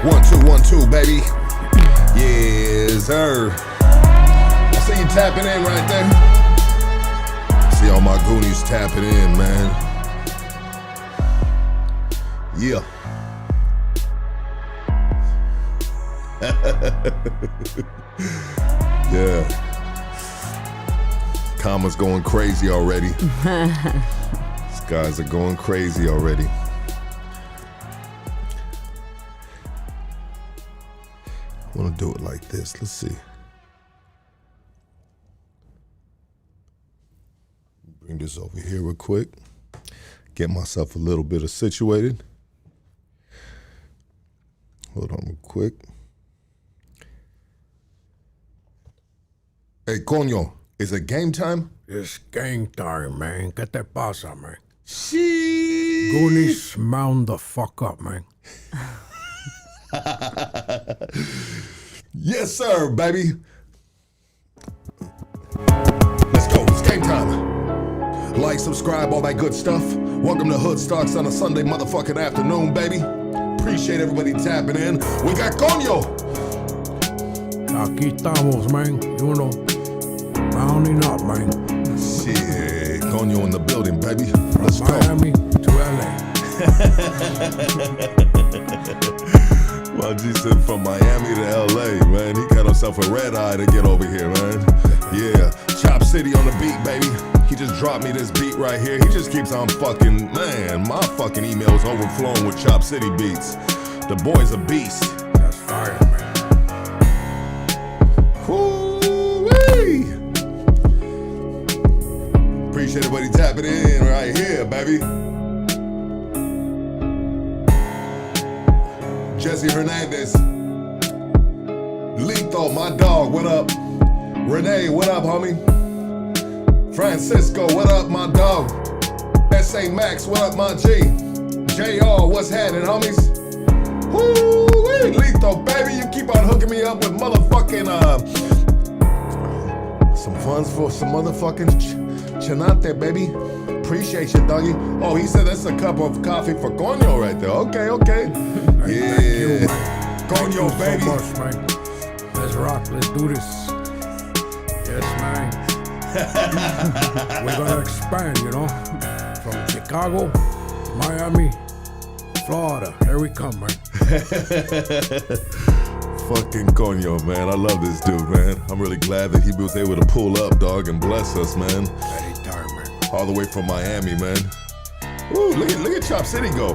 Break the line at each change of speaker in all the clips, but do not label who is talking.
1 2 baby. Yes, sir. I see you tapping in right there. See all my Goonies tapping in, man. Yeah. Yeah. Comma's going crazy already. These guys are going crazy already. I want to do it like this. Let's see. Bring this over here real quick. Get myself a little bit of situated. Hold on real quick. Hey, Cono, is it game time?
It's game time, man. ¿Qué te pasa, man?
Sheesh.
Goonies, mount the fuck up, man.
Yes, sir, baby. Let's go. It's game time. Like, subscribe, all that good stuff. Welcome to Hood Stocks on a Sunday motherfucking afternoon, baby. Appreciate everybody tapping in. We got Cono.
Aquí estamos, man. You know, mounting up, man.
Shit, Cono in the building, baby. Let's go.
Miami to LA.
Well, G said from Miami to LA, man. He got himself a red eye to get over here, man. Yeah, Chop City on the beat, baby. He just dropped me this beat right here. He just keeps on fucking, man, my fucking email's overflowing with Chop City beats. The boy's a beast.
That's fire, man.
Woo-wee. Appreciate everybody tapping in right here, baby. Jesse Hernandez. Lethal, my dog, what up? Renee, what up, homie? Francisco, what up, my dog? S.A. Max, what up, my G? JR, what's happening, homies? Woo-wee, Lethal, baby, you keep on hooking me up with motherfucking, some funds for some motherfucking chinante, baby. Appreciate you, doggy. Oh, he said that's a cup of coffee for Cono right there. Okay. Yeah.
Thank you, man.
Cono,
Thank
baby.
you so much, man. Let's rock. Let's do this. Yes, man. We're gonna expand, you know, from Chicago, Miami, Florida. Here we come, man.
Fucking Cono, man. I love this dude, man. I'm really glad that he was able to pull up, dog, and bless us, man.
Anytime, man.
All the way from Miami, man. Ooh, look at Chop City go.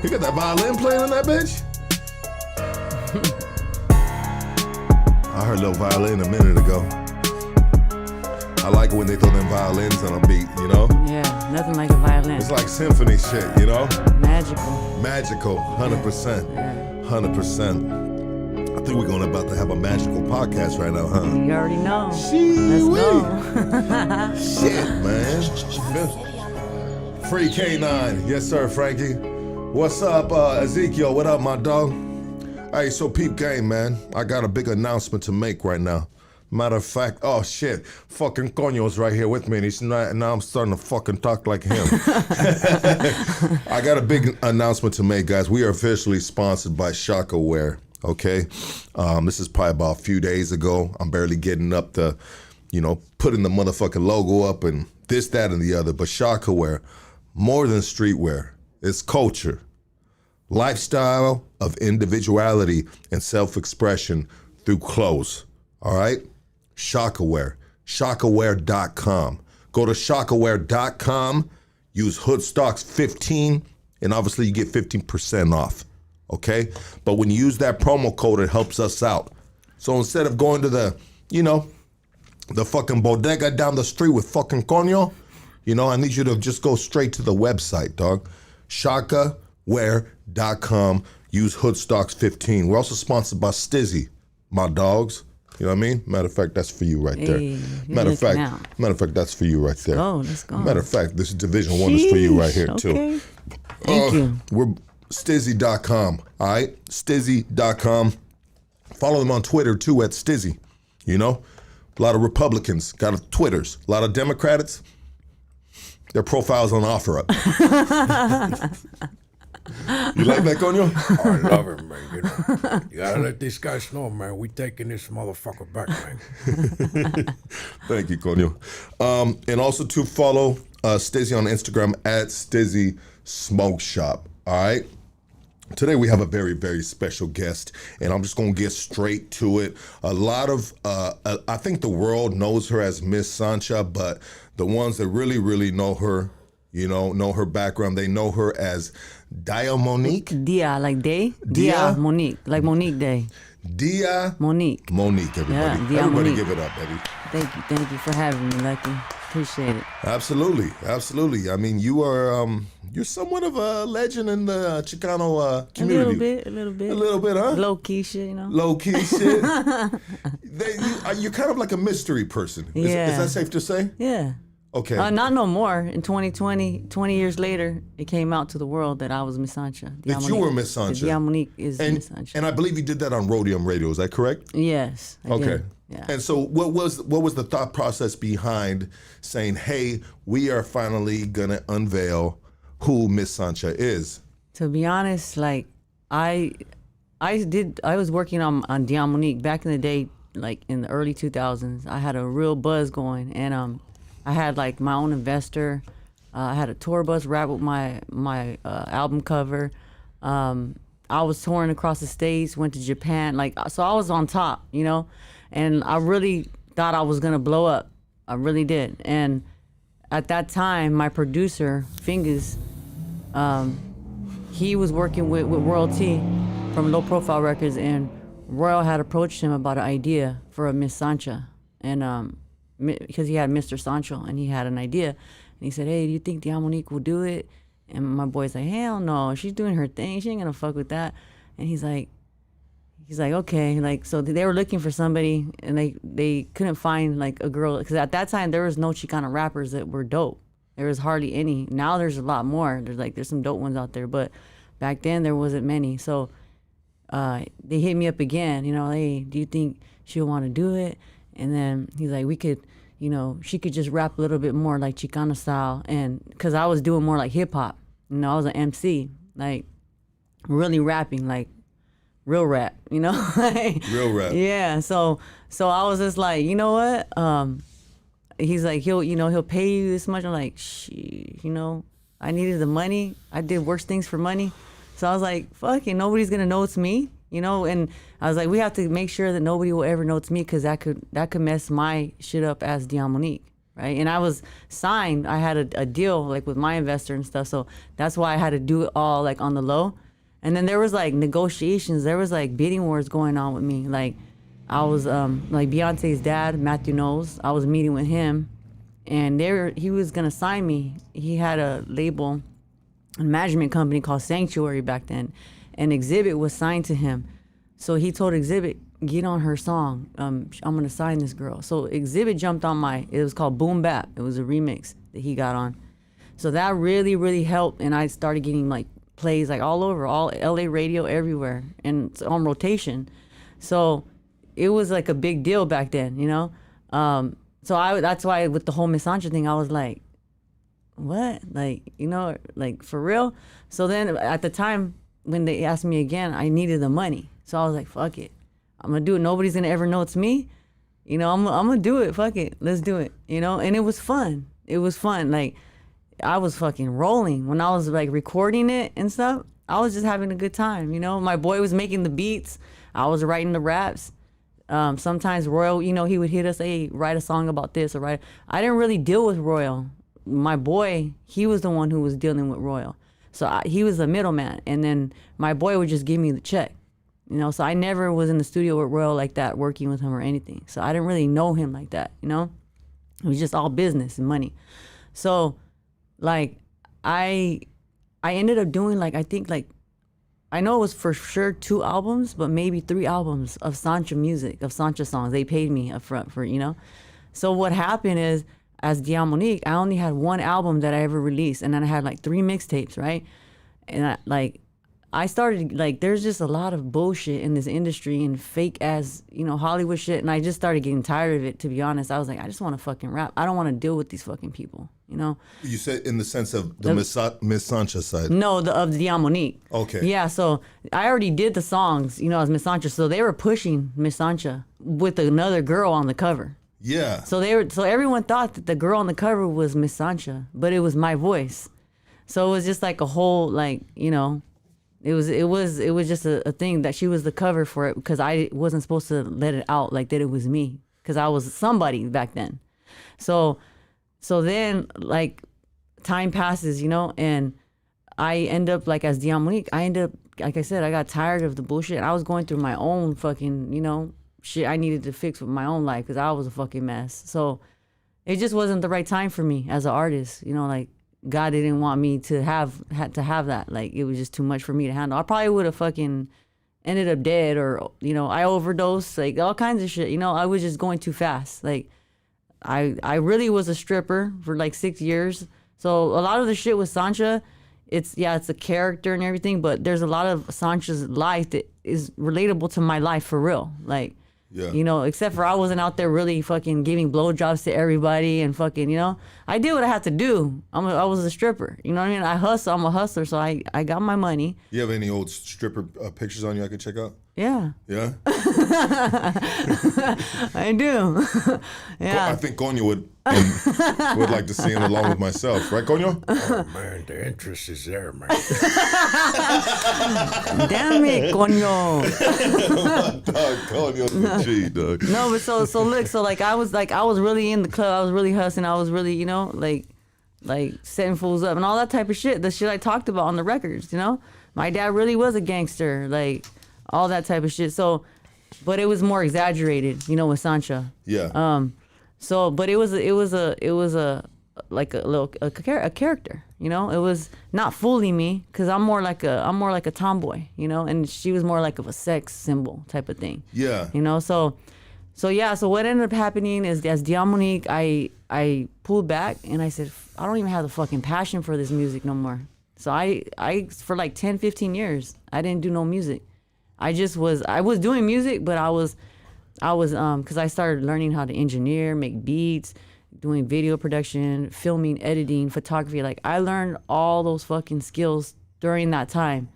He got that violin playing on that bitch? I heard a little violin a minute ago. I like it when they throw them violins on a beat, you know?
Yeah, nothing like a violin.
It's like symphony shit, you know?
Magical.
Magical, 100%.
Yeah.
100%. I think we're about to have a magical podcast right now, huh?
You already know.
Let's
go.
Shit, man. Free K9. Yes, sir, Frankie. What's up, Ezekiel? What up, my dog? Hey, so peep game, man. I got a big announcement to make right now. Matter of fact, oh shit, fucking Cono's right here with me, and he's not, now I'm starting to fucking talk like him. I got a big announcement to make, guys. We are officially sponsored by Shaka Wear, okay? This is probably about a few days ago. I'm barely getting up to, putting the motherfucking logo up and this, that, and the other. But Shaka Wear, more than streetwear, it's culture. Lifestyle of individuality and self-expression through clothes, all right? Shakaware, shakaware.com. Go to shakaware.com, use Hoodstocks15, and obviously you get 15% off, okay? But when you use that promo code, it helps us out. So instead of going to the fucking bodega down the street with fucking Cono, I need you to just go straight to the website, dog. Shakaware.com, use Hoodstocks15. We're also sponsored by Stizzy, my dogs. You know what I mean? Matter of fact, that's for you right there. Matter of fact, that's for you right there.
Let's go.
Matter of fact, this Division 1 is for you right here, too.
Thank you.
We're Stizzy.com, all right? Stizzy.com. Follow them on Twitter, too, at Stizzy. A lot of Republicans got Twitters. A lot of Democrats, their profiles on OfferUp. You like that, Cono?
Oh, I love it, man. You know, you gotta let these guys know, man. We taking this motherfucker back, man.
Thank you, Cono. And also to follow Stizzy on Instagram at Stizzy Smoke Shop. All right. Today we have a very, very special guest, and I'm just gonna get straight to it. A lot of, I think the world knows her as Miss SANCHA, but the ones that really, really know her, you know her background, they know her as Diamonique.
Dia, like day.
Dia?
Monique, like Monique Day.
Dia
Monique.
Monique, everybody.
Yeah,
Everybody
Diamonique.
give it up, baby.
Thank you for having me, Lucky. Appreciate it.
Absolutely, absolutely. I mean, you are, you're somewhat of a legend in the Chicano community.
A little bit.
A little bit, huh?
Low key shit, you know.
Low key shit. You're kind of like a mystery person. Is
Yeah.
that safe to say?
Yeah.
Okay.
Not no more. In 2020, 20 years later, it came out to the world that I was Miss SANCHA.
That you were Miss SANCHA.
Diamonique is Miss SANCHA.
And I believe you did that on Rhodium Radio. Is that correct?
Yes. I
Okay.
did. Yeah.
And so what was the thought process behind saying, hey, we are finally gonna unveil who Miss SANCHA is?
To be honest, like I was working on Diamonique back in the day, like in the early 2000s. I had a real buzz going, and I had like my own investor. I had a tour bus wrapped with my album cover. I was touring across the states, went to Japan, like so I was on top, you know, and I really thought I was gonna blow up. I really did. And at that time, my producer Fingers, he was working with Royalty from Low Profile Records, and Royal had approached him about an idea for a Miss SANCHA, and because he had Mr. Sancho and he had an idea, and he said, hey, do you think Diamonique will do it? And my boy's like, hell no, she's doing her thing, she ain't gonna fuck with that. And he's like okay, like, so they were looking for somebody, and they couldn't find like a girl, because at that time there was no Chicana rappers that were dope. There was hardly any. Now there's a lot more. There's some dope ones out there, but back then there wasn't many. So they hit me up again, you know, hey, do you think she'll want to do it? And then he's like, we could, you know, she could just rap a little bit more like Chicana style. And because I was doing more like hip hop, you know, I was an MC, like really rapping, like real rap, you know? Like,
Real rap.
yeah. So I was just like, you know what? He's like, he'll pay you this much. I'm like, shit, you know, I needed the money. I did worse things for money. So I was like, fuck it, nobody's gonna know it's me. You know, and I was like, we have to make sure that nobody will ever know it's me, because that could mess my shit up as Diamonique, right? And I was signed. I had a deal like with my investor and stuff, so that's why I had to do it all like on the low. And then there was like negotiations. There was like bidding wars going on with me. Like I was like Beyonce's dad, Matthew Knowles. I was meeting with him, and he was gonna sign me. He had a label, a management company called Sanctuary back then. And Exhibit was signed to him. So he told Exhibit, get on her song. I'm gonna sign this girl. So Exhibit jumped on it was called Boom Bap. It was a remix that he got on. So that really, really helped. And I started getting like plays like all over, all LA radio everywhere, and it's on rotation. So it was like a big deal back then, you know? So that's why with the whole Miss SANCHA thing, I was like, what? Like, you know, like for real? So then at the time, when they asked me again, I needed the money. So I was like, fuck it. I'm gonna do it. Nobody's gonna ever know it's me. You know, I'm gonna do it. Fuck it. Let's do it. You know, and it was fun. It was fun. Like, I was fucking rolling. When I was like recording it and stuff, I was just having a good time. You know, my boy was making the beats. I was writing the raps. Sometimes Royal, you know, he would hit us, hey, write a song about this or write. I didn't really deal with Royal. My boy, he was the one who was dealing with Royal. So he was the middleman, and then my boy would just give me the check, you know. So I never was in the studio with Royal like that, working with him or anything. So I didn't really know him like that, you know. It was just all business and money. So, like, I ended up doing like, I think like, I know it was for sure 2 albums, but maybe 3 albums of SANCHA music, of SANCHA songs. They paid me up front for, you know. So what happened is, as Diamonique, I only had 1 album that I ever released, and then I had like 3 mixtapes, right? And I started like there's just a lot of bullshit in this industry and fake ass, Hollywood shit, and I just started getting tired of it, to be honest. I was like, I just want to fucking rap. I don't want to deal with these fucking people,
You said in the sense of the Miss SANCHA side.
No, of the Diamonique.
Okay.
Yeah, so I already did the songs, as Miss SANCHA, so they were pushing Miss SANCHA with another girl on the cover.
Yeah.
So everyone thought that the girl on the cover was Miss SANCHA, but it was my voice. So it was just like a whole it was just a thing that she was the cover for it because I wasn't supposed to let it out like that it was me because I was somebody back then. So then like time passes, and I end up like as Diamonique, like I said, I got tired of the bullshit. I was going through my own fucking, shit I needed to fix with my own life because I was a fucking mess. So it just wasn't the right time for me as an artist, like God didn't want me to have that. Like it was just too much for me to handle. I probably would have fucking ended up dead or, I overdosed, like all kinds of shit. I was just going too fast. Like I really was a stripper for like 6 years. So a lot of the shit with SANCHA, it's a character and everything, but there's a lot of SANCHA's life that is relatable to my life for real. Like, except for I wasn't out there really fucking giving blowjobs to everybody and fucking, I did what I had to do. I was a stripper, you know what I mean? I hustle, I'm a hustler, so I got my money.
You have any old stripper pictures on you I could check out?
Yeah.
Yeah?
I do. Yeah.
I think Cono would like to see him along with myself, right, Cono?
Oh, man, the interest is there, man.
Damn it, Cono.
Dog, Cono's the G, dog.
No, but so look, so like I was really in the club, I was really hustling, I was really, like setting fools up and all that type of shit. The shit I talked about on the records, My dad really was a gangster, like all that type of shit. So, but it was more exaggerated, with SANCHA.
Yeah.
So, but it was a like a character, It was not fully me because I'm more like a tomboy, and she was more like of a sex symbol type of thing.
Yeah.
So yeah. So what ended up happening is as Diamonique, I pulled back and I said, I don't even have the fucking passion for this music no more. So I for like 10, 15 years, I didn't do no music. I was doing music, but I was because I started learning how to engineer, make beats, doing video production, filming, editing, photography. Like I learned all those fucking skills during that time.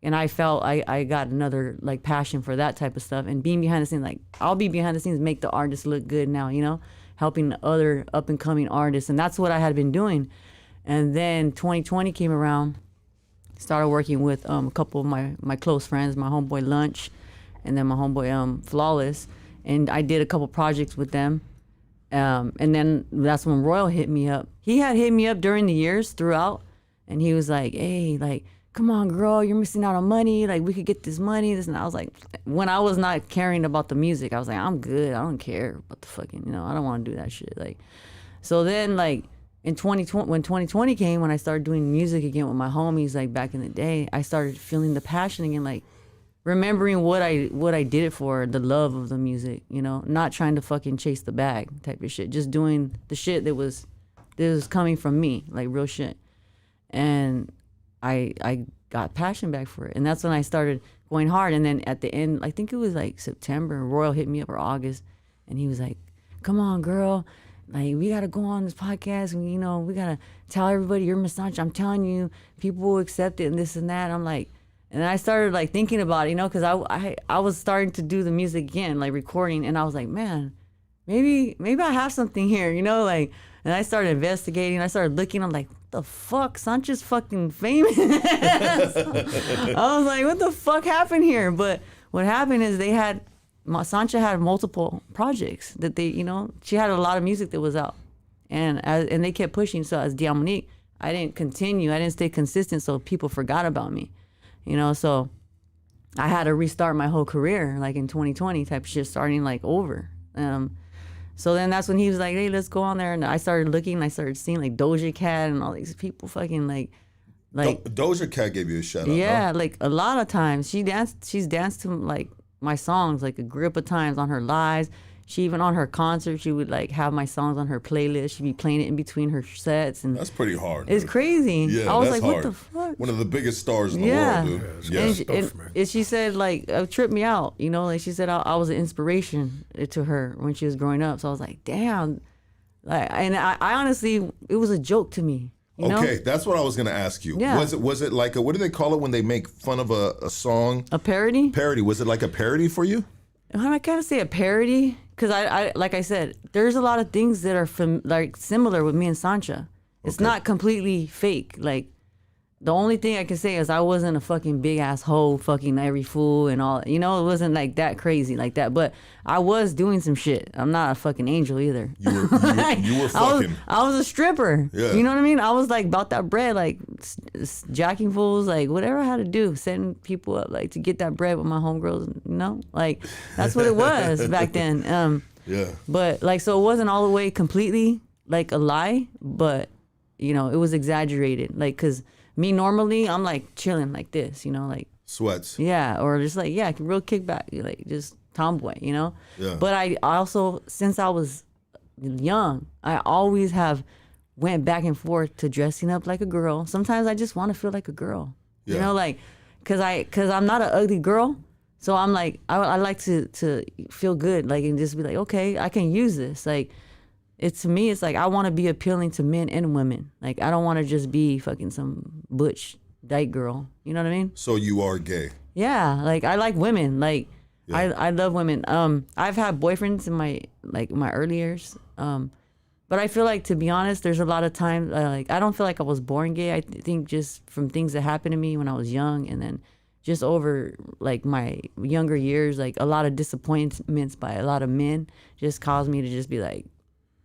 And I felt I got another like passion for that type of stuff and being behind the scenes. Like I'll be behind the scenes, make the artists look good now, helping other up and coming artists. And that's what I had been doing. And then 2020 came around, started working with a couple of my close friends, my homeboy Lunch, and then my homeboy Flawless. And I did a couple projects with them. And then that's when Royal hit me up. He had hit me up during the years throughout. And he was like, hey, like, come on, girl, you're missing out on money. Like, we could get this money. And I was like, when I was not caring about the music, I was like, I'm good. I don't care about the fucking, I don't want to do that shit. Like, so then, like, in 2020, when 2020 came, when I started doing music again with my homies, like, back in the day, I started feeling the passion again, like, remembering what I did it for, the love of the music, not trying to fucking chase the bag type of shit, just doing the shit that was coming from me, like real shit. And I got passion back for it. And that's when I started going hard. And then at the end, I think it was like September, Royal hit me up, or August, and he was like, come on, girl, like, we got to go on this podcast and, we got to tell everybody you're Miss SANCHA. I'm telling you, people will accept it and this and that. I'm like, and I started like thinking about it, because I was starting to do the music again, like recording, and I was like, man, maybe I have something here, like, and I started investigating. I started looking. I'm like, what the fuck? SANCHA's fucking famous. I was like, what the fuck happened here? But what happened is SANCHA had multiple projects that she had a lot of music that was out, and they kept pushing. So as Diamonique, I didn't stay consistent, so people forgot about me. So I had to restart my whole career, like in 2020 type of shit, starting like over. So then that's when he was like, hey, let's go on there. And I started looking, and I started seeing like Doja Cat and all these people fucking like.
Doja Cat gave you a shout out.
Yeah,
huh?
like a lot of times she's danced to like my songs like a grip of times on her lives. she even on her concert, she would like have my songs on her playlist. She'd be playing it in between her sets, and
That's pretty hard.
it's
dude.
crazy.
Yeah,
I was
that's
like,
hard.
what the fuck?
One of the biggest stars in the
Yeah.
world, dude. Yeah.
And,
Tough, man.
and she said like it tripped me out, you know, like she said I was an inspiration to her when she was growing up. So I was like, damn, like, and I honestly, it was a joke to me. You know?
Okay, that's what I was gonna ask you.
Yeah.
Was it like a, what do they call it when they make fun of a song?
A parody?
Parody. Was it like a parody for you?
I can't say a parody because I like I said, there's a lot of things that are like similar with me and Sancha. It's
Okay.
not completely fake. Like the only thing I can say is I wasn't a fucking big ass hoe, fucking every fool and all. You know, it wasn't like that crazy like that. But I was doing some shit. I'm not a fucking angel either.
You were fucking.
I was a stripper.
Yeah.
You know what I mean? I was like about that bread, like jacking fools, like whatever I had to do, setting people up, like to get that bread with my homegirls. You know, like that's what it was back then.
Yeah.
But like, so it wasn't all the way completely like a lie, but you know, it was exaggerated. Like, cause me normally I'm like chilling like this, you know, like
Sweats.
yeah, or just like yeah, real kickback, like just tomboy, you know.
Yeah.
But I also, since I was young, I always have went back and forth to dressing up like a girl. Sometimes I just want to feel like a girl, you
Yeah.
know, like cause I'm not an ugly girl, so I'm like I like to feel good, like and just be like okay, I can use this, like. It's to me, it's like I want to be appealing to men and women. Like I don't want to just be fucking some butch dyke girl. You know what I mean?
So you are gay.
Yeah, like I like women. Like I love women. I've had boyfriends in my early years. But I feel like, to be honest, there's a lot of times like I don't feel like I was born gay. I think just from things that happened to me when I was young, and then just over like my younger years, like a lot of disappointments by a lot of men just caused me to just be like,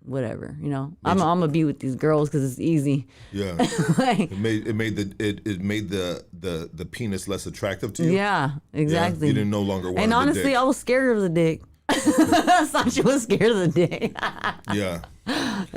whatever, you know. I'm gonna be with these girls because it's easy.
Yeah.
Like,
It made the penis less attractive to you.
yeah, exactly.
You didn't no longer want
And
the
honestly,
dick.
I was scared of the dick. Sancha was scared of the dick.
Yeah.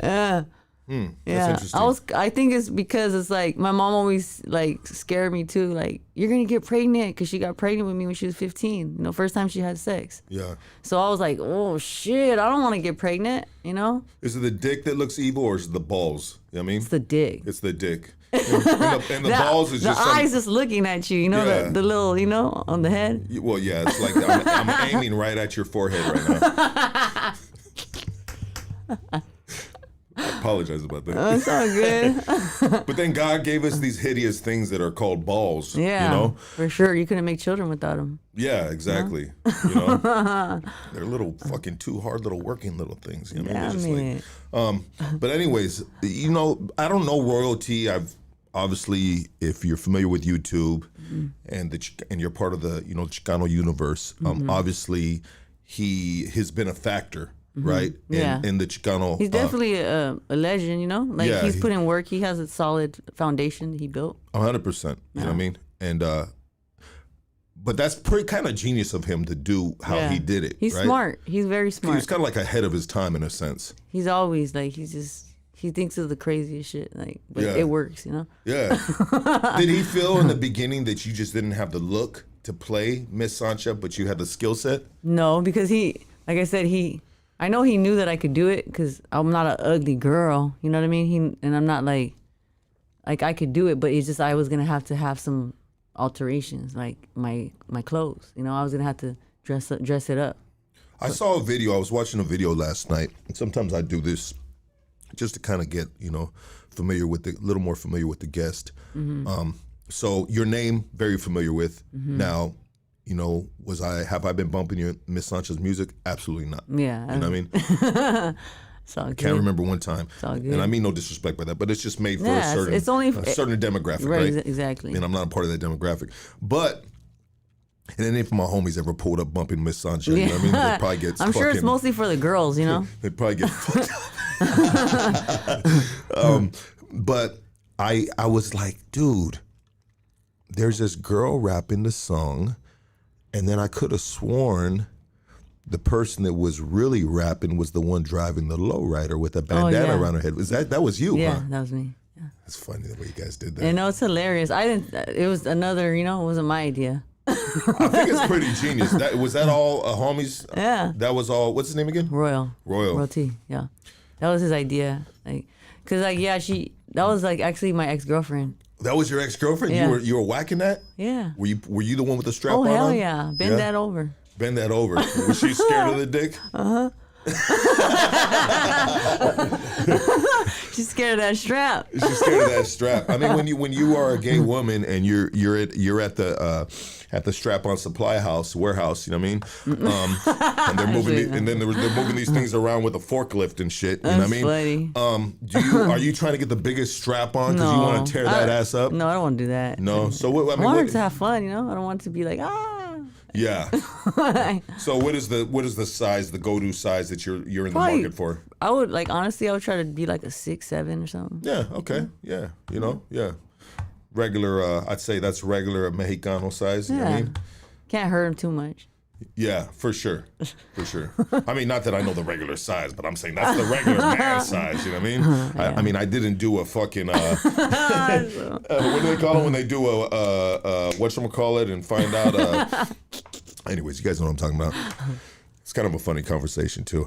Yeah.
That's interesting.
I think it's because it's like my mom always like scared me too. Like, you're gonna get pregnant, because she got pregnant with me when she was 15. You know, first time she had sex.
Yeah.
So I was like, oh shit, I don't want to get pregnant. You know,
Is it the dick that looks evil, or is it the balls? You know what I mean?
it's the dick.
It's the dick. And the balls is
the
just
eyes just looking at you. You know,
Yeah.
the little, you know, on the head.
Well, yeah, it's like I'm aiming right at your forehead right now. I apologize about that.
It's all good.
But then God gave us these hideous things that are called balls.
Yeah,
You know?
for sure. You couldn't make children without them.
Yeah, exactly. You know? They're little fucking two hard little working little things. You know what I mean? They're just like, but anyways, you know, I don't know royalty. I've obviously, if you're familiar with YouTube and you're part of the, you know, Chicano universe, obviously he has been a factor, right?
Yeah.
In the Chicano.
He's definitely a legend, you know? Like,
Yeah,
he's put in work. He has a solid foundation that he built.
100%. You know what I mean? And but that's pretty kind of genius of him to do how
Yeah.
he did it.
He's
right?
smart. He's very
He
smart.
was kind of like ahead of his time in a sense.
He's always like, he thinks of the craziest shit. Like, but
Yeah.
it works, you know?
Yeah. Did he feel in the beginning that you just didn't have the look to play Miss Sancha, but you had the skill set?
No, because like I said, I know he knew that I could do it, because I'm not an ugly girl. You know what I mean? And I'm not like I could do it, but it's just I was going to have some alterations, like my clothes. You know, I was going to have to dress it up.
I saw a video. I was watching a video last night. And sometimes I do this just to kind of get, you know, little more familiar with the guest. So your name, very familiar with. Now, you know, have I been bumping your Miss Sancha's music? Absolutely not.
Yeah.
You know what I mean?
It's all good.
Can't remember one time.
all good.
And I mean no disrespect by that, but it's just made for
Yeah,
a certain,
it's only-
a certain demographic,
Right,
right?
exactly.
And I'm not a part of that demographic. But, and any of my homies ever pulled up bumping Miss Sancha, you know what I mean? They probably get
I'm sure it's
fucking-
mostly for the girls, you know?
They'd probably get fucked up. But I was like, dude, there's this girl rapping the song, and then I could have sworn the person that was really rapping was the one driving the lowrider with a bandana
yeah.
around her head. That was you,
Yeah,
huh?
that was me. Yeah.
It's funny the way you guys did that.
And no, it's hilarious. It was another, you know, it wasn't my idea.
I think it's pretty genius. Was that all homies?
Yeah.
That was all. What's his name again?
Royal T. Yeah, that was his idea. Like, cause like that was like actually my ex-girlfriend.
That was your ex-girlfriend?
Yeah.
You were whacking that?
Yeah.
Were you the one with the strap
Oh
on?
hell yeah! Bend that over.
Bend that over. Was she scared of the dick?
She's scared of that strap.
She's scared of that strap. I mean, when you are a gay woman and you're at the strap-on supply house warehouse, you know what I mean? And they're moving they're moving these things around with a forklift and shit. You know what I mean?
Funny.
Are you trying to get the biggest strap on because you want to tear that ass up?
No, I don't want to do that.
No. So what? I
want her to have fun. You know, I don't want it to be like
Yeah. So what is the size, the go-to size that you're in the market for?
I would honestly, I would try to be like a 6'7" or something.
Yeah. Okay. Yeah. You know. Yeah. Regular. I'd say that's regular Mexicano size. You know what I mean?
Can't hurt him too much.
Yeah, for sure. I mean, not that I know the regular size, but I'm saying that's the regular man size. You know what I mean? Yeah. I mean, I didn't do a fucking. What do they call it when they do a whatchamacallit and find out? Anyways, you guys know what I'm talking about. It's kind of a funny conversation too.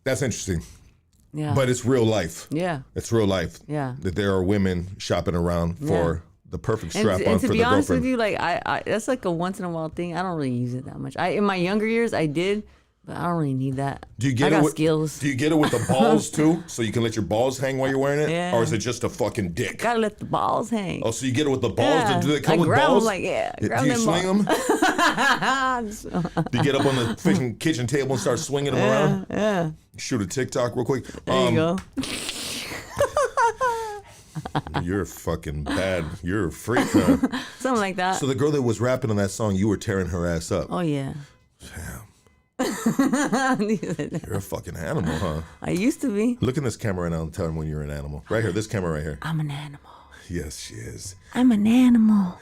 That's interesting.
Yeah.
But it's real life.
Yeah.
It's real life.
Yeah.
That there are women shopping around for the perfect strap on
and
for
to
the
be honest
girlfriend.
with you, like I that's like a once in a while thing. I don't really use it that much. In my younger years I did, but I don't really need that.
Do you get
I
it
got
with
skills.
Do you get it with the balls too? So you can let your balls hang while you're wearing it?
Yeah.
Or is it just a fucking dick?
Gotta let the balls hang.
Oh, so you get it with the balls?
Yeah.
Do they come
I
with
grab
balls?
them grab
Do you
them
swing them? Do you get up on the freaking kitchen table and start swinging them around?
Yeah.
Shoot a TikTok real quick.
There you go.
You're fucking bad. You're a freak, huh?
Something like that.
So the girl that was rapping on that song, you were tearing her ass up.
Oh yeah.
Damn. You're a fucking animal, huh?
I used to be.
Look in this camera right now and tell him when you're an animal. Right here, this camera right here.
I'm an animal.
Yes, she is.
I'm an animal.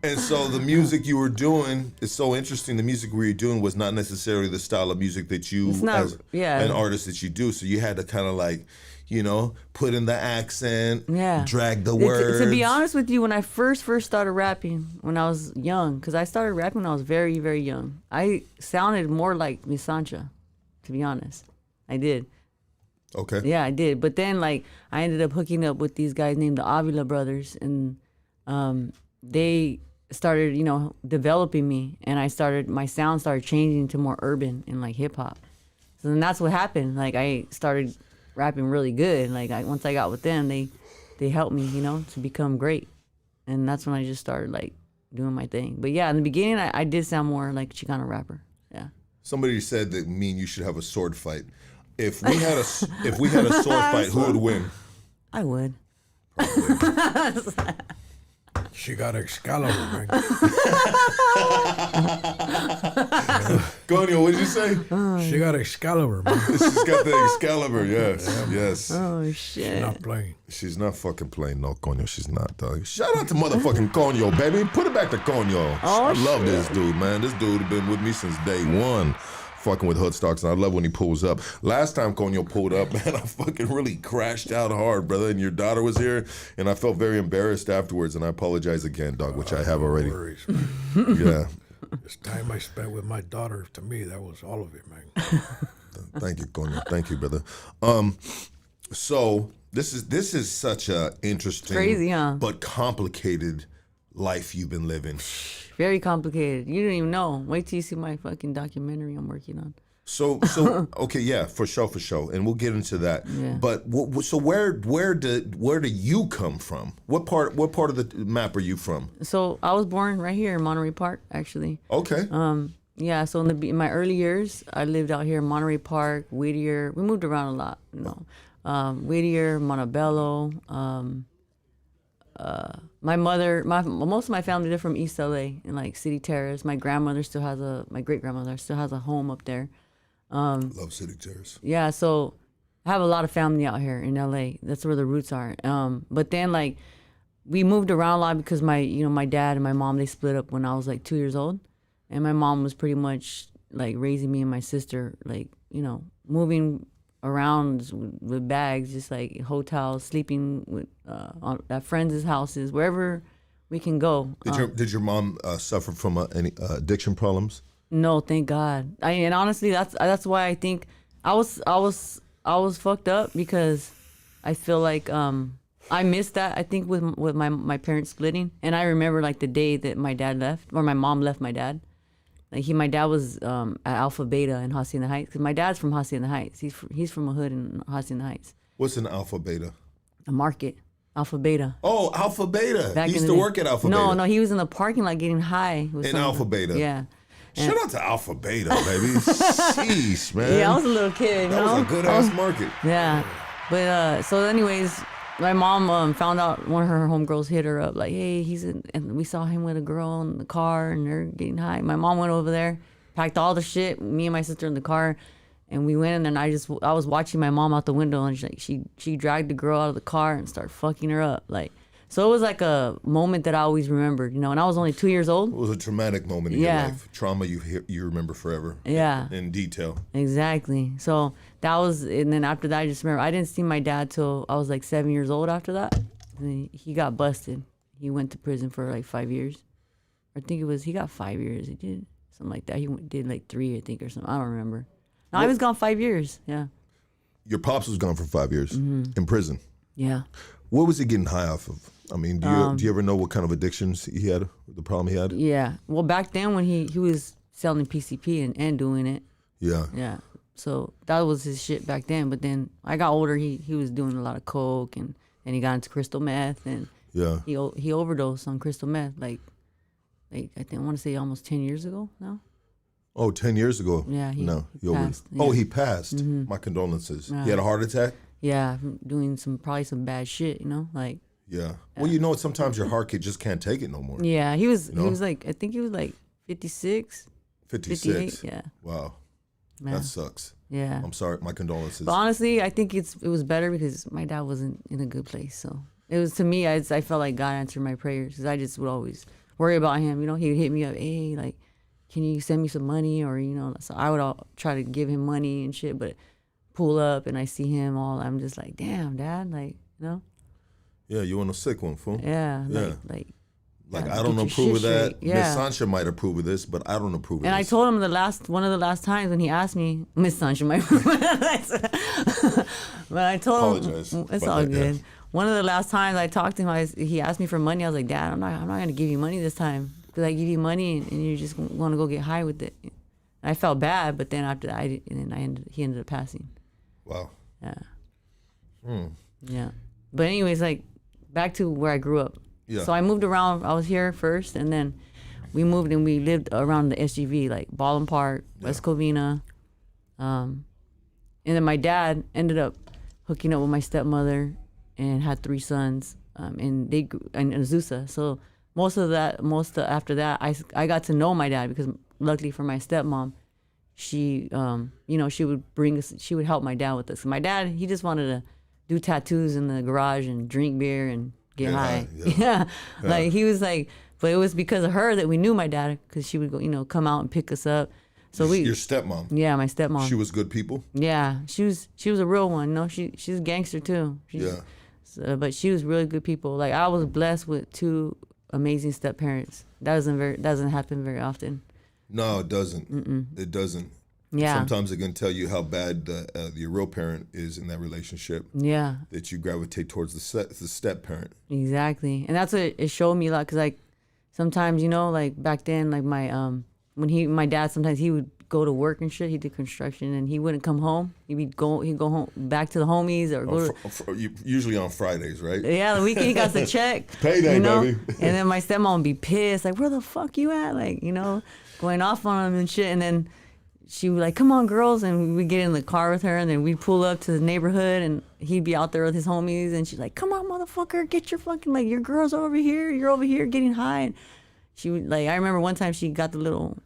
And so the music you were doing is so interesting. The music we were doing was not necessarily the style of music that you, as an artist, that you do. So you had to kind of like, you know, put in the accent, drag the words.
To be honest with you, when I first started rapping, when I was young, because I started rapping when I was very, very young, I sounded more like Miss SANCHA, to be honest. I did.
Okay.
Yeah, I did. But then, like, I ended up hooking up with these guys named the Avila Brothers, and they started, you know, developing me, and my sound started changing to more urban and like hip hop. So then that's what happened. Like, I started rapping really good. Like, once I got with them, they helped me, you know, to become great, and that's when I just started like doing my thing. But yeah, in the beginning, I did sound more like a Chicano rapper. Yeah.
Somebody said that me and you should have a sword fight. If we had a sword fight, who would win?
I would.
She got Excalibur, man.
Cono, what did you say?
She got Excalibur, man.
She's got the Excalibur, yes.
Oh shit.
She's not playing.
She's not fucking playing, no, Cono. She's not, dog. Shout out to motherfucking Cono, baby. Put it back to Cono. I love this dude, man. This dude has been with me since day one. Fucking with Hoodstocks, and I love when he pulls up. Last time Cono pulled up, man, I fucking really crashed out hard, brother, and your daughter was here, and I felt very embarrassed afterwards, and I apologize again, dog, which I have already.
No worries, man.
Yeah.
This time I spent with my daughter, to me, that was all of it, man.
Thank you, Cono. Thank you, brother. So this is such a interesting,
crazy, huh?
But complicated life you've been living.
Very complicated. You don't even know. Wait till you see my fucking documentary I'm working on.
So okay, yeah, for sure, and we'll get into that.
Yeah.
But so where do you come from? What part of the map are you from?
So I was born right here in Monterey Park, actually.
Okay.
Yeah. So in my early years, I lived out here in Monterey Park, Whittier. We moved around a lot, you know. Whittier, Montebello. My mother, most of my family, they're from East LA in like City Terrace. My grandmother my great grandmother still has a home up there.
Love City Terrace.
Yeah, so I have a lot of family out here in LA. That's where the roots are. But then like we moved around a lot because my dad and my mom, they split up when I was like 2 years old, and my mom was pretty much like raising me and my sister, like, you know, moving around with bags, just like hotels, sleeping with at friends' houses, wherever we can go.
Did your mom suffer from any addiction problems?
No, thank God. And honestly, that's why I think I was fucked up, because I feel like I missed that. I think with my parents splitting, and I remember like the day that my dad left, or my mom left my dad. Like my dad was at Alpha Beta in Hacienda Heights, because my dad's from Hacienda Heights. He's from a hood in Hacienda Heights.
What's an Alpha Beta?
A market. Alpha Beta.
Oh, Alpha Beta.
Back
He used
in
to
the
work at Alpha
No,
Beta.
no, he was in the parking lot getting high.
In Alpha Beta.
Yeah.
Shout out to Alpha Beta, baby. Sheesh, man.
Yeah, I was a little kid.
That was a good ass market.
Yeah, but so anyways, my mom found out one of her homegirls hit her up like, hey, and we saw him with a girl in the car and they're getting high. My mom went over there, packed all the shit, me and my sister in the car, and we went in, and I was watching my mom out the window, and she dragged the girl out of the car and started fucking her up, like. So it was like a moment that I always remembered, and I was only 2 years old.
It was a traumatic moment in your life. Trauma you remember forever.
Yeah.
In detail.
Exactly. So that was, and then after that, I just remember I didn't see my dad till I was like 7 years old after that. And he got busted. He went to prison for like 5 years. I think he got 5 years. He did something like that. He did like 3, I think, or something. I don't remember. No, I was gone 5 years. Yeah.
Your pops was gone for 5 years in prison.
Yeah.
What was he getting high off of? I mean, do you ever know what kind of addictions he had, the problem he had?
Yeah. Well, back then when he was selling PCP and doing it.
Yeah.
Yeah. So that was his shit back then. But then I got older. He was doing a lot of coke, and he got into crystal meth, and
yeah,
he overdosed on crystal meth like I want to say almost 10 years ago now.
Oh, 10 years ago.
Yeah, he passed.
Oh, he passed. My condolences. He had a heart attack.
Yeah, doing probably some bad shit, like.
Yeah. Well, sometimes your heart just can't take it no more.
Yeah, he was like, I think he was like 56.
56.
58, yeah.
Wow.
Yeah.
That sucks.
Yeah.
I'm sorry. My condolences.
But honestly, I think it was better because my dad wasn't in a good place. So it was, to me, I felt like God answered my prayers, because I just would always worry about him. He would hit me up, hey, like, can you send me some money? Or, so I would try to give him money and shit, but pull up and I see him all, I'm just like, damn, Dad, like,
Yeah, you want a sick one, fool.
Yeah,
yeah.
Like
I don't approve of that.
Yeah.
Miss SANCHA might approve of this, but I don't approve of this.
And I told him one of the last times when he asked me, Miss SANCHA might approve. But I told him, it's all good. Yeah. One of the last times I talked to him, he asked me for money. I was like, Dad, I'm not going to give you money this time, because I give you money and you just want to go get high with it. And I felt bad, but then after that, he ended up passing.
Wow.
Yeah. Yeah. But anyways, like, back to where I grew up.
Yeah.
So I moved around. I was here first, and then we moved and we lived around the SGV, like Ballin Park, West Covina. And then my dad ended up hooking up with my stepmother and had 3 sons. And they grew in Azusa. So after that, I got to know my dad, because luckily for my stepmom, she she would help my dad with this. My dad, he just wanted to do tattoos in the garage and drink beer and get high. Yeah. Like, he was like, but it was because of her that we knew my dad, because she would go, come out and pick us up. So
your stepmom.
Yeah, my stepmom.
She was good people.
Yeah, she was a real one. She's a gangster too. But she was really good people. Like, I was blessed with 2 amazing step parents. That doesn't happen very often.
No, it doesn't. It doesn't.
Yeah.
Sometimes it can tell you how bad your real parent is in that relationship.
Yeah.
That you gravitate towards the step parent.
Exactly, and that's what it showed me a lot. Cause like sometimes, like back then, like my dad, sometimes he would go to work and shit. He did construction, and he wouldn't come home. He'd go home back to the homies, or go
usually on Fridays, right?
Yeah, the weekend he got the check.
Payday, baby.
And then my stepmom would be pissed, like, where the fuck you at? Like, going off on him and shit. And then she would like, come on, girls, and we'd get in the car with her, and then we'd pull up to the neighborhood, and he'd be out there with his homies, and she's like, come on, motherfucker, get your fucking, like, your girls are over here, you're over here getting high. And she would, like, I remember one time she got the little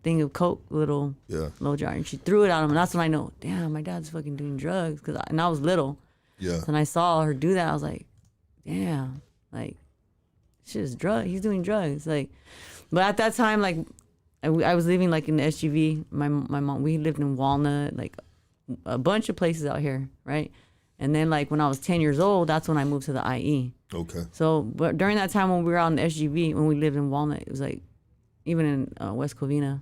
thing of coke, little jar, and she threw it at him, and that's when I know, damn, my dad's fucking doing drugs, and I was little.
Yeah.
And I saw her do that, I was like, damn, like, shit is he's doing drugs, like. But at that time, like, I was living like in the SGV. My mom, we lived in Walnut, like a bunch of places out here, right? And then like when I was 10 years old, that's when I moved to the IE.
Okay.
So, but during that time when we were out in the SGV, when we lived in Walnut, it was like, even in West Covina,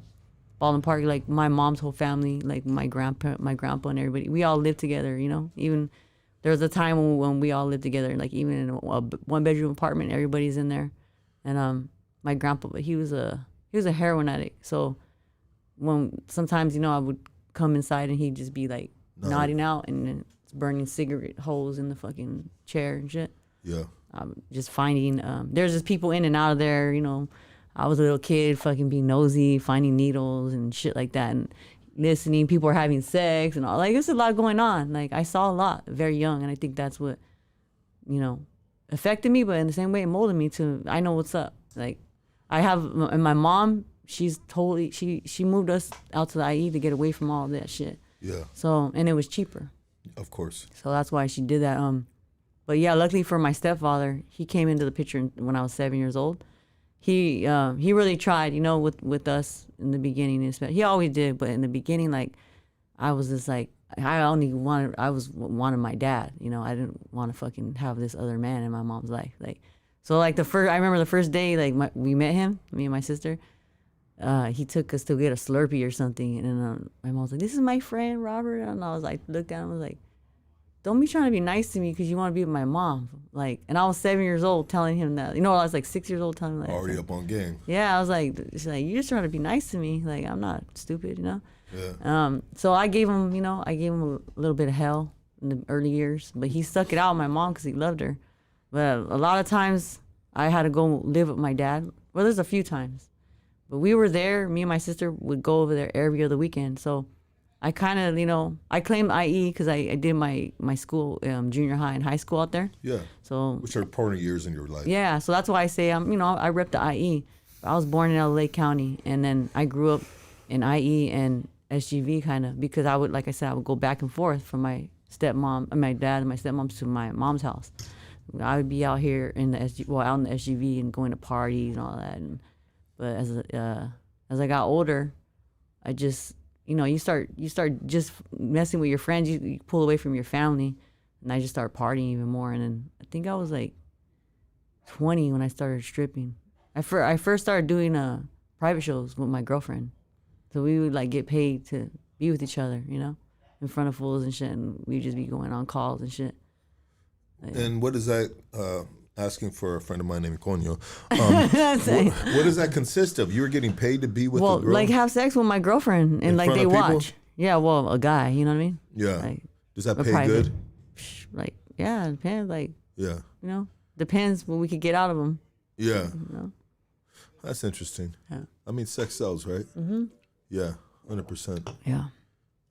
Baldwin Park, like my mom's whole family, like my grandpa and everybody, we all lived together, you know? Even there was a time when we all lived together, like even in a one-bedroom apartment, everybody's in there. And my grandpa, he was a heroin addict. So when sometimes, you know, I would come inside and he'd just be like nodding out and then burning cigarette holes in the fucking chair and shit.
Yeah.
Just finding, there's just people in and out of there, you know. I was a little kid fucking being nosy, finding needles and shit like that and listening. People were having sex and all. Like, there's a lot going on. Like, I saw a lot very young, and I think that's what, you know, affected me, but in the same way it molded me to, I know what's up. Like, I have, and my mom, she's totally, she moved us out to the IE to get away from all that shit.
Yeah.
So, and it was cheaper.
Of course.
So that's why she did that. But yeah, luckily for my stepfather, he came into the picture when I was 7 years old. He really tried, you know, with us in the beginning. He always did, but in the beginning, like, I was just like, I wanted my dad, you know. I didn't want to fucking have this other man in my mom's life. Like, so like I remember the first day, like we met him, me and my sister. He took us to get a Slurpee or something, and then my mom was like, "This is my friend Robert," and I was like, looked at him, I was like, "Don't be trying to be nice to me because you want to be with my mom." Like, and I was 7 years old telling him that. You know, I was like 6 years old telling him that.
Already up on game.
Yeah, I was like, she's like, "You're just trying to be nice to me. Like, I'm not stupid, you know."
Yeah.
So I gave him, you know, a little bit of hell in the early years, but he stuck it out with my mom because he loved her. But a lot of times I had to go live with my dad. Well, there's a few times, but we were there. Me and my sister would go over there every other weekend. So I kind of, you know, I claimed IE because I did my school, junior high and high school out there.
Yeah.
So
which are important years in your life.
yeah, so that's why I say you know, I rep the IE. I was born in LA County, and then I grew up in IE and SGV kind of, because I would, like I said, I would go back and forth from my stepmom, my dad and my stepmom's to my mom's house. I would be out here in the out in the SGV and going to parties and all that. But as I got older, I just, you know, you start just messing with your friends. You pull away from your family, and I just start partying even more. And then I think I was like 20 when I started stripping. I first started doing private shows with my girlfriend. So we would like get paid to be with each other, you know, in front of fools and shit, and we'd just be going on calls and shit. Like,
and what is that? Asking for a friend of mine named Cono. What does that consist of? You were getting paid to be with a girl?
Like have sex with my girlfriend, and
in
like
front
they
of people?
watch. Yeah, well, a guy, you know what I mean?
Yeah.
Like,
does that
a
pay
private.
good?
Like, yeah, it depends. Like,
Yeah.
you know, depends what we could get out of them.
Yeah.
You know?
That's interesting.
Yeah.
I mean, sex sells, right? Mm-hmm. Yeah, 100%.
Yeah.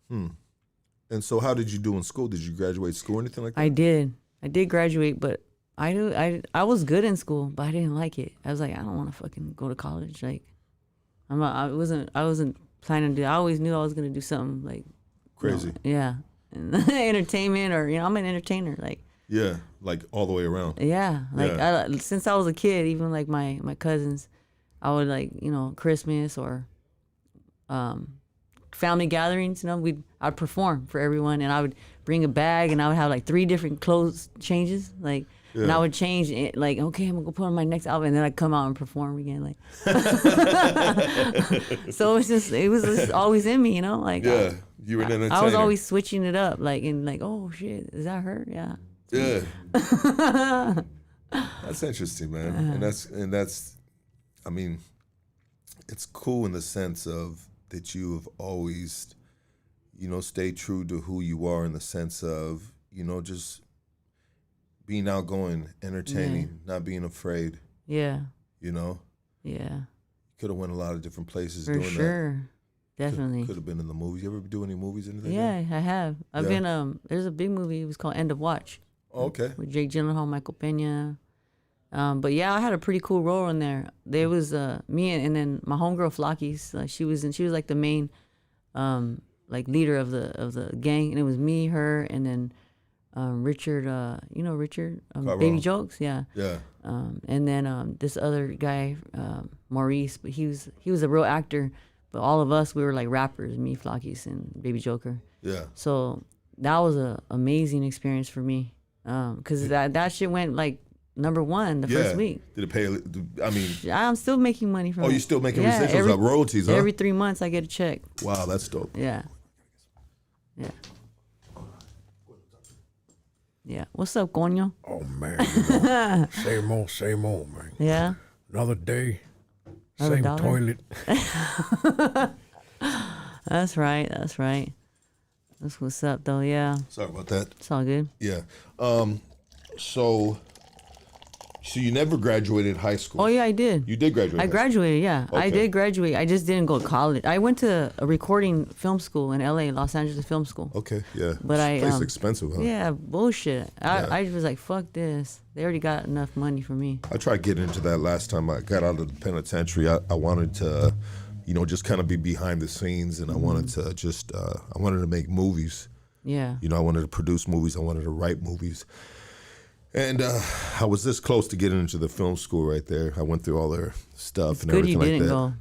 And so how did you do in school? Did you graduate school or anything like that?
I did graduate, but I was good in school, but I didn't like it. I was like, I don't want to fucking go to college. Like, I wasn't planning to do. I always knew I was gonna do something like
Crazy.
You know, yeah, entertainment, or you know, I'm an entertainer. Like,
Yeah, like all the way around.
yeah, like
Yeah.
Since I was a kid, even like my cousins, I would like, you know, Christmas or family gatherings, you know, I'd perform for everyone, and I would bring a bag, and I would have like 3 different clothes changes, like, and I would change it, like, okay, I'm gonna go put on my next outfit, and then I'd come out and perform again, like. So it was just always in me, you know, like.
Yeah, you were an entertainer.
I was always switching it up, like, and like, oh shit, is that her? Yeah.
Yeah. That's interesting, man. And that's, I mean, it's cool in the sense of that you have always, you know, stayed true to who you are, in the sense of, you know, just being outgoing, entertaining, not being afraid.
Yeah.
You know?
Yeah.
Could have went a lot of different places
For
doing
sure. Definitely.
Could have been in the movies. You ever do any movies, anything?
Yeah, I have. I've
Yeah.
been there's a big movie, it was called End of Watch.
Oh, okay.
With Jake Gyllenhaal, Michael Pena. But yeah, I had a pretty cool role in there. There was me and then my homegirl Flocky's. She was like the main like leader of the gang, and it was me, her, and then Richard. You know Richard, Baby Jokes, yeah.
Yeah.
And then this other guy, Maurice, but he was a real actor. But all of us, we were like rappers, me, Flocky's, and Baby Joker.
Yeah.
So that was a amazing experience for me. Cause that shit went like #1 the first week.
Did it pay? I mean,
I'm still making money from it.
Oh, you're still making residuals, royalties, huh?
Every 3 months I get a check.
Wow, that's dope.
Yeah. Yeah. Yeah. What's up, Cono?
Oh, man. You know, same old, man.
Yeah.
Another day,
Another
same
dollar?
toilet.
That's right. That's what's up, though. Yeah.
Sorry about that.
It's all good.
Yeah. So you never graduated high school?
Oh, yeah, I did.
You did graduate.
I graduated, yeah. I
Okay.
did graduate. I just didn't go to college. I went to a recording film school in LA, Los Angeles Film School.
Okay, yeah.
But
This place is expensive, huh?
Yeah, bullshit.
Yeah.
I was like, fuck this. They already got enough money for me.
I tried getting into that last time I got out of the penitentiary. I wanted to, just kind of be behind the scenes, and I wanted to just, I wanted to make movies.
Yeah.
I wanted to produce movies. I wanted to write movies. And I was this close to getting into the film school right there. I went through all their stuff and
Good
everything
you
like
didn't
that.
go.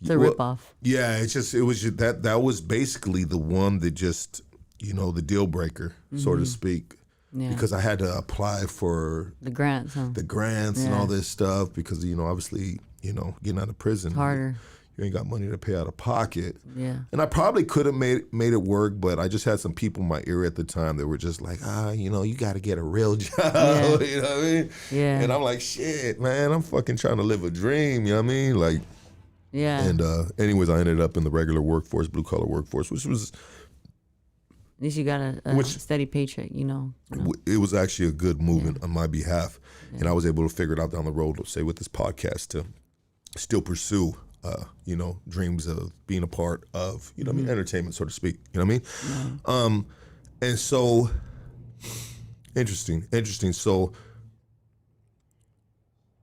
It's a
Well,
ripoff.
Yeah, it was just that was basically the one that just, the deal breaker, so to speak.
Yeah.
Because I had to apply for
The grants, huh?
the grants and
Yeah.
all this stuff because, obviously, getting out of prison.
It's harder.
You ain't got money to pay out of pocket.
Yeah.
And I probably could have made it work, but I just had some people in my ear at the time that were just like, you got to get a real job.
Yeah.
You know what I mean?
Yeah.
And I'm like, shit, man, I'm fucking trying to live a dream. You know what I mean? Like,
Yeah.
and anyways, I ended up in the regular workforce, blue collar workforce, which was,
At least you got a steady paycheck,
it was actually a good movement on my behalf. Yeah. And I was able to figure it out down the road, say with this podcast, to still pursue dreams of being a part of, entertainment, so to speak. You know what I mean? And so, interesting. So,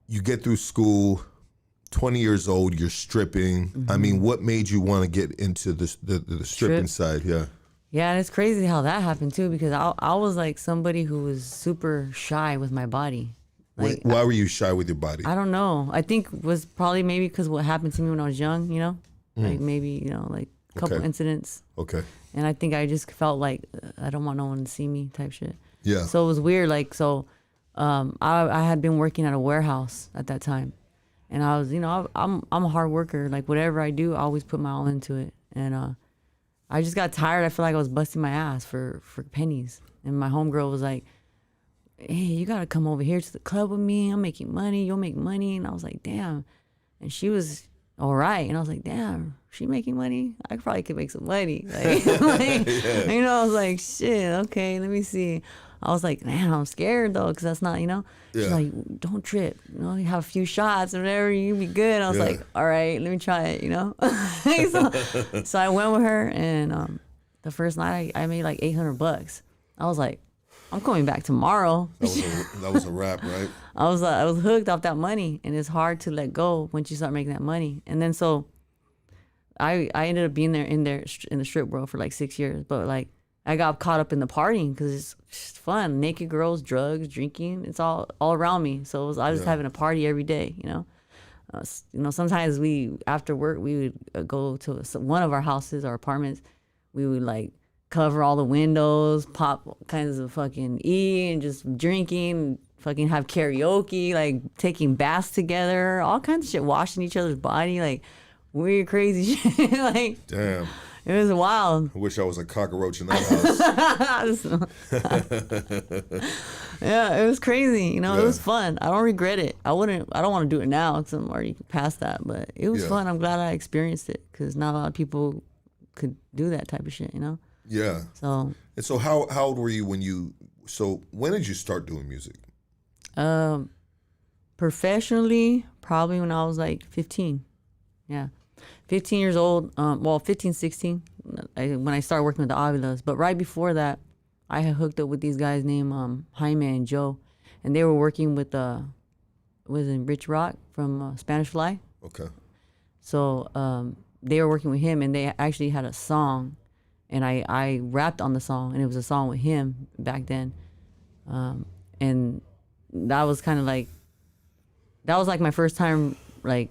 you get through school, 20 years old, you're stripping. Mm-hmm. I mean, what made you want to get into the stripping side? Yeah.
Yeah, and it's crazy how that happened too, because I was like somebody who was super shy with my body. Like,
why were you shy with your body?
I don't know. I think it was probably maybe because what happened to me when I was young, like maybe, like a couple incidents.
Okay.
And I think I just felt like I don't want no one to see me type shit.
Yeah.
So it was weird. Like, so I had been working at a warehouse at that time. And I was, I'm a hard worker. Like whatever I do, I always put my all into it. And I just got tired. I feel like I was busting my ass for pennies. And my homegirl was like, hey, you got to come over here to the club with me. I'm making money. You'll make money. And I was like, damn. And she was all right. And I was like, damn, she making money? I probably could make some money. Like, I was like, shit, okay, let me see. I was like, man, I'm scared though, because that's not, She's like, don't trip. You have a few shots or whatever, you'll be good. I was like, all right, let me try it, so I went with her, and the first night I made like $800. I was like, I'm coming back tomorrow.
That was a wrap, right?
I was hooked off that money, and it's hard to let go once you start making that money. And then so I ended up being in the strip world for like 6 years, but like I got caught up in the partying because it's just fun. Naked girls, drugs, drinking, it's all around me. So I was having a party every day, sometimes after work we would go to one of our houses, our apartments. We would like cover all the windows, pop kinds of fucking and just drinking, fucking have karaoke, like taking baths together, all kinds of shit, washing each other's body, like weird, crazy shit. Like,
damn.
It was wild.
I wish I was a cockroach in that
house. Yeah, it was crazy. It was fun. I don't regret it. I don't want to do it now because I'm already past that. But it was fun. I'm glad I experienced it because not a lot of people could do that type of shit.
Yeah. So how old were you when did you start doing music?
Professionally, probably when I was like 15. Yeah. 15 years old, 15, 16, when I started working with the Avilas. But right before that, I had hooked up with these guys named Jaime and Joe. And they were working with, Rich Rock from Spanish Fly.
Okay.
So they were working with him, and they actually had a song. And I rapped on the song, and it was a song with him back then. And that was kind of like, my first time, like,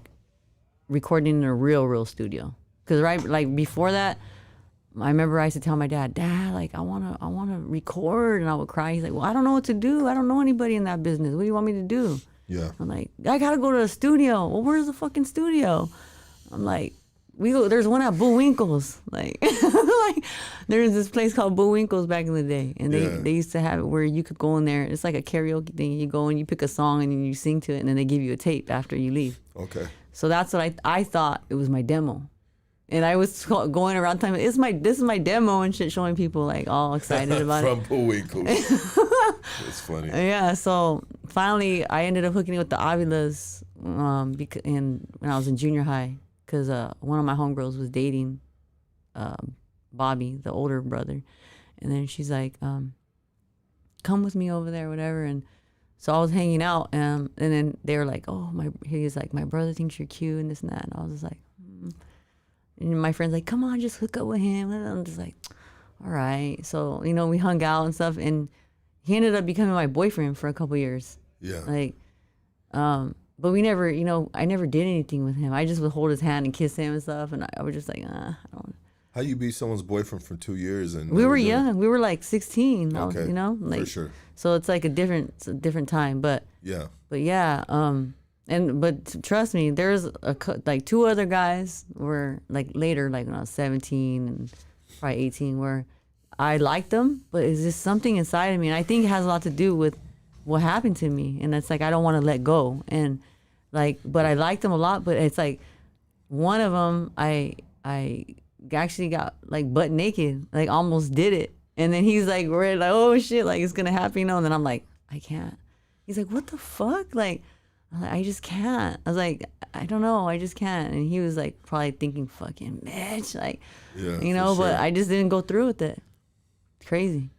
recording in a real studio. Because before that, I remember I used to tell my dad, like I wanna record, and I would cry. He's like, well, I don't know what to do. I don't know anybody in that business. What do you want me to do?
Yeah.
I'm like, I gotta go to a studio. Well, where's the fucking studio? I'm like, there's one at Bullwinkle's. Like, like there's this place called Bullwinkle's back in the day, and they used to have it where you could go in there. It's like a karaoke thing. You go and you pick a song and then you sing to it, and then they give you a tape after you leave.
Okay.
So that's what I thought it was my demo. And I was going around telling this is my demo and shit, showing people like all excited about
From
it.
Bullwinkle's. That's funny.
Yeah, so finally I ended up hooking with the Avilas when I was in junior high, because one of my homegirls was dating Bobby, the older brother. And then she's like, come with me over there, whatever. And so I was hanging out, and then they were like, he's like, my brother thinks you're cute and this and that. And I was just like, And my friend's like, come on, just hook up with him. And I'm just like, all right. So, we hung out and stuff. And he ended up becoming my boyfriend for a couple years.
Yeah.
Like, but we never, I never did anything with him. I just would hold his hand and kiss him and stuff. And I was just like, I don't.
How you be someone's boyfriend for 2 years? And
we were young. We were like 16.
Okay.
Like,
for sure.
So it's like a different time. But
Yeah.
But trust me, there's like two other guys were like later, like when I was 17 and probably 18, where I liked them, but it's just something inside of me, and I think it has a lot to do with what happened to me, and it's like I don't want to let go, and like, but I liked them a lot, but it's like one of them I actually got like butt naked, like almost did it, and then he's like, we're like, oh shit, like it's gonna happen, and then I'm like, I can't. He's like, what the fuck, like. I just can't. I was like, I don't know. I just can't. And he was like, probably thinking, fucking bitch. Like, but I just didn't go through with it. It's crazy.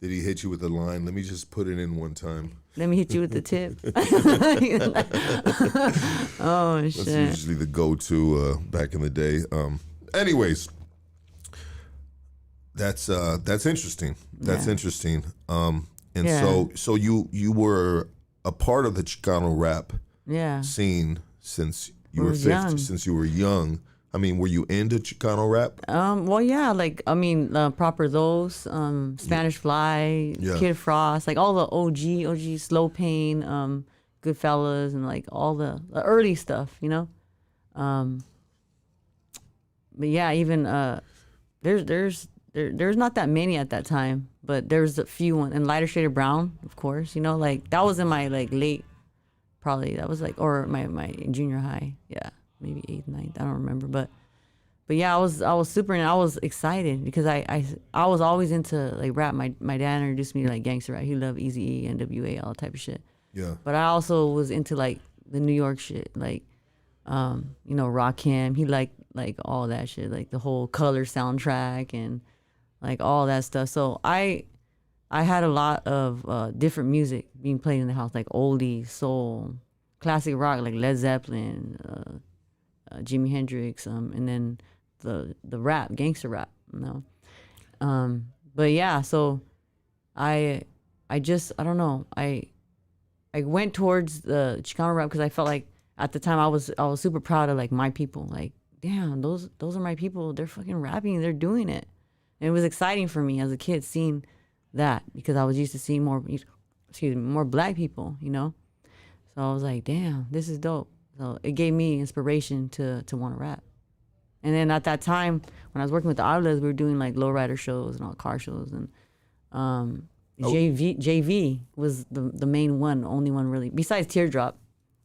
Did he hit you with a line? Let me just put it in one time.
Let me hit you with the tip. Oh, shit.
That's usually the go-to back in the day. Anyways, that's interesting. That's interesting. So you were a part of the Chicano rap scene since you were 50, since you were young. I mean, were you into Chicano rap?
Well, yeah, like, I mean, Proper Those, Spanish Fly, Kid Frost, like all the OG, Slow Pain, Goodfellas, and like all the early stuff, But yeah, even there's not that many at that time, but there's a few ones. And Lighter Shade of Brown, of course, like that was in my like late, probably that was like, or my junior high, maybe 8th, 9th, I don't remember, but yeah, I was super, and I was excited because I was always into like rap. My dad introduced me to like gangster rap. He loved Eazy-E, NWA, all that type of shit. Yeah. But I also was into like the New York shit, like Rakim. He liked like all that shit, like the whole Color soundtrack and like all that stuff. So I had a lot of different music being played in the house, like oldie, soul, classic rock, like Led Zeppelin, Jimi Hendrix, and then the rap, gangster rap, But yeah, so I don't know. I went towards the Chicano rap because I felt like at the time I was super proud of like my people. Like, damn, those are my people. They're fucking rapping. They're doing it. And it was exciting for me as a kid seeing that because I was used to seeing more black people, So I was like, damn, this is dope. So it gave me inspiration to want to rap. And then at that time, when I was working with the Outlaws, we were doing like lowrider shows and all car shows. And JV was the main one, only one really, besides Teardrop,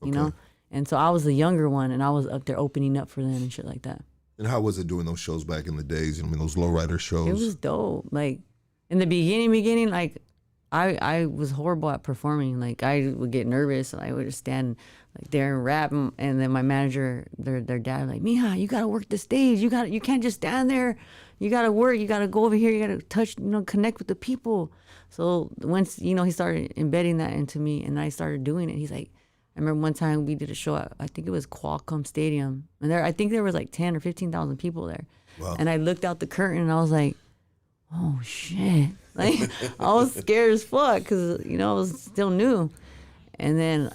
you know? And so I was the younger one, and I was up there opening up for them and shit like that.
And how was it doing those shows back in the days? Those lowrider shows?
It was dope. Like, in the beginning, like, I was horrible at performing. Like, I would get nervous. I would just stand like there and rap, and then my manager, their dad, like, Mija, you gotta work the stage. You can't just stand there. You gotta work. You gotta go over here. You gotta touch, connect with the people. So once he started embedding that into me, and I started doing it. He's like, I remember one time we did a show at, I think it was Qualcomm Stadium, and I think there was like 10 or 15,000 people there. Wow. And I looked out the curtain and I was like, oh shit. Like, I was scared as fuck because, I was still new. And then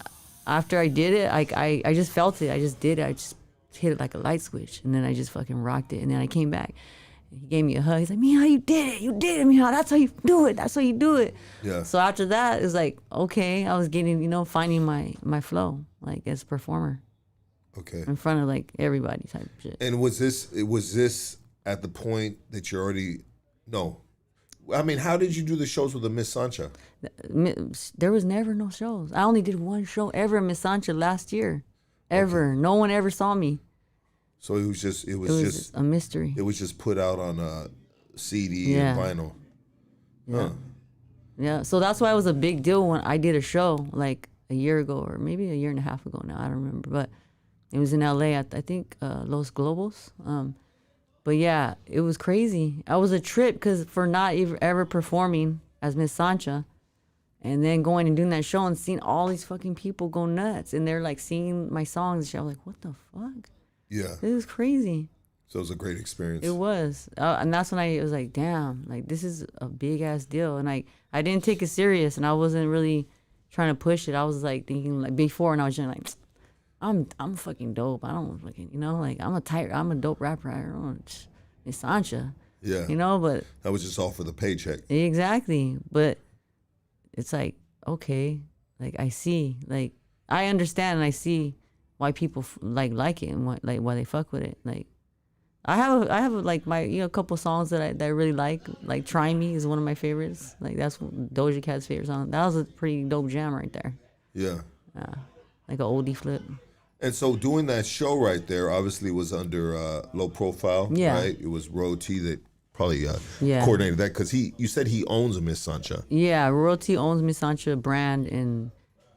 after I did it, I just felt it. I just did it. I just hit it like a light switch, and then I just fucking rocked it. And then I came back, he gave me a hug. He's like, Mija, you did it. You did it, Mija. That's how you do it. That's how you do it.
Yeah.
So after that, it was like, okay, I was getting, finding my flow, like as a performer.
Okay.
In front of like everybody type of shit.
And was this at the point that you're already, no. I mean, how did you do the shows with the Miss Sancha?
There was never no shows. I only did one show ever in Miss Sancha last year. Ever. Okay. No one ever saw me.
So it was just
a mystery.
It was just put out on a CD and vinyl.
Yeah.
Huh.
Yeah. So that's why it was a big deal when I did a show like a year ago or maybe a year and a half ago now. I don't remember. But it was in LA at, I think, Los Globos. But yeah, it was crazy. I was a trip because for not ever performing as Miss Sancha and then going and doing that show and seeing all these fucking people go nuts and they're like singing my songs and shit. I was like, what the fuck?
Yeah.
It was crazy.
So it was a great experience.
It was. And that's when I was like, damn, like this is a big ass deal. And I didn't take it serious and I wasn't really trying to push it. I was like thinking like before and I was just like, I'm fucking dope. I don't fucking, like I'm a dope rapper. I don't know. It's Sancha.
Yeah.
But
that was just all for the paycheck.
Exactly. But it's like, okay, like I see, like I understand and I see why people like it and why they fuck with it. Like I have like my a couple songs that I really like Try Me is one of my favorites. Like that's Doja Cat's favorite song. That was a pretty dope jam right there.
Yeah.
Like an oldie flip.
And so doing that show right there obviously was under low profile, right? It was Royalty that probably coordinated that because you said he owns a Miss Sancha.
Yeah, Royalty owns Miss Sancha brand and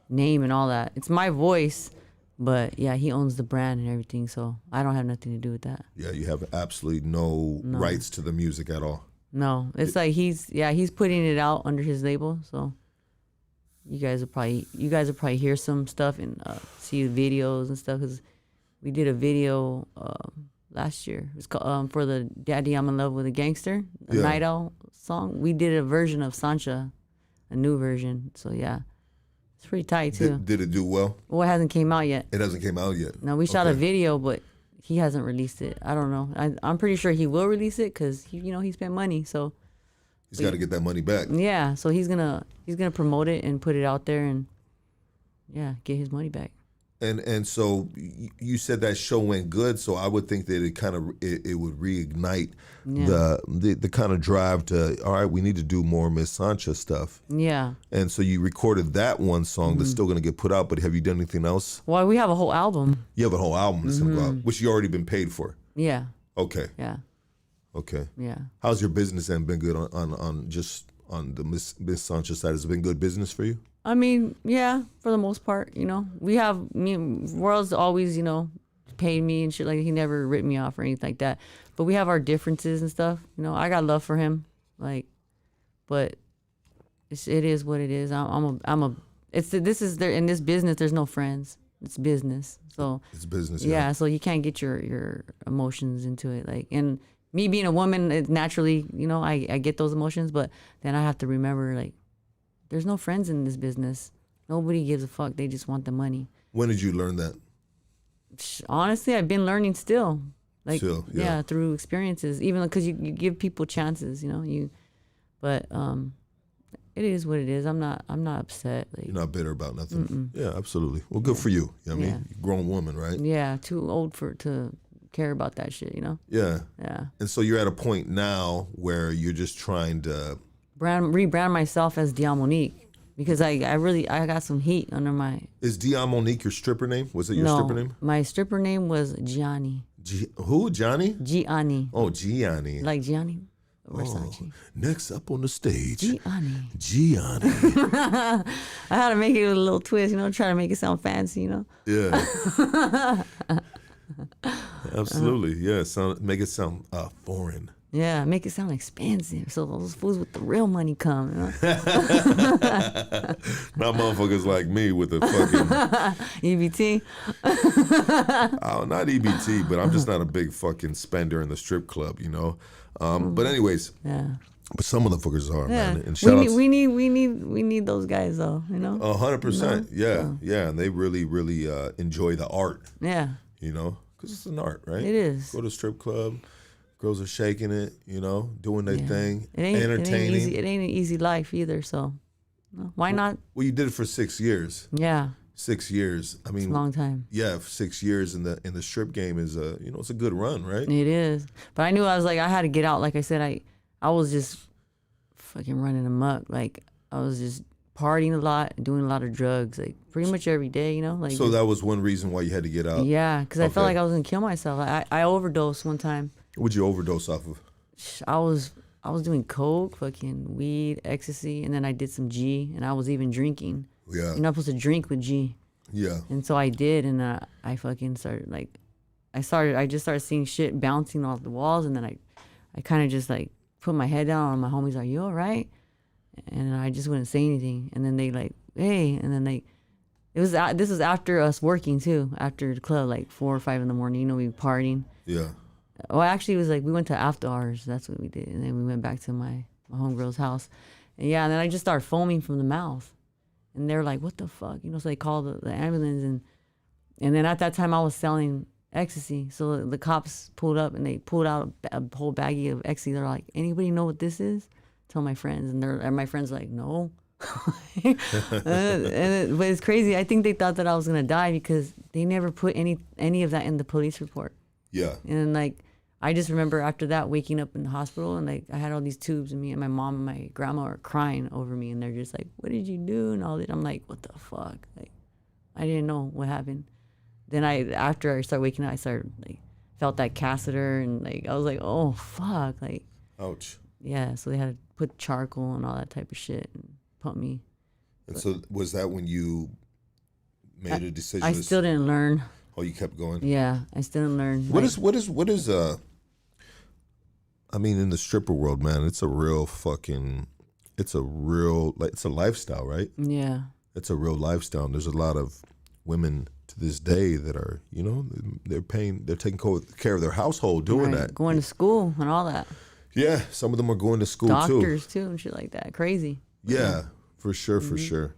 name and all that. It's my voice, but yeah, he owns the brand and everything, so I don't have nothing to do with that.
Yeah, you have absolutely no rights to the music at all.
No, it's like he's putting it out under his label, so you guys will probably hear some stuff and see the videos and stuff because we did a video last year. It's called for the Daddy I'm in Love with a Gangster, the Night Owl song. We did a version of Sancha, a new version. So yeah, it's pretty tight too.
Did it do well?
Well, it hasn't came out yet.
It hasn't came out yet.
No, we shot a video, but he hasn't released it. I don't know. I'm pretty sure he will release it because he spent money, so.
He's got to get that money back.
Yeah, so he's gonna promote it and put it out there and get his money back.
And so you said that show went good, so I would think that it would reignite the kind of drive to, all right, we need to do more Miss Sancha stuff.
Yeah.
And so you recorded that one song that's still going to get put out, but have you done anything else?
Well, we have a whole album.
You have a whole album that's going to go out, which you already been paid for.
Yeah.
Okay.
Yeah.
Okay.
Yeah.
How's your business end been good on the Miss Sancha side? Has it been good business for you?
I mean, yeah, for the most part, World's always, paid me and shit. Like he never ripped me off or anything like that. But we have our differences and stuff. I got love for him, but it is what it is. This is there in this business. There's no friends. It's business. So
it's business.
Yeah. So you can't get your emotions into it. And me being a woman, it naturally, I get those emotions, but then I have to remember, there's no friends in this business. Nobody gives a fuck. They just want the money.
When did you learn that?
Honestly, I've been learning still.
Yeah,
through experiences. Even because you give people chances, But it is what it is. I'm not upset.
You're not bitter about nothing. Yeah, absolutely. Well, good for you. I mean, you're a grown woman, right?
Yeah, too old to care about that shit.
Yeah.
Yeah.
And so you're at a point now where you're just trying to
rebrand myself as Diamonique because I got some heat under my.
Is Diamonique your stripper name? Was it your stripper name?
My stripper name was Gianni.
Who? Johnny?
Gianni.
Oh, Gianni.
Like Gianni Versace.
Oh, next up on the stage,
Gianni. I had to make it with a little twist, try to make it sound fancy,
Yeah. Absolutely. Yeah. Make it sound foreign.
Yeah, make it sound expensive so those fools with the real money come.
Not motherfuckers like me with the fucking
EBT.
Oh, not EBT, but I'm just not a big fucking spender in the strip club, But anyways,
yeah.
But some of the fuckers are, man. And
we need those guys though,
100%. Yeah, and they really, really enjoy the art.
Yeah.
Because it's an art, right?
It is.
Go to a strip club. Girls are shaking it, you know, doing their thing,
It ain't
entertaining.
It ain't an easy life either. So, no, why not?
Well, you did it for 6 years.
Yeah,
6 years. I mean,
it's a long time.
yeah, 6 years in the strip game is it's a good run, right?
It is. But I knew I was like, I had to get out. Like I said, I was just fucking running amok. Like I was just partying a lot, doing a lot of drugs, like pretty much every day, you know. Like
So that was one reason why you had to get out.
yeah, because I felt
Okay.
like I was gonna kill myself. I overdosed one time.
What'd you overdose off of?
I was doing coke, fucking weed, ecstasy, and then I did some G, and I was even drinking.
Yeah.
You're not supposed to drink with G.
Yeah.
And so I did, and I fucking started like, I just started seeing shit bouncing off the walls, and then I kind of just like put my head down, and my homies are, you all right? And I just wouldn't say anything, and then they like, hey, and then this was after us working too, after the club, like 4 or 5 in the morning, you know, we were partying.
Yeah.
Well, actually, it was like we went to after hours. That's what we did, and then we went back to my homegirl's house, and yeah, and then I just started foaming from the mouth. And they're like, what the fuck? You know, so they called the ambulance. And then at that time, I was selling ecstasy. So the cops pulled up and they pulled out a whole baggie of ecstasy. They're like, anybody know what this is? Tell my friends. And my friends like, no. But it's crazy. I think they thought that I was going to die because they never put any of that in the police report.
Yeah.
And like, I just remember after that waking up in the hospital and like I had all these tubes and me and my mom and my grandma are crying over me and they're just like, what did you do? And all that. I'm like, what the fuck? Like, I didn't know what happened. Then after I started waking up, I started like, felt that catheter and like, I was like, oh fuck. Like,
Ouch.
yeah. So they had to put charcoal and all that type of shit and pump me.
And so was that when you made a decision?
I still didn't learn.
Oh, you kept going?
Yeah. I still didn't learn.
What is I mean, in the stripper world, man, it's a lifestyle, right?
Yeah.
It's a real lifestyle. There's a lot of women to this day that are, you know, they're taking care of their household doing
Right.
that.
Going to school and all that.
Yeah, some of them are going to school
Doctors too and shit like that. Crazy.
Yeah, for sure,
Mm-hmm.
for sure.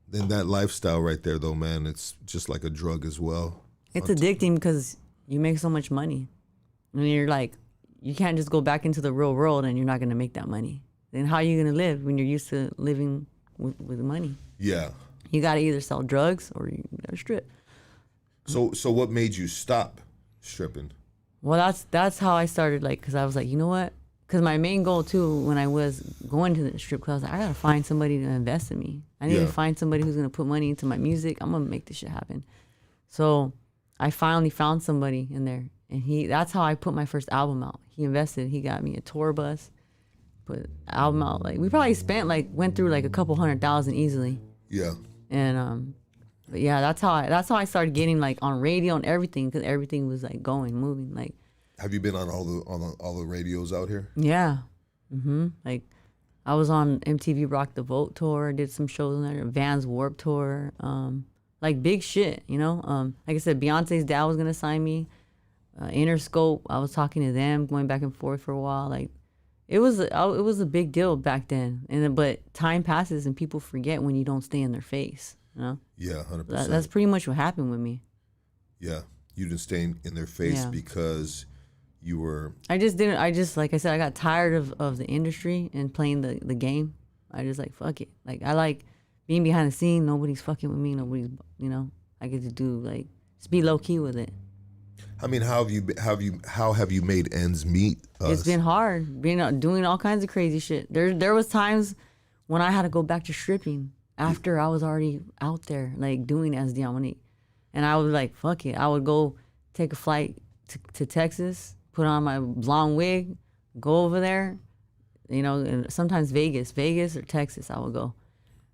Then that lifestyle right there, though, man, it's just like a drug as well.
It's addicting because you make so much money. And you're like, you can't just go back into the real world and you're not going to make that money. Then how are you going to live when you're used to living with money?
Yeah.
You got to either sell drugs or you got to strip.
So what made you stop stripping?
Well, that's how I started, like, because I was like, you know what? Because my main goal, too, when I was going to the strip club, I was like, I got to find somebody to invest in me. I need
Yeah.
to find somebody who's going to put money into my music. I'm going to make this shit happen. So I finally found somebody in there. And that's how I put my first album out. He invested. He got me a tour bus, put album out. Like we probably went through like a couple $100,000 easily.
Yeah.
And but yeah, that's how I started getting like on radio and everything because everything was like moving. Like,
Have you been on all the radios out here?
yeah, like I was on MTV Rock the Vote tour. Did some shows on there. Vans Warped tour. Like big shit, you know. Like I said, Beyonce's dad was gonna sign me. Interscope, I was talking to them, going back and forth for a while. Like, it was a big deal back then. But time passes and people forget when you don't stay in their face. You know.
Yeah, 100%.
That's pretty much what happened with me.
Yeah, you didn't stay in their face
Yeah.
because you were.
I just didn't. Like I said, I got tired of the industry and playing the game. I just like fuck it. Like I like being behind the scene. Nobody's fucking with me. Nobody's, you know. I get to do like just be low key with it.
I mean, how have you made ends meet?
It's been hard doing all kinds of crazy shit. There was times when I had to go back to stripping after I was already out there like doing as Diamonique, and I was like, fuck it. I would go take a flight to Texas, put on my blonde wig, go over there, you know, and sometimes Vegas or Texas I would go.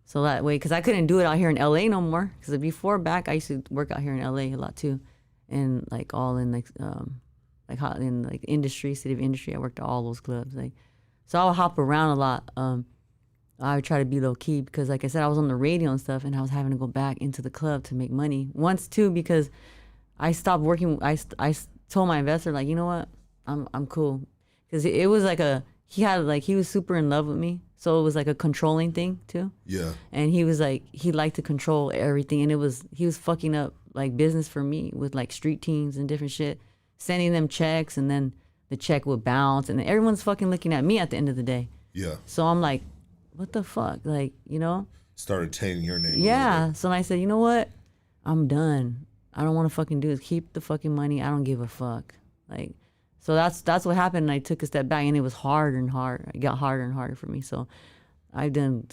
So that way, because I couldn't do it out here in LA no more. Because before back, I used to work out here in LA a lot too. And like all in like industry, city of industry, I worked at all those clubs. Like, so I would hop around a lot. I would try to be low key because, like I said, I was on the radio and stuff, and I was having to go back into the club to make money. Once too, because I stopped working. I told my investor, like, you know what, I'm cool, because it was like he was super in love with me, so it was like a controlling thing too.
Yeah.
And he was like, he liked to control everything, and he was fucking up like business for me with like street teams and different shit, sending them checks, and then the check would bounce, and everyone's fucking looking at me at the end of the day.
Yeah.
So I'm like, what the fuck? Like, you know?
Started tainting your name.
Yeah. So I said, you know what? I'm done. I don't want to fucking do this. Keep the fucking money. I don't give a fuck. Like, so that's what happened. And I took a step back, and it was harder and harder. It got harder and harder for me. So I've done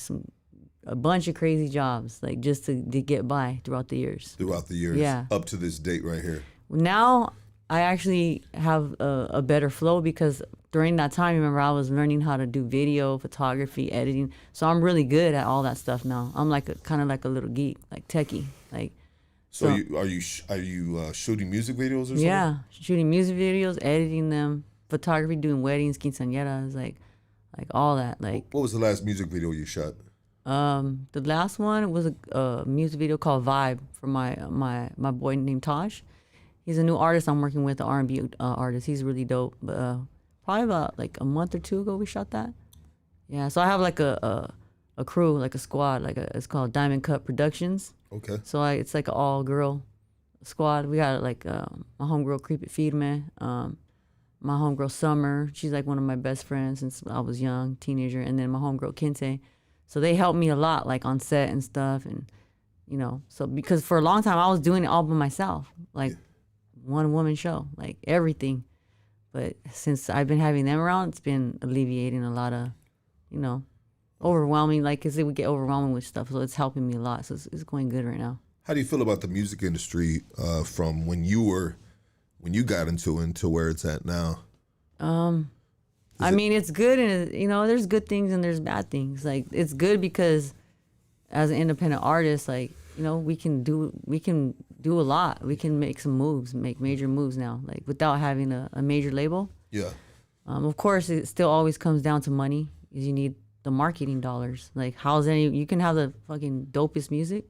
a bunch of crazy jobs, like just to get by throughout the years.
Throughout the years.
Yeah.
Up to this date right here.
Now I actually have a better flow because during that time, remember, I was learning how to do video, photography, editing. So I'm really good at all that stuff now. I'm like kind of like a little geek, like techie, like.
So are you shooting music videos or something?
Yeah, shooting music videos, editing them, photography, doing weddings, quinceañeras, like all that. Like,
what was the last music video you shot?
The last one was a music video called Vibe for my boy named Tosh. He's a new artist I'm working with, the R&B artist. He's really dope. But probably about like a month or two ago we shot that. Yeah, so I have like a crew, like a squad, it's called Diamond Cut Productions.
Okay.
So it's like an all-girl squad. We got like my homegirl Creep It Feed Me, my homegirl Summer. She's like one of my best friends since I was young, teenager, and then my homegirl Kente. So they helped me a lot, like on set and stuff, and you know. So because for a long time I was doing it all by myself, like one woman show, like everything. But since I've been having them around, it's been alleviating a lot of, you know, overwhelming, like, because it would get overwhelming with stuff. So it's helping me a lot. So it's going good right now.
How do you feel about the music industry from when you got into it to where it's at now?
I mean, it's good, and you know, there's good things and there's bad things. Like, it's good because as an independent artist, like, you know, we can do a lot. We can make some moves, make major moves now, like without having a major label.
Yeah.
Of course, it still always comes down to money, because you need the marketing dollars. Like, you can have the fucking dopest music,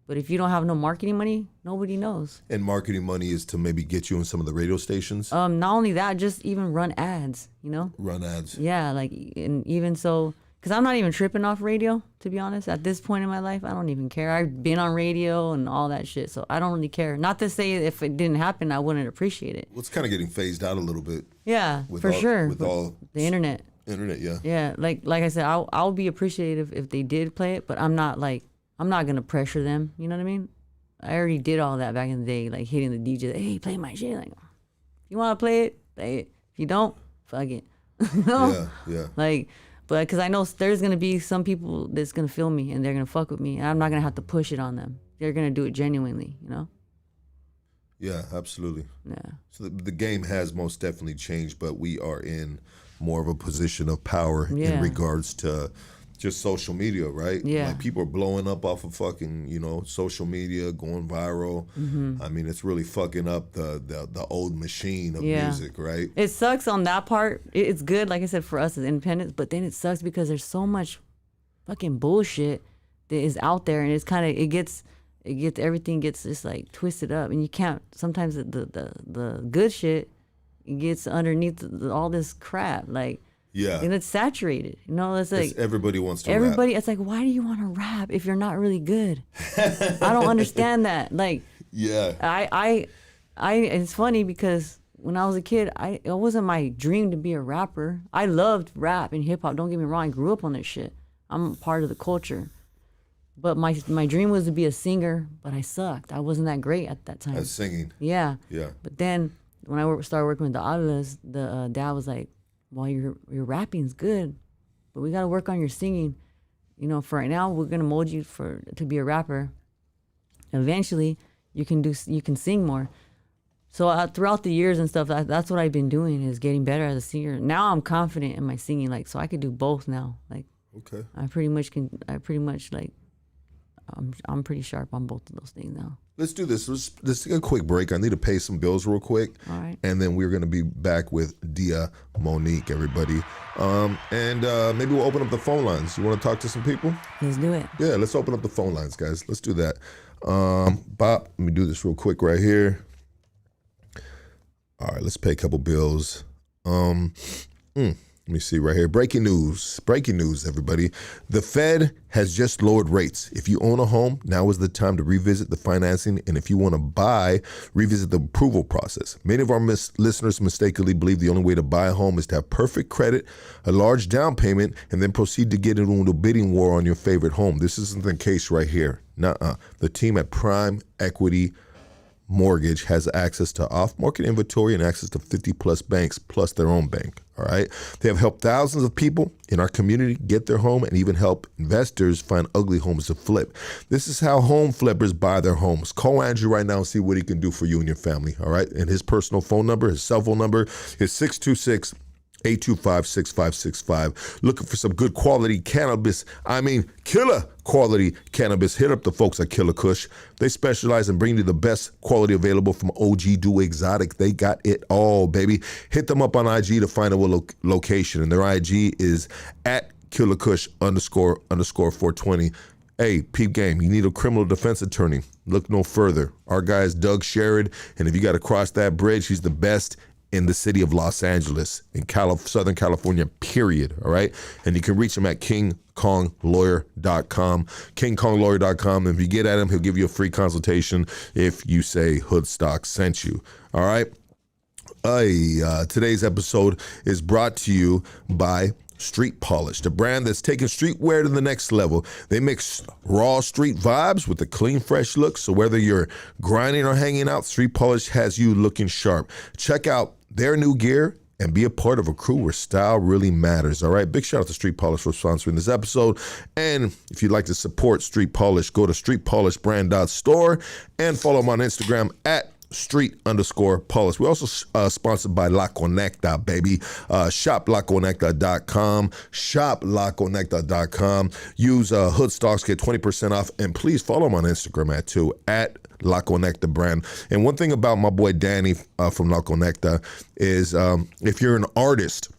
but if you don't have no marketing money, nobody knows.
And marketing money is to maybe get you in some of the radio stations?
Not only that, just even run ads, you know?
Run ads.
Yeah, like, and even so, because I'm not even tripping off radio, to be honest. At this point in my life, I don't even care. I've been on radio and all that shit, so I don't really care. Not to say if it didn't happen, I wouldn't appreciate it.
Well, it's kind of getting phased out a little bit.
Yeah, for sure.
With all
the internet.
Internet, yeah.
Yeah, like I said, I'll be appreciative if they did play it, but I'm not gonna pressure them. You know what I mean? I already did all that back in the day, like hitting the DJ, hey, play my shit. Like, if you want to play it, play it. If you don't, fuck it. You know?
Yeah.
Like, but because I know there's gonna be some people that's gonna feel me and they're gonna fuck with me, and I'm not gonna have to push it on them. They're gonna do it genuinely, you know?
Yeah, absolutely.
Yeah.
So the game has most definitely changed, but we are in more of a position of power in
Yeah.
regards to just social media, right?
Yeah.
Like, people are blowing up off of fucking, you know, social media, going viral.
Mm-hmm.
I mean, it's really fucking up the old machine of
Yeah.
music, right?
It sucks on that part. It's good, like I said, for us as independents, but then it sucks because there's so much fucking bullshit that is out there, and it's kind of, everything gets just like twisted up, and you can't, sometimes the good shit gets underneath all this crap, like,
Yeah.
and it's saturated, you know? It's like
Everybody wants to rap.
everybody, it's like, why do you want to rap if you're not really good? I don't understand that. Like,
Yeah.
I it's funny because when I was a kid, it wasn't my dream to be a rapper. I loved rap and hip hop. Don't get me wrong, I grew up on this shit. I'm part of the culture. But my dream was to be a singer, but I sucked. I wasn't that great at that time.
That's singing.
Yeah.
Yeah.
But then when I started working with the Atlas, the dad was like, well, your rapping's good, but we got to work on your singing. You know, for right now, we're going to mold you to be a rapper. Eventually, you can sing more. So throughout the years and stuff, that's what I've been doing, is getting better as a singer. Now I'm confident in my singing, like, so I could do both now. Like,
Okay.
I'm pretty sharp on both of those things now.
Let's do this. Let's take a quick break. I need to pay some bills real quick.
All right.
And then we're going to be back with Diamonique, everybody. And maybe we'll open up the phone lines. You want to talk to some people?
Let's do it.
Yeah, let's open up the phone lines, guys. Let's do that. Bob, let me do this real quick right here. All right, let's pay a couple bills. Let me see right here. Breaking news, everybody. The Fed has just lowered rates. If you own a home, now is the time to revisit the financing. And if you want to buy, revisit the approval process. Many of our listeners mistakenly believe the only way to buy a home is to have perfect credit, a large down payment, and then proceed to get into a bidding war on your favorite home. This isn't the case right here. Nuh-uh. The team at Prime Equity Mortgage has access to off-market inventory and access to 50-plus banks, plus their own bank, all right? They have helped thousands of people in our community get their home and even help investors find ugly homes to flip. This is how home flippers buy their homes. Call Andrew right now and see what he can do for you and your family, all right? And his personal phone number, his cell phone number is 626 825-6565. Looking for some good quality cannabis, killer quality cannabis, hit up the folks at Killa Kush. They specialize in bringing you the best quality available from OG to exotic. They got it all, baby. Hit them up on IG to find a location, and their IG is at Killa Kush _420. Hey, peep game, you need a criminal defense attorney. Look no further. Our guy is Doug Sherrod, and if you got to cross that bridge, he's the best in the city of Los Angeles, in Southern California, period, all right? And you can reach him at KingKongLawyer.com, KingKongLawyer.com. If you get at him, he'll give you a free consultation if you say Hoodstock sent you, all right? Today's episode is brought to you by Street Polish, the brand that's taking streetwear to the next level. They mix raw street vibes with a clean, fresh look. So whether you're grinding or hanging out, Street Polish has you looking sharp. Check out their new gear and be a part of a crew where style really matters, all right? Big shout out to Street Polish for sponsoring this episode. And if you'd like to support Street Polish, go to streetpolishbrand.store and follow them on Instagram at street_polish. We're also sponsored by La Conecta, baby. Shop LaConecta.com. Shop LaConecta.com. Use Hoodstocks, get 20% off. And please follow them on Instagram at La Conecta brand. And one thing about my boy Danny from La Conecta is if you're an artist,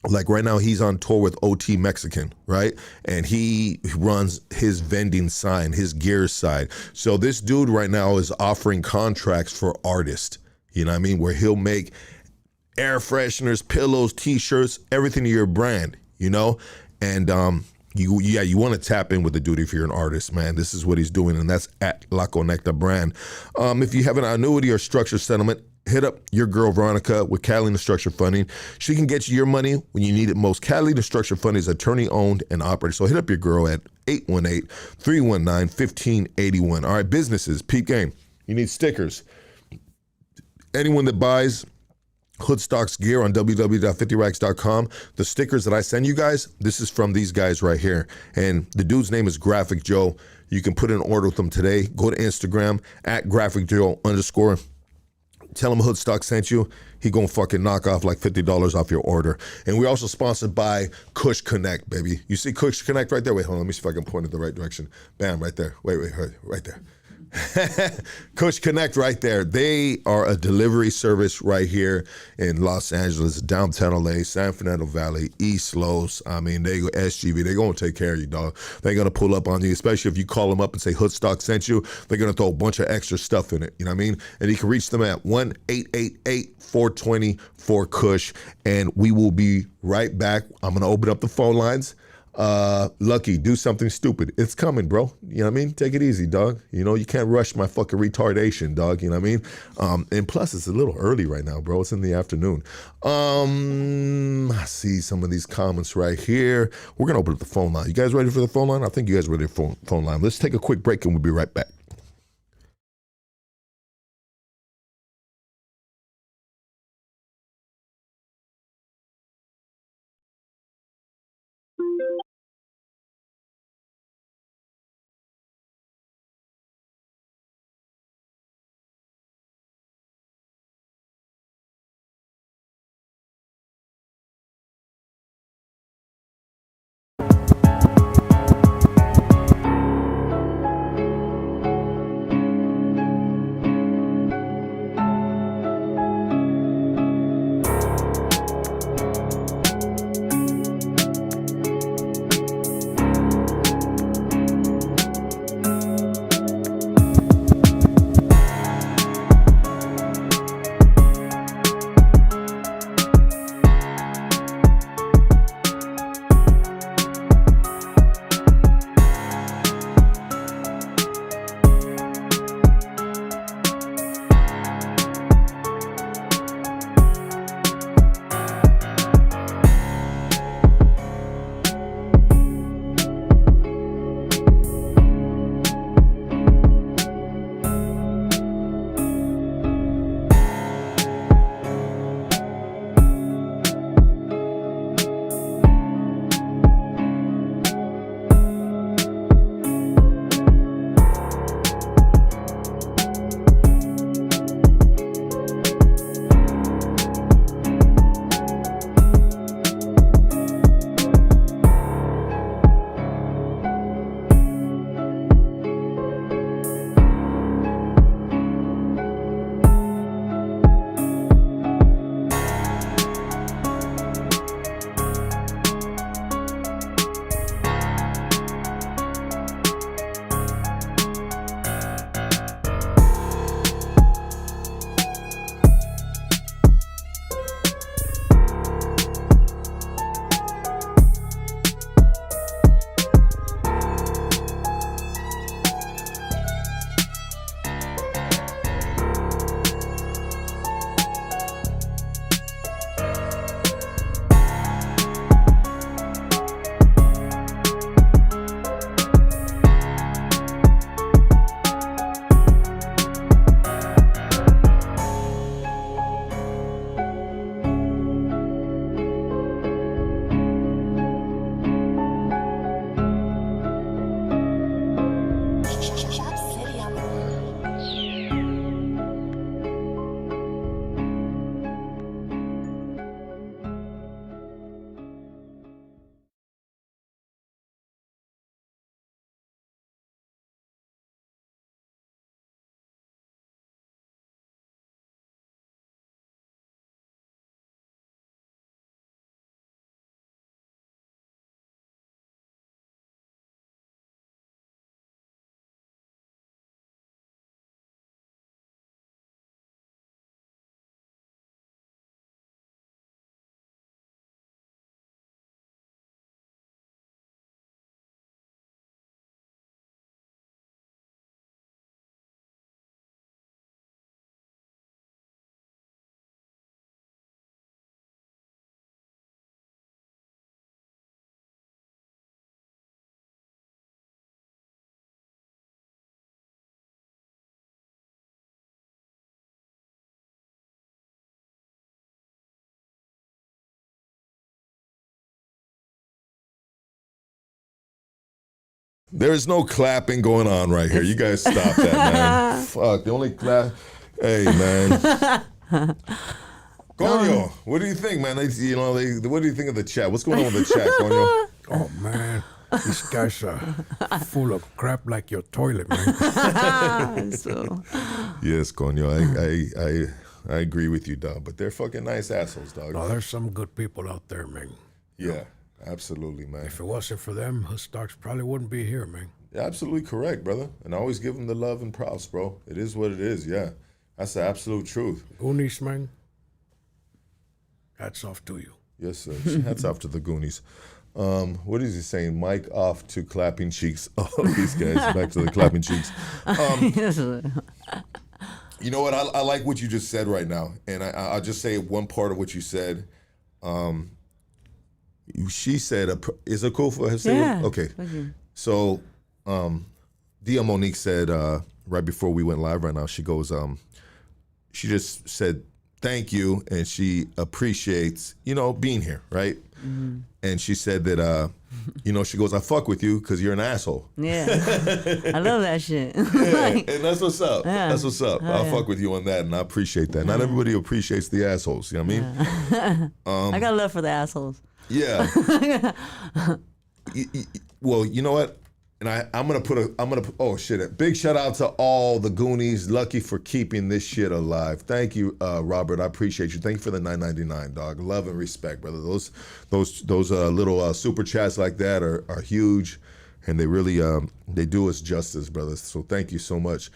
like right now he's on tour with OT Mexican, right? And he runs his vending sign, his gear side. So this dude right now is offering contracts for artists, you know what I mean? Where he'll make air fresheners, pillows, t-shirts, everything to your brand, you know? And you want to tap in with the dude if you're an artist, man. This is what he's doing, and that's at La Conecta brand. If you have an annuity or structured settlement, hit up your girl Veronica with Catalina Structured Funding. She can get you your money when you need it most. Catalina Structured Funding is attorney owned and operated. So hit up your girl at 818-319-1581. All right, businesses, peep game. You need stickers. Anyone that buys Hoodstocks gear on www.50racks.com. The stickers that I send you guys, this is from these guys right here. And the dude's name is Graphic Joe. You can put in an order with them today. Go to Instagram at Graphic Joe _ Tell him Hoodstock sent you. He gonna fucking knock off like $50 off your order. And we're also sponsored by Kush Connect, baby. You see Kush Connect right there? Wait, hold on. Let me see if I can point in the right direction. Bam, right there. Wait, right there. Kush Connect right there. They are a delivery service right here in Los Angeles, downtown LA, San Fernando Valley, East Los. They go SGV. They're going to take care of you, dog. They're going to pull up on you, especially if you call them up and say Hoodstock sent you. They're going to throw a bunch of extra stuff in it. You know what I mean? And you can reach them at 1-888-420-4KUSH. And we will be right back. I'm going to open up the phone lines. Lucky, do something stupid. It's coming, bro. You know what I mean? Take it easy, dog. You know, you can't rush my fucking retardation, dog. You know what I mean? And plus, it's a little early right now, bro. It's in the afternoon. I see some of these comments right here. We're going to open up the phone line. You guys ready for the phone line? I think you guys are ready for the phone line. Let's take a quick break and we'll be right back. There is no clapping going on right here. You guys stop that, man. Fuck, the only clap. Hey, man. Cono, what do you think, man? What do you think of the chat? What's going on with the chat, Cono?
Oh, man. These guys are full of crap like your toilet, man.
So,
Yes, Cono, I agree with you, dog. But they're fucking nice assholes, dog.
No, there's some good people out there, man.
Yeah, absolutely, man.
If it wasn't for them, Starks probably wouldn't be here, man.
You're absolutely correct, brother. And I always give them the love and props, bro. It is what it is, yeah. That's the absolute truth.
Goonies, man. Hats off to you.
Yes, sir. Hats off to the Goonies. What is he saying? Mic off to clapping cheeks. Oh, these guys, back to the clapping cheeks. You know what? I like what you just said right now. And I'll just say one part of what you said. She said, is it cool for her to say
yeah.
it? Okay. So, Diamonique said, right before we went live right now, she goes, she just said, thank you, and she appreciates, being here, right? Mm-hmm. And she said that, she goes, I fuck with you because you're an asshole.
Yeah, I love that shit.
Yeah, and that's what's up.
Yeah.
That's what's up. I'll fuck with you on that, and I appreciate that. Not everybody appreciates the assholes, you know what I mean?
I got love for the assholes.
Yeah. Well, you know what? And I'm gonna put oh shit! Big shout out to all the Goonies. Lucky for keeping this shit alive. Thank you, Robert. I appreciate you. Thank you for the $9.99, dog. Love and respect, brother. Those little super chats like that are huge, and they really they do us justice, brother. So thank you so much.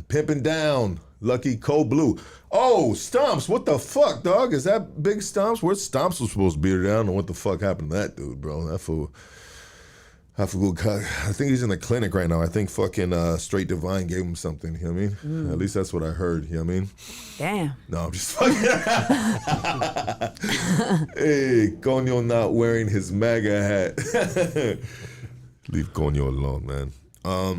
Pimping down, Lucky Cold Blue. Oh, Stomps, what the fuck, dog? Is that Big Stomps? Where Stomps was supposed to be today? I don't know what the fuck happened to that dude, bro. That fool. I think he's in the clinic right now. I think fucking Straight Divine gave him something, you know what I mean? At least that's what I heard, you know what I mean?
Damn.
No, I'm just fucking. Hey, Cono not wearing his MAGA hat. Leave Cono alone, man. I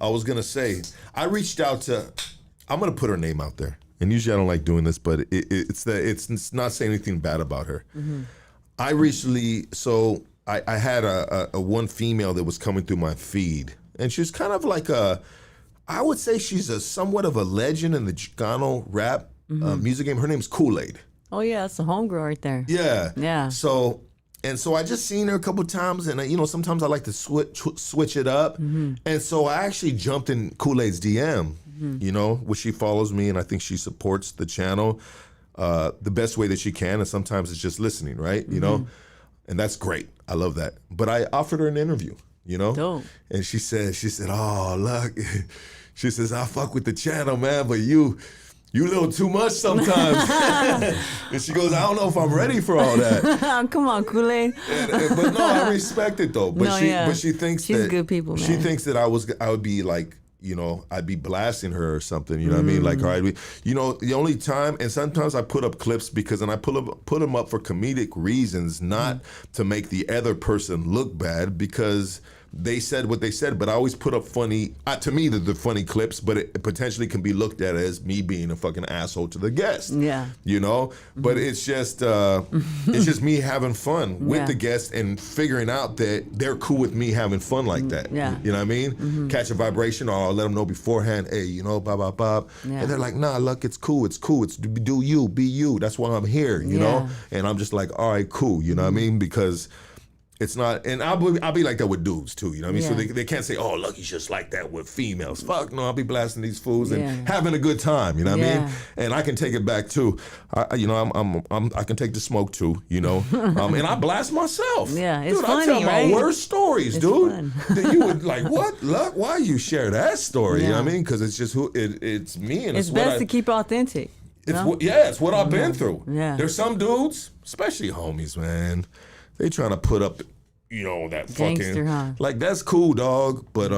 was gonna say, I reached out to, I'm gonna put her name out there. And usually I don't like doing this, but it's not saying anything bad about her. Mm-hmm. I recently, I had a one female that was coming through my feed, and she's kind of like I would say she's somewhat of a legend in the Chicano rap music game. Her name's Kool-Aid.
Oh yeah, that's a homegirl right there.
Yeah.
Yeah.
So I just seen her a couple times, and sometimes I like to switch it up, and so I actually jumped in Kool-Aid's DM, which she follows me, and I think she supports the channel. The best way that she can, and sometimes it's just listening, right? And that's great. I love that. But I offered her an interview,
Dope.
And she said, oh, look, she says, I fuck with the channel, man, but you a little too much sometimes. And she goes, I don't know if I'm ready for all that.
Come on, Kool-Aid.
But no, I respect it though. But she thinks
she's good people, man.
She thinks that I would be like, I'd be blasting her or something, you know what I mean? Like, all right, the only time, and sometimes I put up clips because, and I put them up for comedic reasons, not to make the other person look bad, because they said what they said, but I always put up funny, to me, the funny clips, but it potentially can be looked at as me being a fucking asshole to the guest.
Yeah.
But it's just me having fun with the guest and figuring out that they're cool with me having fun like that.
Yeah.
You know what I mean? Catch a vibration, or I'll let them know beforehand, hey, blah, blah.
Yeah.
And they're like, nah, look, it's cool. It's do you, be you. That's why I'm here, you know? And I'm just like, all right, cool. You know what I mean? Because it's not, and I'll be like that with dudes too, you know what I mean?
Yeah.
So they can't say, oh, look, he's just like that with females. Fuck no, I'll be blasting these fools and having a good time, you know what I mean? And I can take it back too. I can take the smoke too, and I blast myself.
Yeah, it's
dude,
funny,
I tell
right?
my worst stories,
It's
dude.
fun.
That you would like, what? Look, why you share that story? You know
Yeah.
what I mean? Because it's just it's me, and
It's
what
best to keep authentic.
it's what I've been through.
Yeah.
There's some dudes, especially homies, man, they trying to put up, that
Gangster,
fucking,
huh?
like, that's cool, dog, but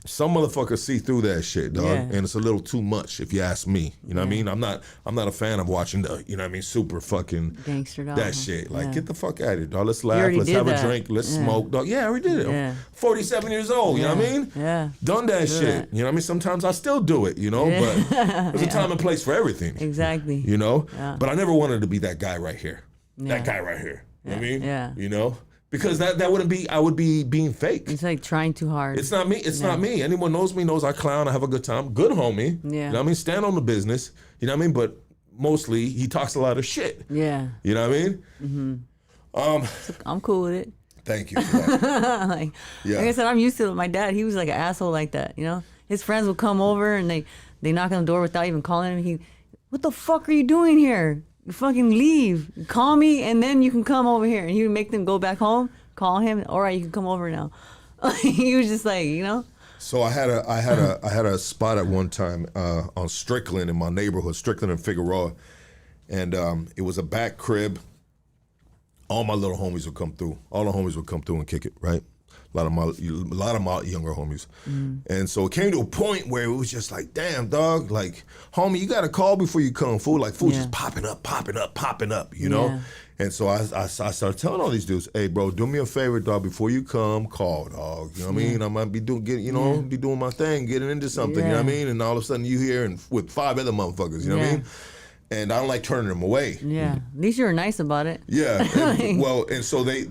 some motherfuckers see through that shit, dog,
Yeah.
and it's a little too much, if you ask me. You know what I mean? I'm not a fan of watching the, super fucking
Gangster dog.
that shit. Like,
Yeah.
get the fuck out of here, dog. Let's laugh,
already
let's
did
have
that.
a drink, let's
Yeah.
smoke, dog. Yeah, I already did it.
Yeah.
I'm 47 years old, you know what I mean?
Yeah.
Done that shit.
that.
You know what I mean? Sometimes I still do it, but there's a time and place for everything.
Exactly.
Yeah.
Yeah.
But I never wanted to be that guy right here.
Yeah.
That guy right here. You know what I mean?
Yeah.
You know? Because that wouldn't be, I would be being fake.
It's like trying too hard.
It's not me. It's not me. Anyone knows me knows I clown. I have a good time. Good homie.
Yeah.
You know what I mean? Stand on the business. You know what I mean? But mostly he talks a lot of shit.
Yeah.
You know what I mean?
I'm cool with it.
Thank you for that.
like
Yeah.
I said, I'm used to it. My dad, he was like an asshole like that, you know? His friends would come over and they knock on the door without even calling him. What the fuck are you doing here? You fucking leave. Call me and then you can come over here. And he would make them go back home, call him, all right, you can come over now. He was just like, you know?
So I had a spot at one time on Strickland in my neighborhood, Strickland and Figueroa, and it was a back crib. All my little homies would come through. All the homies would come through and kick it, right? A lot of my younger homies, and so it came to a point where it was just like, damn, dog, like, homie, you got to call before you come. Food just popping up, you know.
Yeah.
And so I started telling all these dudes, hey, bro, do me a favor, dog, before you come, call, dog. You know what I mean? I might be doing my thing, getting into something. You know what I mean? And all of a sudden you here and with 5 other motherfuckers. You know what I mean? And I don't like turning them away.
Yeah. At least you were nice about it.
Yeah. And so they,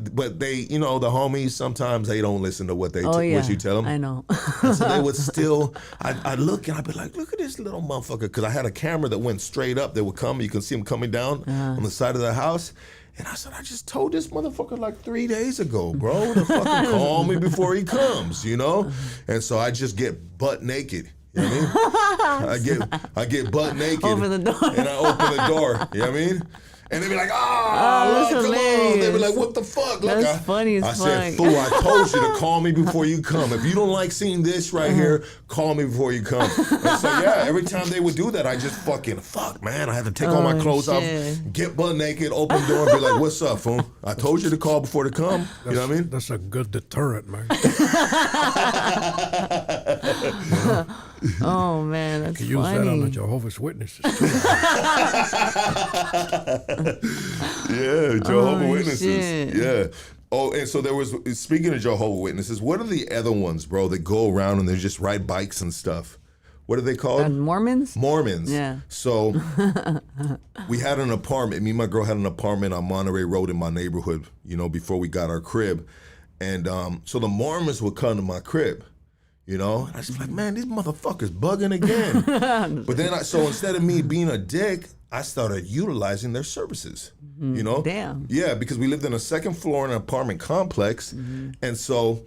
you know, the homies, sometimes they don't listen to what what you tell them.
I know.
And so they would still, I'd look and I'd be like, look at this little motherfucker. Because I had a camera that went straight up. They would come, you can see them coming down on the side of the house. And I said, I just told this motherfucker like 3 days ago, bro, to fucking call me before he comes, you know? And so I just get butt naked. You know what I mean? I get butt naked.
Open the door.
And I open the door. You know what I mean? And they be like,
that's
come on.
hilarious.
They be like, what the fuck? Look,
That's funny as
I
fuck.
said, fool, I told you to call me before you come. If you don't like seeing this right here, call me before you come. And so, yeah, every time they would do that, I just fuck, man. I had to take all my clothes off, get butt naked, open the door, and be like, what's up, fool? I told you to call before to come. You know what I mean?
That's a good deterrent, man.
Oh, man, that's
You use
funny.
that on the Jehovah's Witnesses, too.
Yeah, Jehovah's Witnesses.
Shit.
Yeah. Oh, and so there was, speaking of Jehovah's Witnesses, what are the other ones, bro, that go around and they just ride bikes and stuff? What are they called?
Mormons?
Mormons.
Yeah.
So we had an apartment. Me and my girl had an apartment on Monterey Road in my neighborhood, you know, before we got our crib. And so the Mormons would come to my crib. You know, and I was like, man, these motherfuckers bugging again. But then, so instead of me being a dick, I started utilizing their services. You know,
Damn.
Yeah, because we lived in a second floor in an apartment complex, and so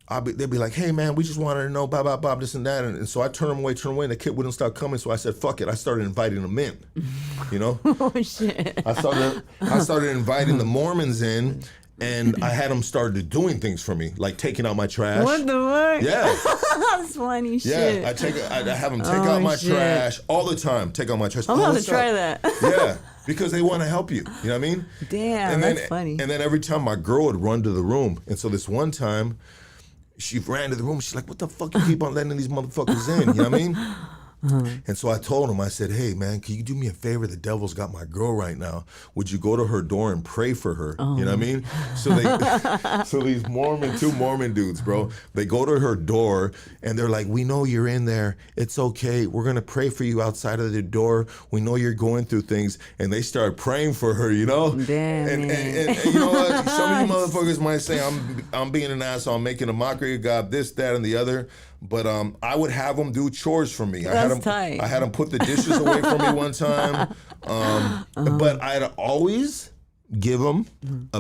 they'd be like, hey man, we just wanted to know, blah, this and that, and so I turn them away, and the kid wouldn't stop coming. So I said, fuck it. I started inviting them in. You know,
Oh, shit.
I started inviting the Mormons in. And I had them started doing things for me, like taking out my trash.
What the fuck?
Yeah.
That's funny shit.
Yeah, I have them take out my
shit.
trash all the time. Take out my trash.
I'm
Oh,
about to
what's
try
up?
that.
Yeah, because they want to help you. You know what I mean?
Damn,
and then,
that's funny.
And then every time my girl would run to the room, and so this one time, she ran to the room. She's like, "What the fuck you keep on letting these motherfuckers in?" You know what I mean? And so I told him, I said, hey, man, can you do me a favor? The devil's got my girl right now. Would you go to her door and pray for her? You know what I mean? So these two Mormon dudes, bro, they go to her door and they're like, we know you're in there. It's okay. We're going to pray for you outside of the door. We know you're going through things. And they start praying for her, you know?
Damn.
And you know what? Some of you motherfuckers might say I'm being an asshole. I'm making a mockery of God, this, that, and the other. But I would have them do chores for me.
That's tight.
I had them put the dishes away from me one time. But I'd always give them,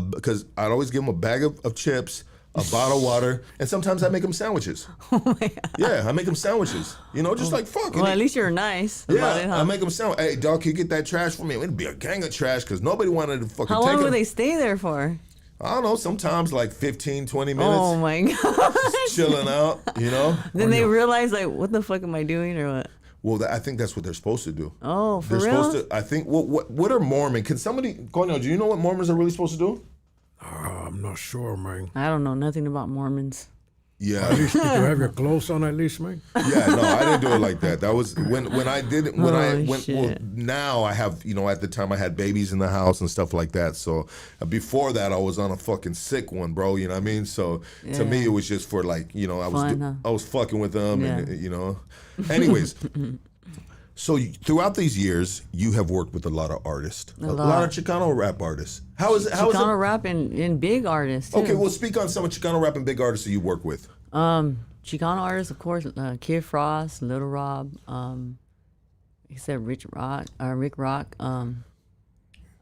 because I'd always give them a bag of chips, a bottle of water, and sometimes I make them sandwiches.
Oh my God.
Yeah, I make them sandwiches. You know, just like fuck.
Well, at least you're nice about it, huh?
I make them sandwich. Hey, dog, can you get that trash for me? It'd be a gang of trash because nobody wanted to fucking
How
take
long
them.
would they stay there for?
I don't know, sometimes like 15, 20 minutes.
Oh my God.
Chilling out, you know?
Then they realize, like, what the fuck am I doing or what?
Well, I think that's what they're supposed to do.
Oh, for
They're
real?
supposed to, I think, what are Mormon? Can somebody, Cono, do you know what Mormons are really supposed to do?
I'm not sure, man.
I don't know nothing about Mormons.
Yeah.
At least, did you have your clothes on at least, man?
Yeah, no, I didn't do it like that. That was when I did it. Well,
Shit.
now I have, you know, at the time I had babies in the house and stuff like that. So before that, I was on a fucking sick one, bro. You know what I mean? So to me, it was just for like, you know, I was
Fun, huh?
I was fucking with them,
Yeah.
and you know. Anyways, So throughout these years, you have worked with a lot of artists, a lot of Chicano rap artists. How is it?
Chicano rap and big artists too.
Okay, well, speak on some of Chicano rap and big artists that you work with.
Chicano artists, of course, Kid Frost, Little Rob, he said Rick Rock.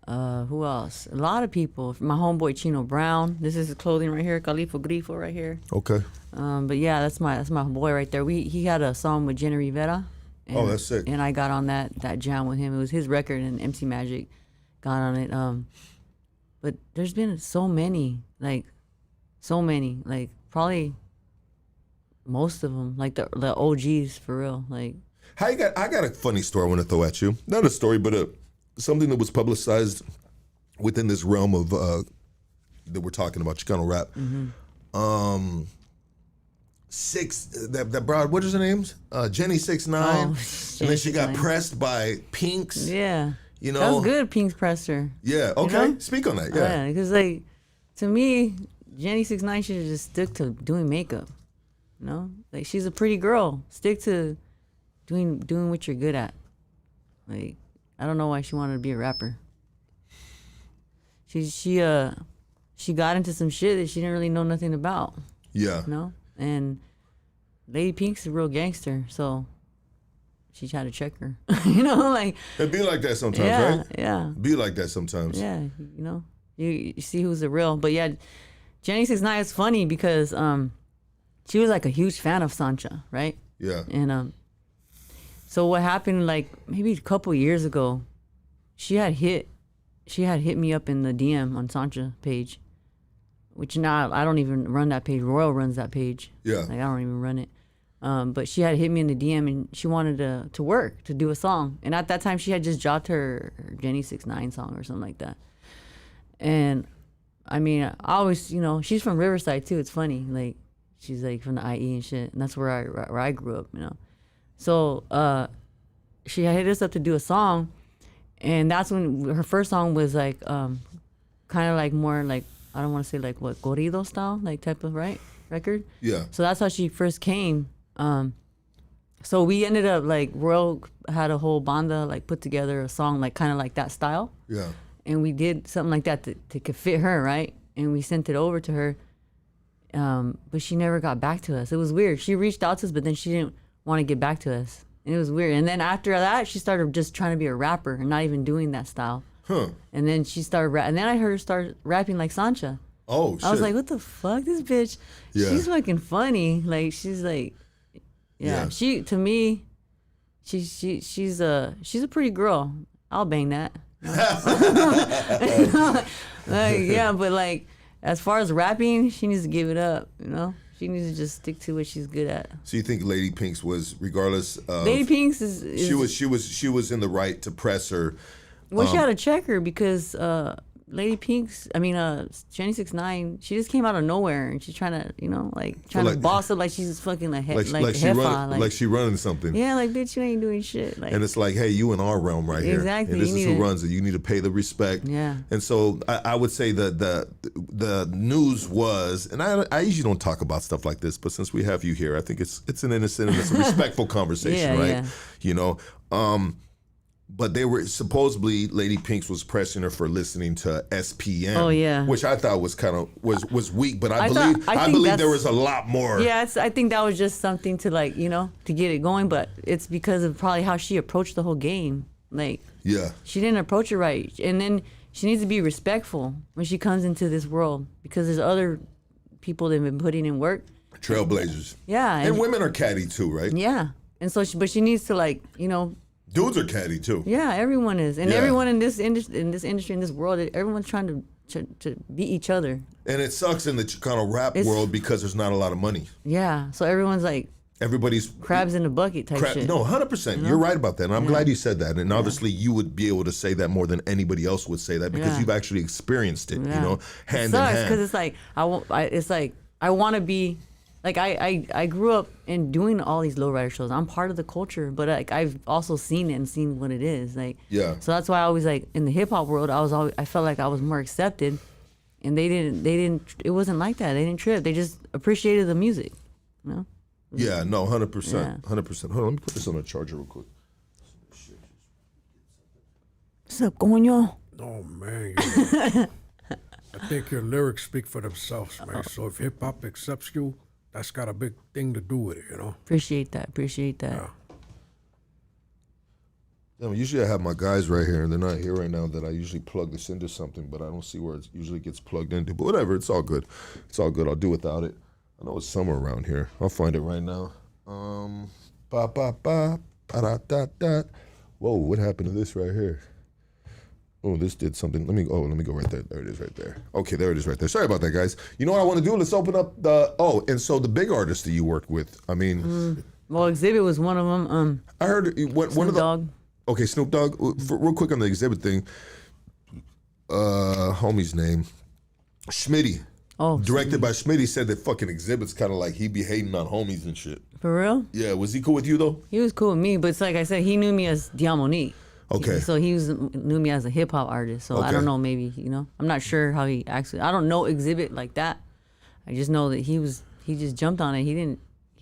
Who else? A lot of people. My homeboy Chino Brown. This is his clothing right here. Califo Grifo right here.
Okay.
But yeah, that's my boy right there. He had a song with Jenny Rivera. And,
that's sick.
And I got on that jam with him. It was his record, and MC Magic got on it. But there's been so many, probably most of them, like the OGs for real. Like,
I got a funny story I want to throw at you. Not a story, but something that was publicized within this realm of that we're talking about, Chicano rap.
Mm-hmm.
That broad, what is her name? Jenny 6ix9ine, and then she got
6ix9ine.
pressed by Pinks.
Yeah,
you know,
that was good. Pink's pressed her.
Yeah, okay.
You know?
Speak on that. Yeah,
Because to me, Jenny 6ix9ine should have just stuck to doing makeup. You know, like she's a pretty girl. Stick to doing what you're good at. Like, I don't know why she wanted to be a rapper. She got into some shit that she didn't really know nothing about.
Yeah.
You know? And Lady Pink's a real gangster, so she tried to check her. You know, like
It be like that sometimes, right?
Yeah.
Be like that sometimes.
Yeah, you know. You see who's the real. But yeah, Jenny 6ix9ine is funny because she was like a huge fan of SANCHA, right?
Yeah.
And so what happened, like maybe a couple years ago, she had hit me up in the DM on SANCHA page, which now I don't even run that page. Royal runs that page.
Yeah.
Like I don't even run it. But she had hit me in the DM and she wanted to work, to do a song. And at that time she had just dropped her Jenny 6ix9ine song or something like that. And I mean, I always, you know, she's from Riverside too. It's funny, like she's like from the IE and shit, and that's where I grew up, you know. So she hit us up to do a song, and that's when her first song was like kind of like more like, I don't want to say like what, corrido style, like type of record.
Yeah.
So that's how she first came. So we ended up like Royal had a whole banda like put together a song like kind of like that style.
Yeah.
And we did something like that to could fit her, right? And we sent it over to her. But she never got back to us. It was weird. She reached out to us, but then she didn't want to get back to us. And it was weird. And then after that, she started just trying to be a rapper and not even doing that style.
Huh.
And then she started and then I heard her start rapping like SANCHA.
Oh, shit.
I was like, what the fuck? This bitch,
Yeah.
she's fucking funny. Like, she's like, yeah. She, to me, she's a pretty girl. I'll bang that. Like, yeah, but like, as far as rapping, she needs to give it up, you know? She needs to just stick to what she's good at.
So you think Lady Pinks was, regardless of,
Lady Pinks is
she was in the right to press her.
Well, she had to check her because Lady Pinks, I mean, Jenny 6ix9ine, she just came out of nowhere and she's trying to, you know, like trying to boss up like she's fucking like
she running something.
Yeah, like bitch, you ain't doing shit. Like,
And it's like, hey, you in our realm right here.
Exactly.
And this
You
is
need
who
to-
runs it. You need to pay the respect.
Yeah.
And so I would say that the news was, and I usually don't talk about stuff like this, but since we have you here, I think it's an innocent and it's a respectful conversation,
Yeah,
right?
yeah.
You know, but they were supposedly Lady Pinks was pressing her for listening to SPM.
Oh, yeah.
Which I thought was kind of was weak, but I
think
believe there
that's-
was a lot more.
yeah, I think that was just something to like, you know, to get it going, but it's because of probably how she approached the whole game. Like,
Yeah.
she didn't approach it right. And then she needs to be respectful when she comes into this world because there's other people that have been putting in work.
Trailblazers.
Yeah.
And women are catty too, right?
Yeah. And so, but she needs to like, you know,
Dudes are catty too.
yeah, everyone is. And
Yeah.
everyone in this industry, in this world, everyone's trying to beat each other.
And it sucks in the Chicano rap
It's-
world because there's not a lot of money.
Yeah. So everyone's like
Everybody's
crabs in a bucket type shit.
No, 100%. You're right about that. And I'm glad you said that. And obviously you would be able to say that more than anybody else would say that because
Yeah.
you've actually experienced it,
Yeah.
you know,
It
hand in
sucks
hand.
because it's like I want to be like I grew up in doing all these lowrider shows. I'm part of the culture, but like I've also seen it and seen what it is. Like,
Yeah.
So that's why I always like in the hip hop world, I felt like I was more accepted, and they didn't. It wasn't like that. They didn't trip. They just appreciated the music, you know.
Yeah, no, 100%.
Yeah.
100%. Hold on, let me put this on a charger real quick.
What's up, coño?
Oh, man. I think your lyrics speak for themselves, man. So if hip-hop accepts you, that's got a big thing to do with it, you know?
Appreciate that.
Yeah.
Yeah, usually I have my guys right here, and they're not here right now. That I usually plug this into something, but I don't see where it usually gets plugged into. But whatever, it's all good. It's all good. I'll do without it. I know it's somewhere around here. I'll find it right now. Ba ba ba ba da da da. Whoa, what happened to this right here? Oh, this did something. Let me go right there. There it is right there. Okay, there it is right there. Sorry about that, guys. You know what I want to do? Let's open up the, and so the big artists that you worked with. I mean.
Well, Exhibit was one of them.
I heard one of the.
Snoop Dogg.
Okay, Snoop Dogg. Real quick on the Exhibit thing. Homie's name. Schmitty.
Oh.
Directed by Schmitty, said that fucking Exhibit's kind of like he be hating on homies and shit.
For real?
Yeah, was he cool with you though?
He was cool with me, but it's like I said, he knew me as Diamonique.
Okay.
So knew me as a hip hop artist. So I don't know, maybe, I'm not sure how he actually, I don't know Exhibit like that. I just know that he just jumped on it. He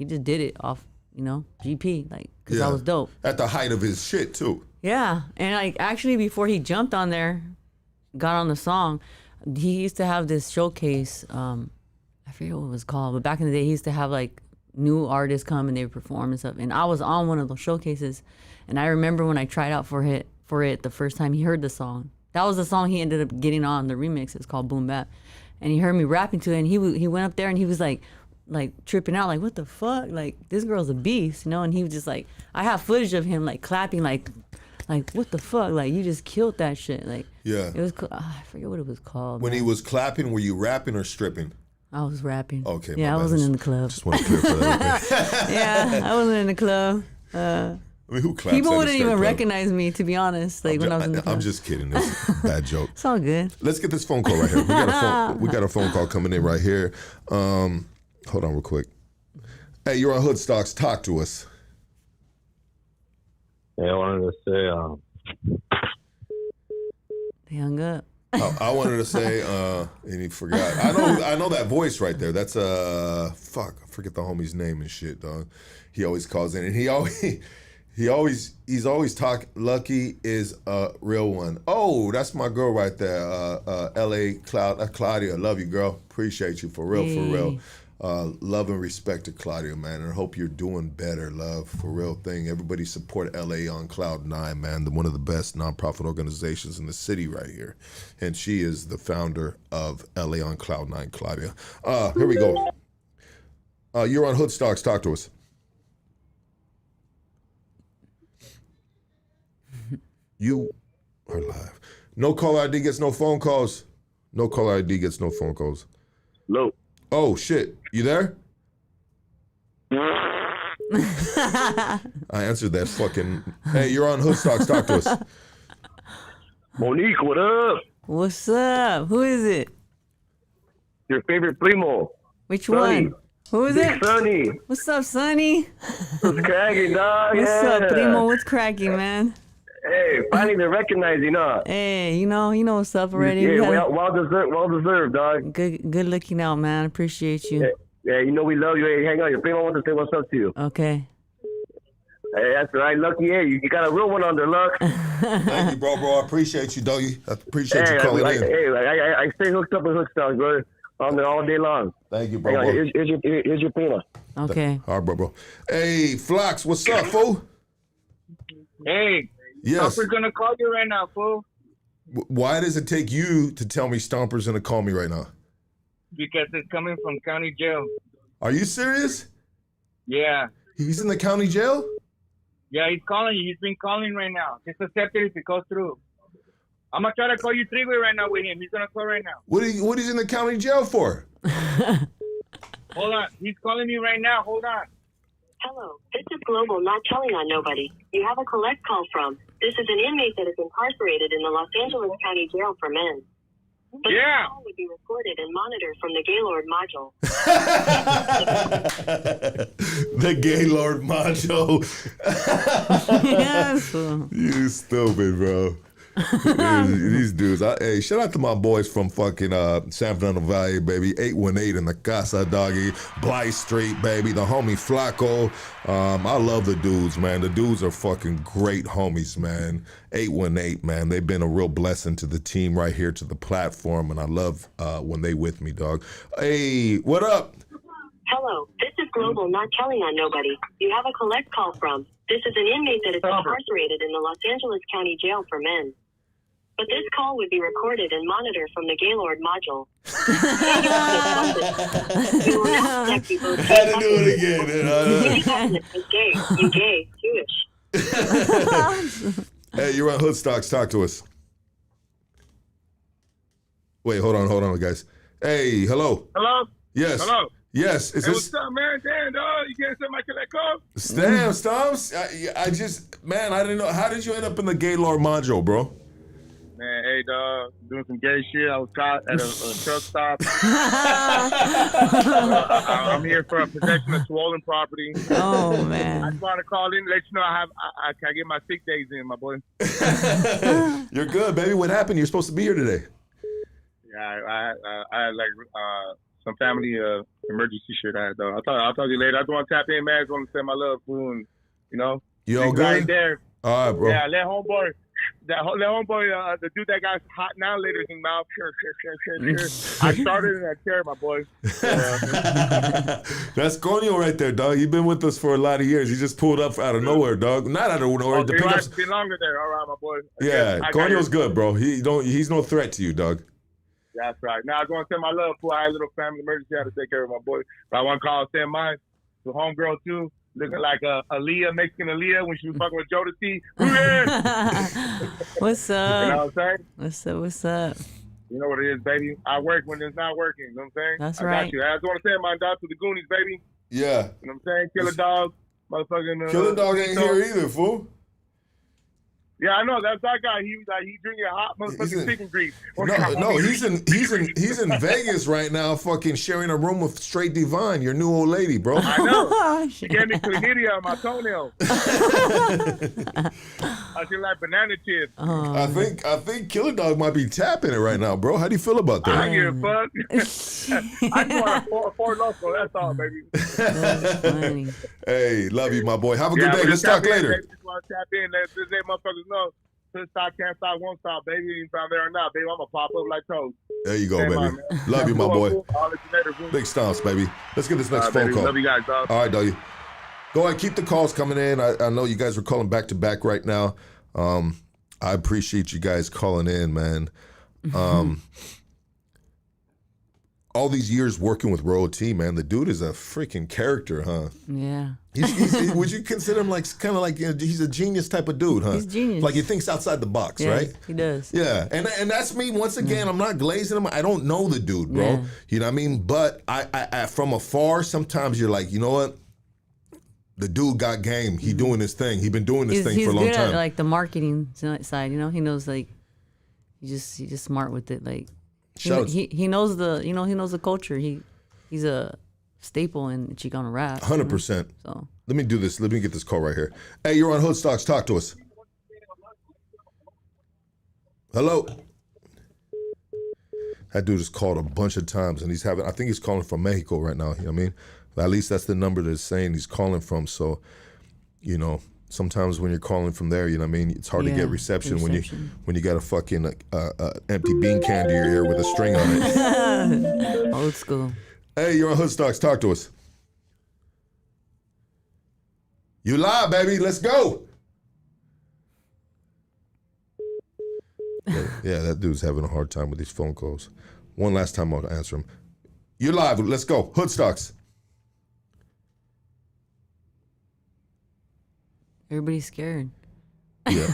just did it off, GP, like, because I was dope.
At the height of his shit too.
Yeah. And like actually before he jumped on there, got on the song, he used to have this showcase, I forget what it was called, but back in the day he used to have like new artists come and they would perform and stuff. And I was on one of those showcases. And I remember when I tried out for it the first time he heard the song. That was the song he ended up getting on the remix. It's called Boom Bap. And he heard me rapping to it, and he went up there and he was like tripping out, like, what the fuck? Like, this girl's a beast, And he was just like, I have footage of him like clapping, like what the fuck? Like, you just killed that shit. Like,
yeah.
It was I forget what it was called.
When
man.
he was clapping, were you rapping or stripping?
I was rapping.
Okay.
Yeah, I wasn't in the club.
Just want to clear for that.
Yeah, I wasn't in the club.
I mean, who claps?
People
at a
wouldn't
strip
even
club?
recognize me, to be honest. Like when I was in the club.
I'm just kidding. It's a bad joke.
It's all good.
Let's get this phone call right here. We got a phone call coming in right here. Hold on real quick. Hey, you're on Hood Stocks. Talk to us.
Hey, I wanted to say,
They hung up.
I wanted to say, and he forgot. I know that voice right there. That's fuck. I forget the homie's name and shit, dog. He always calls in, and he's always talk. Lucky is a real one. Oh, that's my girl right there. L.A. Claudia. Love you, girl. Appreciate you for real, for real. Love and respect to Claudia, man, and I hope you're doing better, love, for real thing. Everybody support LA on Cloud 9, man, one of the best nonprofit organizations in the city right here. And she is the founder of LA on Cloud 9, Claudia. Here we go. You're on Hood Stocks. Talk to us. You are live. No caller ID gets no phone calls. No caller ID gets no phone calls.
Hello.
Oh, shit. You there? I answered that fucking... Hey, you're on Hood Stocks. Talk to us.
Monique, what up?
What's up? Who is it?
Your favorite primo.
Which
Sonny.
one? Who is
Big
it?
Sonny.
What's up, Sonny?
What's cracking, dog?
What's up,
Yeah.
primo? What's cracking, man?
Hey, finally they're recognizing us.
Hey, you know what's up already.
Yeah,
We had
well deserved, dog.
good looking out, man. Appreciate you.
Yeah, you know we love you. Hey, hang on, your primo wants to say what's up to you.
Okay.
Hey, that's right, Lucky. Hey, you got a real one on there, Luck.
Thank you, bro. I appreciate you, doggy. I appreciate you calling in.
I stay hooked up with Hook Stocks, brother. On there all day long.
Thank you,
Hang on,
bro.
here's your primo.
Okay.
All right, bro. Hey, Flox, what's up, fool?
Hey,
Yes.
Stomper's gonna call you right now, fool.
Why does it take you to tell me Stomper's gonna call me right now?
Because it's coming from county jail.
Are you serious?
Yeah.
He's in the county jail?
Yeah, he's calling you. He's been calling right now. Just accept it if it goes through. I'm gonna try to call you three-way right now with him. He's gonna call right now.
What is in the county jail for?
Hold on. He's calling me right now. Hold on.
Hello, this is Global not telling on nobody. You have a collect call from. This is an inmate that is incarcerated in the Los Angeles County Jail for Men. But
Yeah.
the call would be recorded and monitored from the Gaylord module.
The Gaylord Macho.
Yes.
You stupid, bro. These dudes. Hey, shout out to my boys from fucking San Fernando Valley, baby. 818 in the Casa, doggy. Blythe Street, baby. The homie Flacco. I love the dudes, man. The dudes are fucking great homies, man. 818, man. They've been a real blessing to the team right here, to the platform, and I love when they with me, dog. Hey, what up?
Hello, this is Global, not telling on nobody. You have a collect call from. This is an inmate that is incarcerated in the Los Angeles County Jail for Men. But this call would be recorded and monitored from the Gaylord module. We will now connect you both.
Had to do it again.
You gay, Jewish.
Hey, you're on Hoodstocks. Talk to us. Wait, hold on, guys. Hey, hello.
Hello?
Yes.
Hello?
Yes. Is
Hey,
this
what's up, man? Damn, dog. You can't send my collect call?
Damn, Stomps? I just, man, I didn't know. How did you end up in the Gaylord module, bro?
Man, hey, dog. Doing some gay shit. I was caught at a truck stop. I'm here for a possession of swollen property.
Oh man.
I just want to call in and let you know I can get my sick days in, my boy.
You're good, baby. What happened? You're supposed to be here today.
Yeah, I had like some family emergency shit I had, though. I'll talk to you later. I just want to tap in, man. I just want to send my love, food, and, you know.
You all
right
good?
there.
All right, bro.
Yeah, let homeboy, the dude that got hot now later in mouth. Sure. I started in that chair, my boy.
That's Cono right there, dog. You've been with us for a lot of years. He just pulled up out of nowhere, dog. Not out of nowhere.
Been longer there. All right, my boy.
Yeah, Cono's good, bro. He's no threat to you, dog.
That's right. Now I just want to send my love for I had a little family emergency I had to take care of my boy. But I want to call send mine to homegirl too. Looking like Aaliyah, Mexican Aaliyah when she was fucking with Jodeci.
What's up?
You know what I'm saying?
What's up?
You know what it is, baby. I work when it's not working. You know what I'm saying?
That's
I
right.
got you. I just want to send my dog to the Goonies, baby.
Yeah.
You know what I'm saying? Killer Dog. Motherfucking.
Killer Dog ain't here either, fool.
Yeah, I know. That's that guy. He drinking hot motherfucking chicken grease.
No, he's in Vegas right now, fucking sharing a room with Straight Divine, your new old lady, bro.
I know. She gave me chlamydia on my toenail. I feel like banana chips.
I think Killer Dog might be tapping it right now, bro. How do you feel about that?
I don't give a fuck. I just want a four local. That's all, baby.
That's funny.
Hey, love you, my boy. Have a good day. Let's talk later.
Just want to tap in. Let motherfuckers know. Stop, can't stop, won't stop, baby. You found there or not, baby. I'm going to pop up like toast.
There you go,
Hey,
baby.
man.
Love you, my boy.
I'll let you later, boo.
Big stomps, baby. Let's get this next phone
baby.
call.
Love you guys, dog.
All right, doggy. Go ahead, keep the calls coming in. I know you guys are calling back to back right now. I appreciate you guys calling in, man. All these years working with Royal T, man, the dude is a freaking character, huh?
Yeah.
Would you consider him like kind of like he's a genius type of dude, huh?
He's genius.
Like he thinks outside the box,
Yeah,
right?
he does.
Yeah, and that's me. Once again, I'm not glazing him. I don't know the dude, bro.
Yeah.
You know what I mean? But I from afar, sometimes you're like, you know what? The dude got game. He doing his thing. He been doing this thing for a long
He's good
time.
at like the marketing side, you know. He knows like he's just smart with it. Like he knows the culture. He's a staple in Chicano rap.
100%.
So
Let me do this. Let me get this call right here. Hey, you're on Hoodstocks. Talk to us. Hello. That dude has called a bunch of times, and I think he's calling from Mexico right now. You know what I mean? At least that's the number that's saying he's calling from. So, you know, sometimes when you're calling from there, you know what I mean? It's hard to get reception when you got a fucking empty bean can to your ear with a string on it.
old school.
Hey, you're on Hoodstocks. Talk to us. You live, baby. Let's go. Yeah, that dude's having a hard time with these phone calls. One last time I'll answer him. You're live. Let's go. Hoodstocks.
Everybody's scared.
Yeah.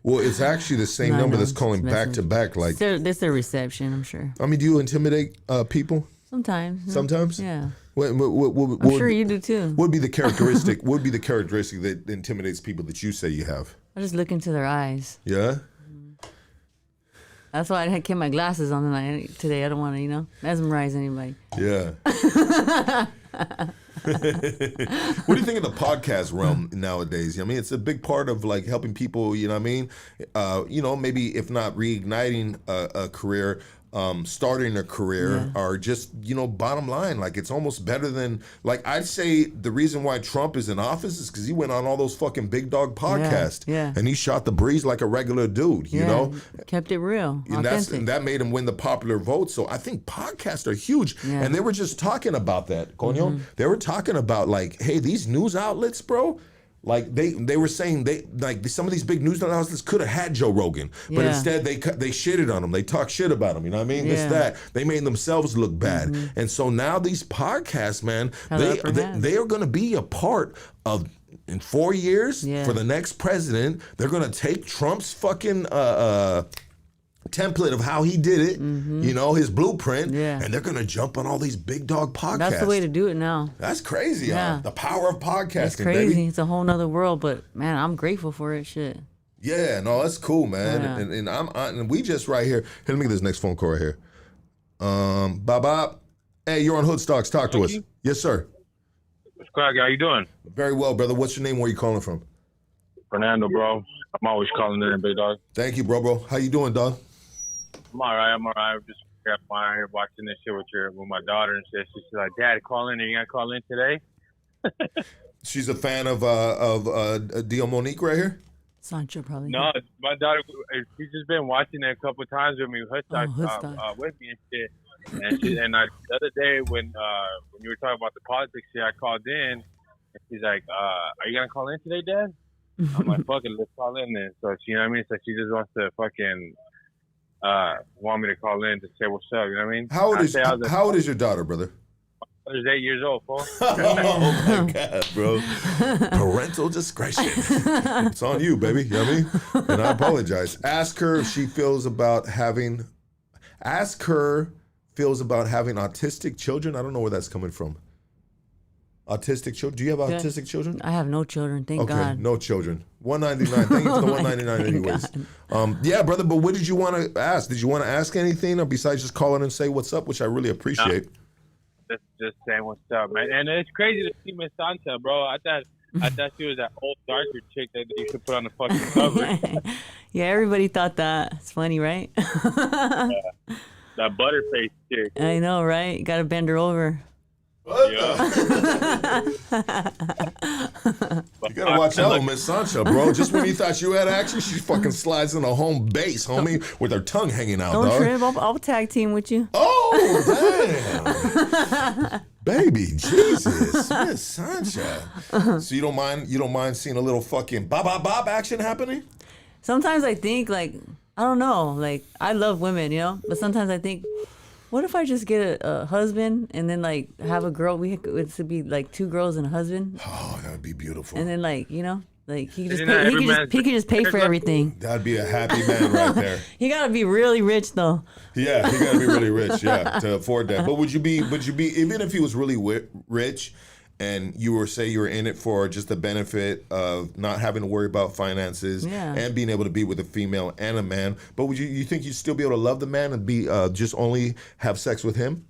Well, it's actually the same number that's calling back to back. Like,
there's a reception, I'm sure.
I mean, do you intimidate people?
Sometimes.
Sometimes?
Yeah.
What
I'm sure you do too.
What would be the characteristic? What would be the characteristic that intimidates people that you say you have?
I just look into their eyes.
Yeah.
That's why I kept my glasses on today. I don't want to, mesmerize anybody.
Yeah. What do you think of the podcast realm nowadays? I mean, it's a big part of like helping people, you know what I mean? Maybe if not reigniting a career, starting a career, or just, bottom line, like it's almost better than, like I'd say the reason why Trump is in office is because he went on all those fucking big dog podcasts and he shot the breeze like a regular dude, you know?
Kept it real,
and that made him win the popular vote. So I think podcasts are huge. And they were just talking about that, Cono. They were talking about like, hey, these news outlets, bro, like they were saying some of these big news outlets could have had Joe Rogan, but instead they shitted on him. They talk shit about him. You know what I mean? That. They made themselves look bad. And so now these podcasts, man, they are going to be a part of, in 4 years for the next president. They're going to take Trump's fucking template of how he did it, his blueprint, and they're going to jump on all these big dog podcasts.
That's the way to do it now.
That's crazy, huh? The power of podcasting,
it's crazy.
Baby.
It's a whole nother world, but man, I'm grateful for it. Shit.
Yeah, no, that's cool, man.
Yeah.
And we just right here. Here, let me get this next phone call right here. Bob. Hey, you're on Hood Stocks. Talk to us. Yes, sir.
What's cracking? How you doing?
Very well, brother. What's your name? Where are you calling from?
Fernando, bro. I'm always calling in, big dog.
Thank you, bro. How you doing, dog?
I'm all right. I'm just fine here watching this shit with my daughter and shit. She's like, Dad, call in. Are you gonna call in today?
She's a fan of Diamonique right here.
SANCHA probably.
No, my daughter. She's just been watching it a couple times with me. With me and shit. And the other day when you were talking about the politics shit, I called in and she's like, "Are you gonna call in today, Dad?" I'm like, "Fuck it, let's call in then." So you know what I mean? So she just wants to fucking. Want me to call in to say what's up, you know what I mean? How
old is your daughter, brother?
She's 8 years old, fool.
Oh my God, bro. Parental discretion. It's on you, baby. You know what I mean? And I apologize. Ask her if she feels about having autistic children. I don't know where that's coming from. Autistic children? Do you have autistic children?
I have no children, thank God.
Okay, no children. $199. Thank you for the $199 anyways. Yeah, brother, but what did you want to ask? Did you want to ask anything or besides just calling and say what's up, which I really appreciate?
Just saying what's up, man. And it's crazy to see Miss SANCHA, bro. I thought she was that old darker chick that you could put on the fucking cover.
Yeah, everybody thought that. It's funny, right?
That butterface chick.
I know, right? You got to bend her over.
You gotta watch out with Miss SANCHA, bro. Just when you thought you had action, she fucking slides in a home base, homie, with her tongue hanging out.
Don't trip. I'll tag team with you.
Oh damn, baby, Jesus, Miss SANCHA. So you don't mind seeing a little fucking bop action happening?
Sometimes I think I don't know, I love women, but sometimes I think, what if I just get a husband and then have a girl? It should be 2 girls and a husband.
Oh, that would be beautiful.
And then he could just pay for everything.
That'd be a happy man right there.
He gotta be really rich though.
Yeah, he gotta be really rich, to afford that. But would you be even if he was really rich? And you were in it for just the benefit of not having to worry about finances and being able to be with a female and a man. But would you think you'd still be able to love the man and be just only have sex with him?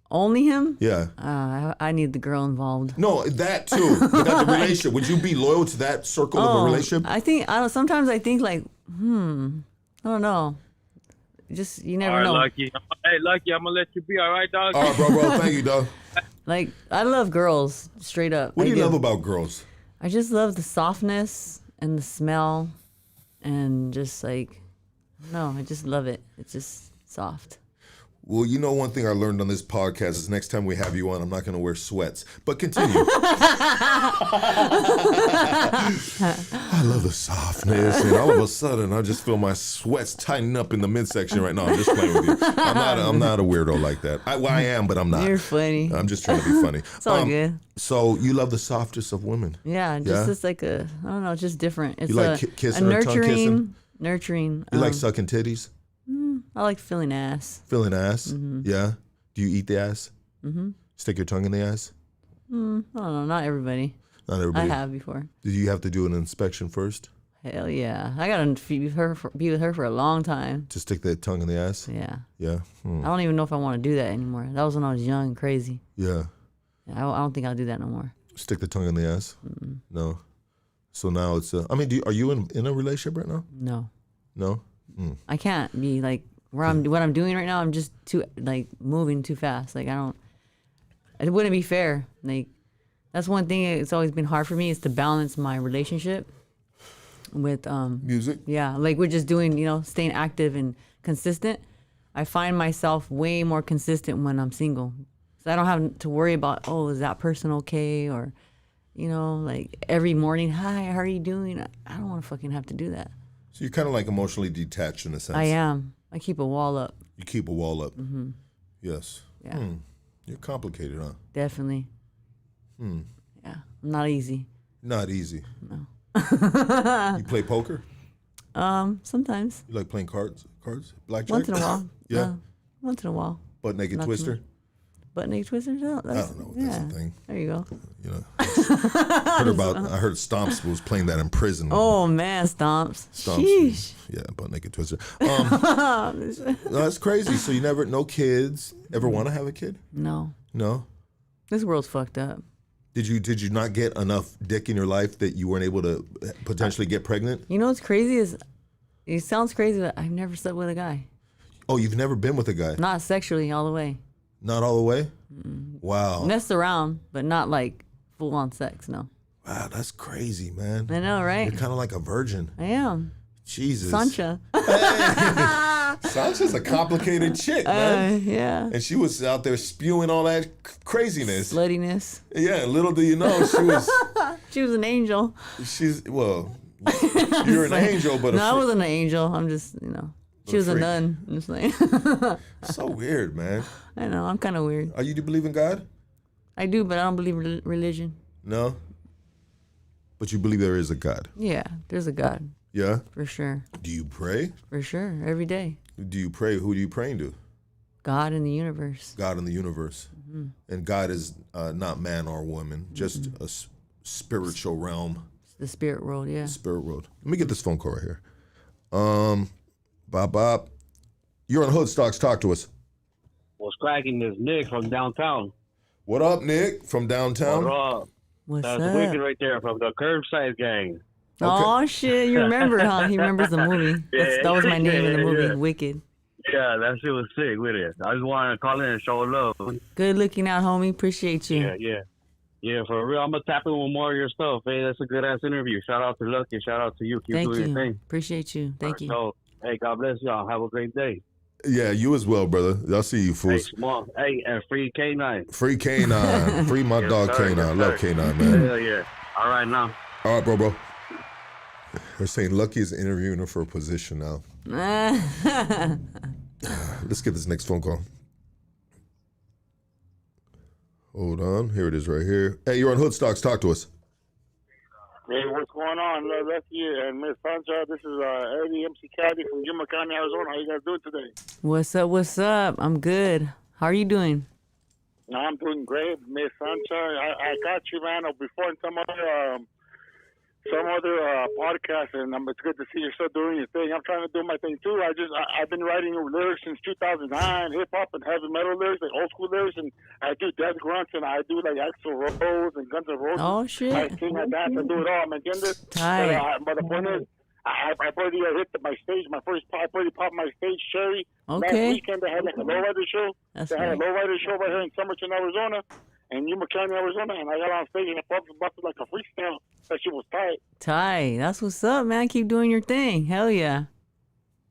Only him?
Yeah.
I need the girl involved.
No, that too. Without the relationship, would you be loyal to that circle of a relationship?
Sometimes I think I don't know. Just you never know.
Lucky. Hey, Lucky, I'm gonna let you be. All right, dog.
All right, bro. Thank you, dog.
I love girls, straight up.
What do you love about girls?
I just love the softness and the smell, and just I just love it. It's just soft.
Well, one thing I learned on this podcast is next time we have you on, I'm not going to wear sweats. But continue. I love the softness, and all of a sudden, I just feel my sweats tightening up in the midsection right now. I'm just playing with you. I'm not a weirdo like that. I am, but I'm not.
You're funny.
I'm just trying to be funny.
It's all good.
So you love the softest of women?
Yeah, it's I don't know, it's just different. It's
you like kissing or tongue kissing?
Nurturing.
You like sucking titties?
I like feeling ass.
Feeling ass?
Mm-hmm.
Yeah. Do you eat the ass? Mm-hmm. Stick your tongue in the ass?
I don't know. Not everybody.
Not everybody.
I have before.
Did you have to do an inspection first?
Hell yeah. I got to be with her for a long time.
To stick that tongue in the ass?
Yeah.
Yeah.
I don't even know if I want to do that anymore. That was when I was young and crazy.
Yeah.
I don't think I'll do that no more.
Stick the tongue in the ass? No. So now it's, I mean, are you in a relationship right now?
No.
No?
I can't be like what I'm doing right now. I'm just too like moving too fast. Like it wouldn't be fair. Like that's one thing. It's always been hard for me is to balance my relationship with
music.
Yeah, like we're just doing, staying active and consistent. I find myself way more consistent when I'm single. So I don't have to worry about, is that person okay? Or, like every morning, hi, how are you doing? I don't want to fucking have to do that.
So you're kind of like emotionally detached in a sense.
I am. I keep a wall up.
You keep a wall up.
Mm-hmm.
Yes.
Yeah.
You're complicated, huh?
Definitely. Yeah. Not easy.
Not easy.
No.
You play poker?
Sometimes.
You like playing cards? Blackjack?
Once in a while.
Yeah.
Once in a while.
Butt naked twister?
Butt naked twister? No,
I don't know if that's a thing.
There you go.
I heard Stomps was playing that in prison.
Oh man, Stomps. Sheesh.
Yeah, butt naked twister. That's crazy. So you no kids. Ever want to have a kid?
No.
No?
This world's fucked up.
Did you not get enough dick in your life that you weren't able to potentially get pregnant?
You know what's crazy is, it sounds crazy, but I've never slept with a guy.
Oh, you've never been with a guy?
Not sexually, all the way.
Not all the way? Wow.
Messed around, but not like full on sex, no.
Wow, that's crazy, man.
I know, right?
You're kind of like a virgin.
I am.
Jesus.
SANCHA.
SANCHA's a complicated chick, man.
Yeah.
And she was out there spewing all that craziness.
Sluttiness.
Yeah, little do you know,
she was an angel.
You're an angel, but
no, I wasn't an angel. I'm just, she was a nun. I'm just like.
So weird, man.
I know, I'm kind of weird.
Do you believe in God?
I do, but I don't believe in religion.
No? But you believe there is a God?
Yeah, there's a God.
Yeah?
For sure.
Do you pray?
For sure, every day.
Do you pray? Who do you praying to?
God in the universe.
God in the universe. Mm-hmm. And God is not man or woman, just a spiritual realm.
The spirit world, yeah.
Spirit world. Let me get this phone call right here. Bob. You're on Hood Stocks. Talk to us.
What's cracking? This Nick from downtown.
What up, Nick from downtown?
What up?
What's
That's
up?
Wicked right there from the Curbside Gang.
Oh shit! You remember, huh? He remembers the movie. That was my name in the movie, Wicked.
Yeah, that shit was sick with it. I just wanted to call in and show love.
Good looking out, homie. Appreciate you.
Yeah, for real. I'm gonna tap in with more of your stuff. Hey, that's a good ass interview. Shout out to Lucky. Shout out to you. Keep doing your thing.
Appreciate you. Thank you.
So, hey, God bless y'all. Have a great day.
Yeah, you as well, brother. I'll see you, fools.
Hey, and free K9.
Free K9. Free my dog K9. Love K9, man.
Hell yeah. All right, now.
All right, bro. They're saying Lucky is interviewing her for a position now. Let's get this next phone call. Hold on. Here it is right here. Hey, you're on Hood Stocks. Talk to us.
Hey, what's going on, Lucky and Miss SANCHA? This is Eddie MC Caddy from Yuma County, Arizona. How you guys doing today?
What's up? I'm good. How are you doing?
I'm doing great, Miss SANCHA. I got you, man, before in some other podcast, and it's good to see you're still doing your thing. I'm trying to do my thing too. I've been writing lyrics since 2009, hip hop and heavy metal lyrics, like old school lyrics, and I do death grunts, and I do like Axl Rose and Guns N' Roses.
Oh shit!
I sing, I dance, I do it all. ¿Me entiendes? But the point is, I've already hit my stage. I already popped my stage, Sherry.
Okay.
Last weekend they had like a lowrider show.
That's
they had a lowrider show right here in Somerton, Arizona. In Yuma County, Arizona, and I got on stage and I busted like a freestyle. That shit was tight.
Tight. That's what's up, man. Keep doing your thing. Hell yeah.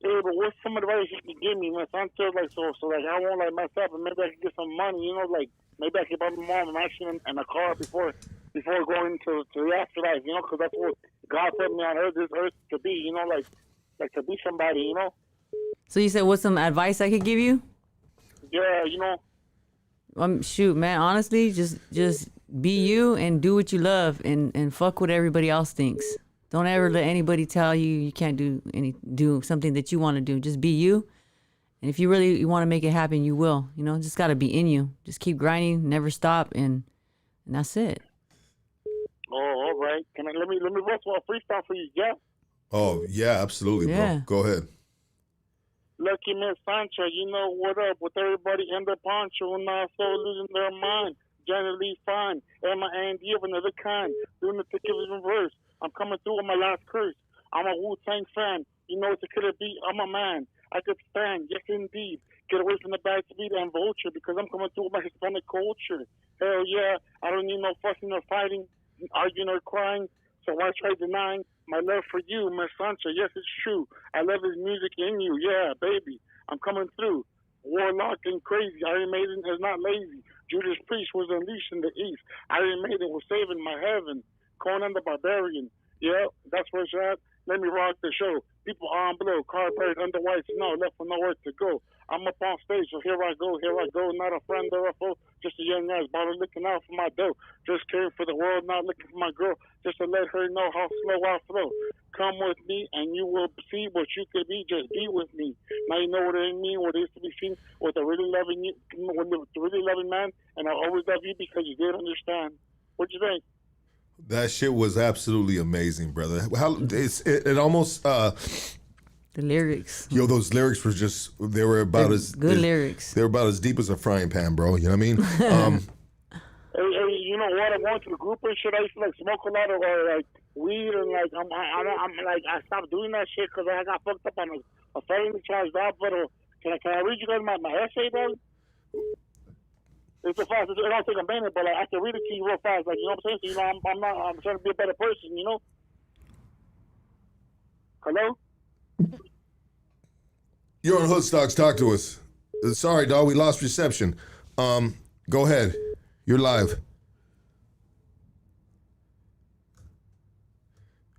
Yeah, but what's some advice you can give me, man? So I won't like mess up, and maybe I can get some money, like maybe I can buy my mom a mansion and a car before going to the afterlife, because that's what God put me on this earth to be, like to be somebody,
So you said what's some advice I could give you?
Yeah,
shoot, man. Honestly, just be you and do what you love, and fuck what everybody else thinks. Don't ever let anybody tell you can't do something that you want to do. Just be you, and if you really want to make it happen, you will. Just gotta be in you. Just keep grinding, never stop, and that's it.
Oh, all right. Let me write a freestyle for you, yeah?
Oh yeah, absolutely,
yeah.
Bro. Go ahead.
Lucky Miss SANCHA, you know what up with everybody in the poncho and also losing their mind. generally fine. And my Andy of another kind. Doing the thick of his reverse. I'm coming through with my last curse. I'm a Wu-Tang fan. You know it's a killer beat. I'm a man. I could stand. Yes, indeed. Get away from the bad speed and vulture because I'm coming through with my Hispanic culture. Hell yeah. I don't need no fussing or fighting, arguing or crying. So why try denying my love for you, Miss SANCHA? Yes, it's true. I love his music in you. Yeah, baby. I'm coming through. Warlock and crazy. Iron Maiden is not lazy. Judas Priest was unleashed in the east. Iron Maiden was saving my heaven. Conan the Barbarian. Yeah, that's where it's at. Let me rock the show. People on blow, car buried under white snow, left with nowhere to go. I'm up on stage, so here I go, not a friend or a foe, just a young ass bottle looking out for my dough. Just caring for the world, not looking for my girl, just to let her know how slow I flow. Come with me and you will see what you could be, just be with me. Now you know what I mean, what is to be seen with a really loving you, with a really loving man, and I always love you because you did understand. What you think?
That shit was absolutely amazing, brother. How it almost
the lyrics.
Yo, those lyrics were just they were about as
good lyrics.
They were about as deep as a frying pan, bro. You know what I mean?
Hey, you know what? I'm going to the group and shit. I used to like smoke a lot of like weed and like I'm like I stopped doing that shit because I got fucked up on a felony charge. But can I read you guys my essay, bro? It's a fast. It don't take a minute, but like, I can read it to you real fast. Like, you know what I'm saying? So, you know, I'm trying to be a better person. You know? Hello?
You're on Hoodstocks. Talk to us. Sorry, dog. We lost reception. Go ahead. You're live.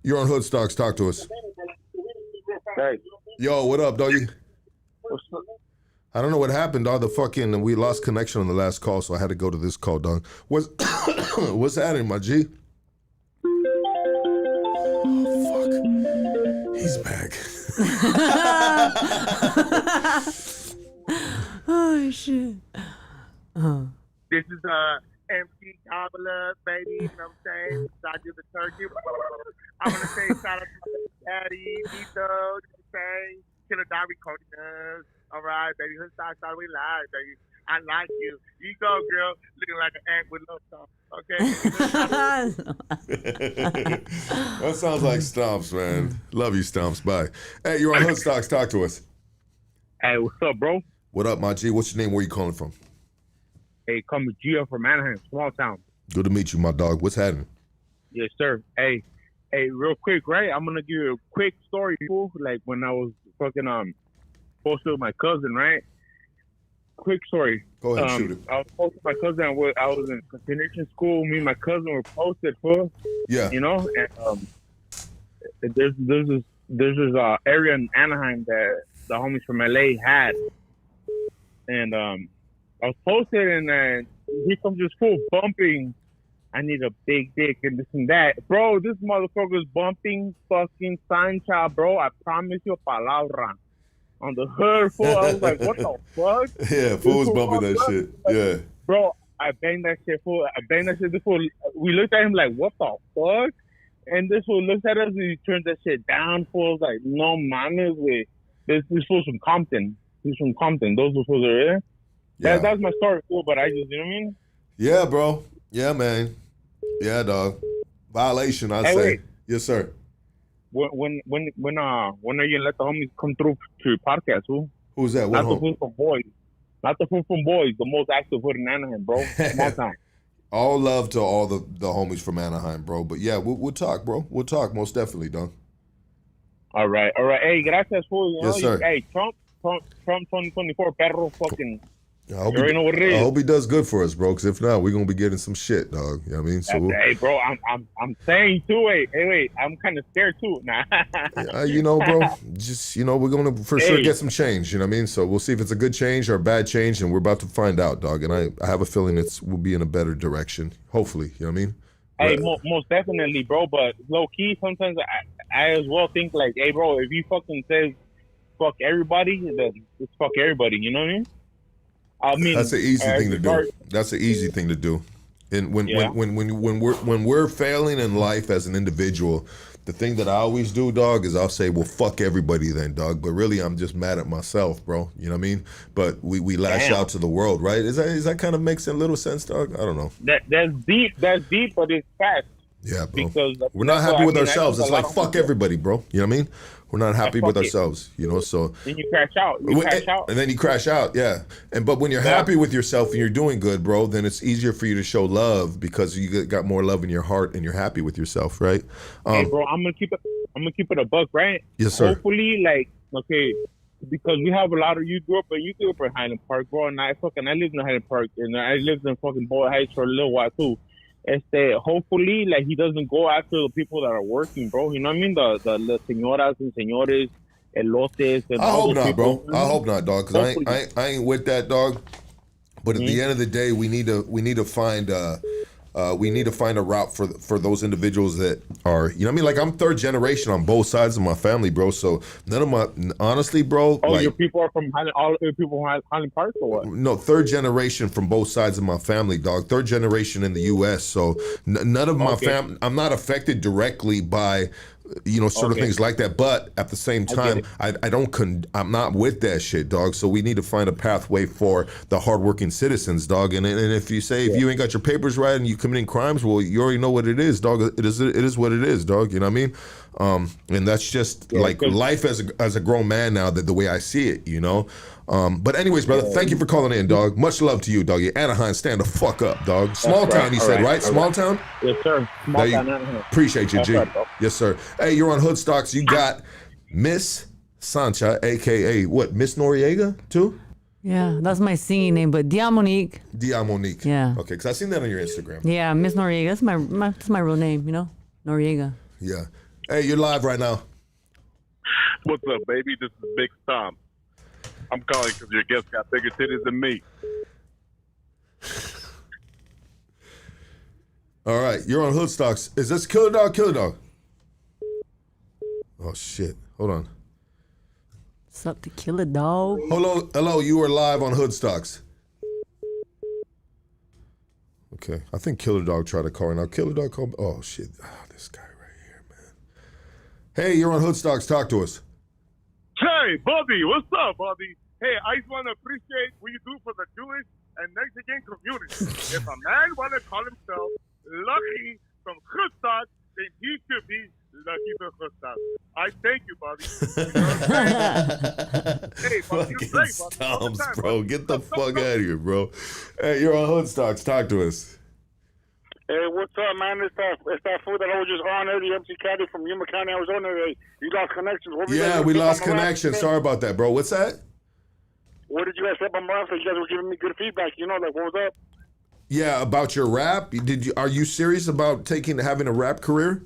You're on Hoodstocks. Talk to us.
Hey.
Yo, what up, doggy?
What's up?
I don't know what happened, dog. We lost connection on the last call, so I had to go to this call, dog. What's happening, my G? Oh, fuck. He's back.
Oh, shit.
This is MC Cobbler, baby. You know what I'm saying? I do the turkey. I want to say shout out to my daddy, Vito, you know what I'm saying? Killer Diary Cody. All right, baby. Hoodstocks all we live, baby. I like you. You go, girl. Looking like an ant with no stomach. Okay?
That sounds like Stomps, man. Love you, Stomps. Bye. Hey, you're on Hoodstocks. Talk to us.
Hey, what's up, bro?
What up, my G? What's your name? Where you calling from?
Hey, come to Gio from Anaheim, small town.
Good to meet you, my dog. What's happening?
Yes, sir. Hey, real quick, right? I'm gonna give you a quick story, fool. Like when I was fucking posted with my cousin, right? Quick story.
Go ahead, shoot it.
I was posted with my cousin. I was in continuation school. Me and my cousin were posted, fool.
Yeah.
You know, and there's this area in Anaheim that the homies from LA had, and I was posted, and here comes this fool bumping. I need a big dick and this and that. Bro, this motherfucker's bumping fucking SANCHA, bro. I promise you a palabra. On the hood, fool. I was like, what the fuck?
Yeah, fool's bumping that shit. Yeah.
Bro, I banged that shit, fool. This fool, we looked at him like, what the fuck? And this fool looks at us and he turns that shit down, fool. I was like, no mames, wait. This fool's from Compton. He's from Compton. Those fools are there.
Yeah.
That's my story, fool, but I just, you know what I mean?
Yeah, bro. Yeah, man. Yeah, dog. Violation, I say.
Wait.
Yes, sir.
When are you gonna let the homies come through to your podcast, fool?
Who's that? What
Not the fool from Boys. Not the fool from Boys, the most active hood in Anaheim, bro. Small time.
All love to all the homies from Anaheim, bro. But yeah, we'll talk, bro. We'll talk, most definitely, dog.
All right. Hey, gracias, fool. You know,
yes, sir.
Hey, Trump 2024, perro, fucking.
I hope he does good for us, bro. Because if not, we're gonna be getting some shit, dog. You know what I mean? So
hey, bro, I'm saying too. Wait, I'm kind of scared too. Nah.
You know, bro. Just we're gonna for sure get some change. You know what I mean? So we'll see if it's a good change or a bad change, and we're about to find out, dog. And I have a feeling we'll be in a better direction. Hopefully, you know what I mean?
Hey, most definitely, bro. But low key, sometimes I as well think like, hey, bro, if you fucking says fuck everybody, then just fuck everybody. You know what I mean? I mean,
that's an easy thing to do. That's an easy thing to do. And when we're failing in life as an individual, the thing that I always do, dog, is I'll say, well, fuck everybody then, dog. But really, I'm just mad at myself, bro. You know what I mean? But we lash out to the world, right? Is that kind of makes a little sense, dog? I don't know.
That's deep, but it's fast.
Yeah, bro.
Because
we're not happy with ourselves. It's like, fuck everybody, bro. You know what I mean? We're not happy with ourselves, you know, so.
Then you crash out.
And then you crash out, yeah. But when you're happy with yourself and you're doing good, bro, then it's easier for you to show love because you got more love in your heart and you're happy with yourself, right?
Hey, bro, I'm gonna keep it a buck, right?
Yes, sir.
Hopefully, like, okay, because we have a lot of you grew up in Highland Park, bro, and I lived in Highland Park, and I lived in fucking Boyd Heights for a little while too. Hopefully, like, he doesn't go after the people that are working, bro. You know what I mean? The señoras and señores, elotes. And
I hope not, bro. I hope not, dog. Because I ain't with that, dog. But at the end of the day, we need to find a route for those individuals that are, you know what I mean? Like, I'm third generation on both sides of my family, bro. So honestly, bro.
Oh,
like,
your people are from all your people from Highland Park or what?
No, third generation from both sides of my family, dog. Third generation in the U.S. So none of my family, I'm not affected directly by, you know, sort of things like that. But at the same time, I'm not with that shit, dog. So we need to find a pathway for the hardworking citizens, dog. And if you say, if you ain't got your papers right and you committing crimes, well, you already know what it is, dog. It is what it is, dog. You know what I mean? And that's just like life as a grown man now, that the way I see it, you know? But anyways, brother, thank you for calling in, dog. Much love to you, dog. Anaheim, stand the fuck up, dog. Small town, you said, right? Small town?
Yes, sir. Small town, Anaheim.
Appreciate you, G.
Right,
yes, sir. Hey, you're on Hoodstocks. You got Miss SANCHA, a.k.a. what, Miss Noriega, too?
Yeah, that's my singing name, but Diamonique.
Diamonique.
Yeah.
Okay, because I seen that on your Instagram.
Yeah, Miss Noriega. That's my real name, you know? Noriega.
Yeah. Hey, you're live right now.
What's up, baby? This is Big Tom. I'm calling because your guest got bigger titties than me.
All right, you're on Hoodstocks. Is this Killer Dog? Killer Dog. Oh, shit. Hold on.
What's up, to Killer Dog?
Hello, you are live on Hoodstocks. Okay, I think Killer Dog tried to call her now. Killer Dog called. Oh, shit. Oh, this guy right here, man. Hey, you're on Hoodstocks. Talk to us.
Hey, Bobby. What's up, Bobby? Hey, I just want to appreciate what you do for the Jewish and Mexican community. If a man want to call himself Lucky from Hoodstocks, then he should be Lucky from Hoodstocks. I thank you, Bobby. Hey, Bobby, you're great, Bobby.
Stomps, bro. Get the fuck out of here, bro. Hey, you're on Hoodstocks. Talk to us.
Hey, what's up, man? It's that food that I was just on, the MC Caddy from Yuma County, Arizona. You lost connections.
We lost connection. Sorry about that, bro. What's that?
What did you guys say about my rap? You guys were giving me good feedback. You know, like, what was up?
Yeah, about your rap. Are you serious about having a rap career?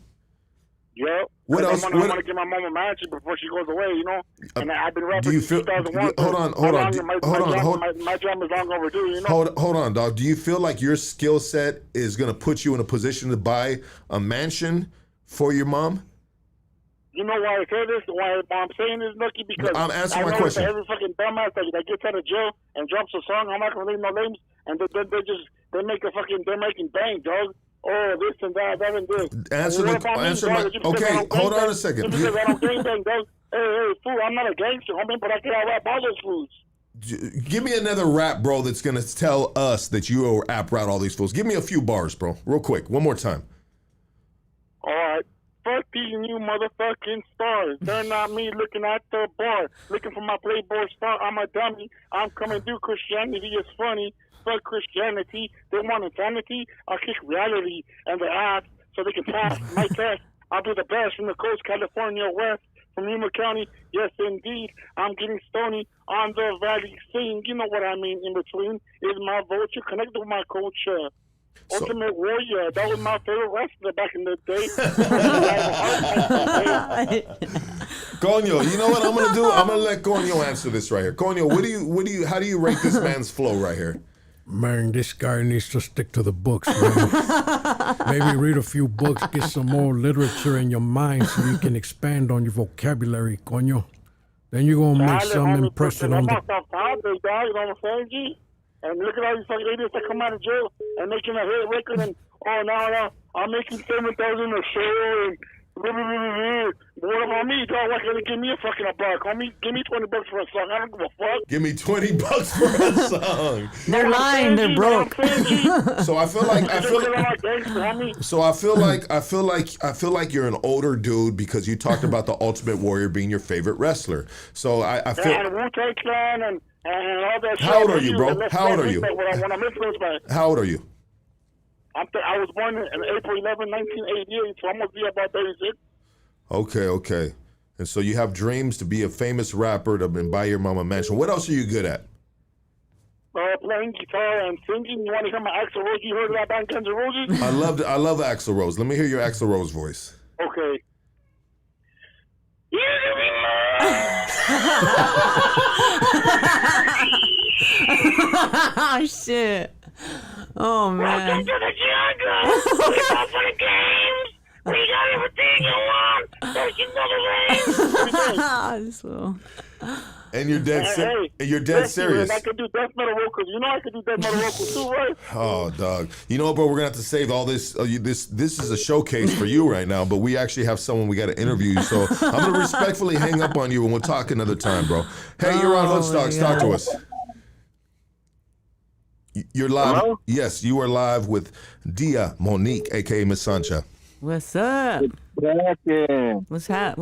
Yeah.
What else?
I want to get my mama mansion before she goes away, you know? And I've been rapping
since
2001.
Hold on.
My job is long overdue, you know?
Hold on, dog. Do you feel like your skill set is going to put you in a position to buy a mansion for your mom?
You know why I say this? Why I'm saying this, Lucky? Because
I'm answering
my
question.
Every fucking dumbass that gets out of jail and drops a song, I'm not going to name no names, and they're making bank, dog. Oh, this and that and this.
Okay, hold on a second.
Just because I don't gangbang, dog. Hey, fool, I'm not a gangster, homie, but I can rap all those fools.
Give me another rap, bro, that's going to tell us that you rap all these fools. Give me a few bars, bro, real quick. One more time.
All right. Fuck these new motherfucking stars. They're not me looking at the bar. Looking for my Playboy star. I'm a dummy. I'm coming through. Christianity is funny. Fuck Christianity. They want insanity. I'll kick reality and the ass so they can pass my test. I'll do the best from the coast, California west. From Yuma County, yes indeed. I'm getting stony on the valley scene. You know what I mean in between. Is my vulture connected with my culture. Ultimate Warrior, that was my favorite wrestler back in the day.
Cono, you know what I'm gonna do? I'm gonna let Cono answer this right here. Cono, how do you rate this man's flow right here?
Man, this guy needs to stick to the books, man. Maybe read a few books, get some more literature in your mind so you can expand on your vocabulary, Coño. Then you're gonna make some impression on the...
You know what I'm saying, G? And look at all these fucking idiots that come out of jail and making a hit record and, now I'm making $7,000 a show What about me, dog? Why can't you give me a fucking $1, homie? Give me $20 for a song. I don't give a fuck.
Give me $20 for a song.
They're lying. They're broke.
So I feel like you're an older dude because you talked about the Ultimate Warrior being your favorite wrestler. So I feel.
And Wu-Tang Clan and all that shit.
How old are you, bro? How old are you?
When I'm influenced by it.
How old are you?
I was born in April 11, 1988, so I'm going to be about 36.
Okay. And so you have dreams to be a famous rapper to buy your mama a mansion. What else are you good at?
Playing guitar and singing. You want to hear my Axl Rose? You heard of that band, Guns N' Roses?
I love Axl Rose. Let me hear your Axl Rose voice.
Okay.
Oh, shit. Oh, man.
Welcome to the jungle. We go for the games. We got everything you want. There's another way.
And you're dead serious.
I could do death metal vocals. You know I could do death metal vocals too, right?
Oh, dog. You know what, bro? We're gonna have to save all this. This is a showcase for you right now, but we actually have someone we got to interview you. So I'm gonna respectfully hang up on you, and we'll talk another time, bro. Hey, you're on Hoodstocks. Talk to us. You're live.
Hello?
Yes, you are live with Diamonique, aka Miss Sancha.
What's up? What's up?
Hey, what's up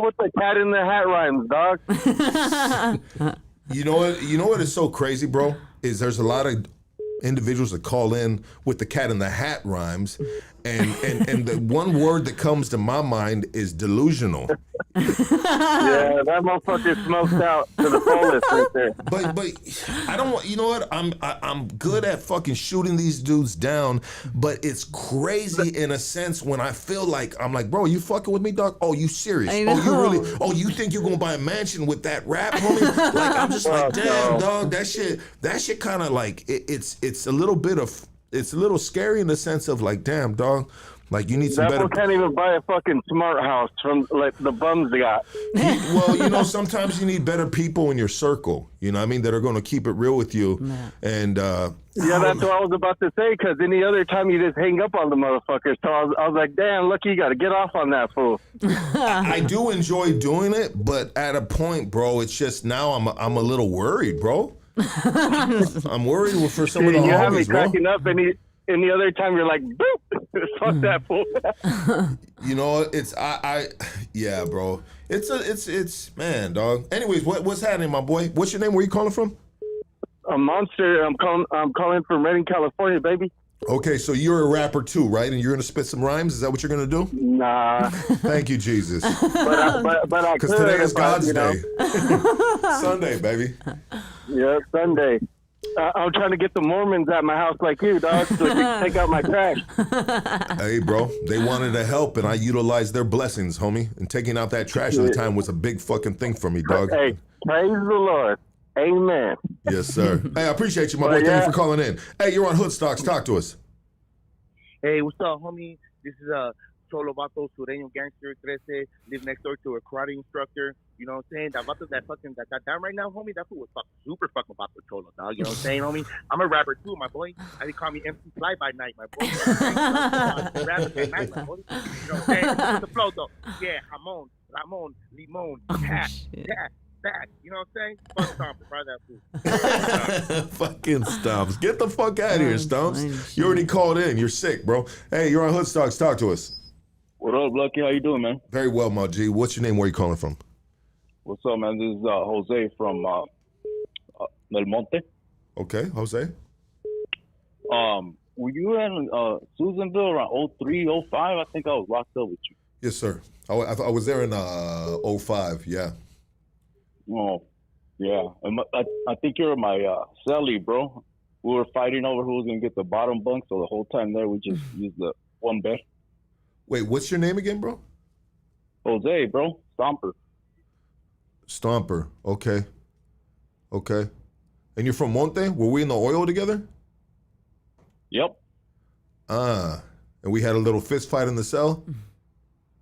with the cat in the hat rhymes, dog?
You know what is so crazy, bro? Is there's a lot of individuals that call in with the cat in the hat rhymes, and the one word that comes to my mind is delusional.
Yeah, that motherfucker smoked out to the fullest right there.
But I don't want. You know what? I'm good at fucking shooting these dudes down, but it's crazy in a sense when I feel like I'm like, bro, you fucking with me, dog? Oh, you serious? Oh, you really? Oh, you think you're gonna buy a mansion with that rap, homie? Like I'm just like, damn, dog. That shit kind of like it's a little bit of. It's a little scary in the sense of like, damn, dog, like you need some better.
That can't even buy a fucking smart house from like the bums they got.
Well, you know, sometimes you need better people in your circle. You know what I mean? That are going to keep it real with you. And
yeah, that's what I was about to say. Because any other time you just hang up on the motherfuckers. So I was like, damn, lucky you got to get off on that fool.
I do enjoy doing it, but at a point, bro, it's just now I'm a little worried, bro. I'm worried for some of the homies, bro.
You have me cracking up, and the other time you're like, boop, fuck that fool.
You know, it's yeah, bro. It's man, dog. Anyways, what's happening, my boy? What's your name? Where you calling from?
A monster. I'm calling from Redding, California, baby.
Okay, so you're a rapper too, right? And you're gonna spit some rhymes. Is that what you're gonna do?
Nah.
Thank you, Jesus.
But I
because today is God's day. Sunday, baby.
Yeah, Sunday. I'm trying to get the Mormons at my house like you, dog, so they can take out my trash.
Hey, bro, they wanted to help, and I utilized their blessings, homie. And taking out that trash at the time was a big fucking thing for me, dog.
Hey, praise the Lord. Amen.
Yes, sir. Hey, I appreciate you, my boy. Thank you for calling in. Hey, you're on Hoodstocks. Talk to us.
Hey, what's up, homie? This is Cholo Vato, Sureño Gangster 13. Live next door to a karate instructor. You know what I'm saying? That Vato, that down right now, homie, that fool was super fucking Vato Cholo, dog. You know what I'm saying, homie? I'm a rapper too, my boy. They call me MC Fly by night, my boy. Rapping at night, my boy. You know what I'm saying? What's the flow, though? Yeah, Ramon, Limon, Cat, back. You know what I'm saying? Fuck Stomps, try that fool.
Fucking Stomps. Get the fuck out of here, Stomps. You already called in. You're sick, bro. Hey, you're on Hoodstocks. Talk to us.
What up, Lucky? How you doing, man?
Very well, my G. What's your name? Where you calling from?
What's up, man? This is Jose from Del Monte.
Okay, Jose.
Were you in Susanville around 03, 05? I think I was locked up with you.
Yes, sir. I was there in 05, yeah.
Oh, yeah. I think you're my cellie, bro. We were fighting over who was going to get the bottom bunk, so the whole time there we just used the one bed.
Wait, what's your name again, bro?
Jose, bro.
Stomper. Okay. And you're from Monte? Were we in the oil together?
Yep.
And we had a little fist fight in the cell?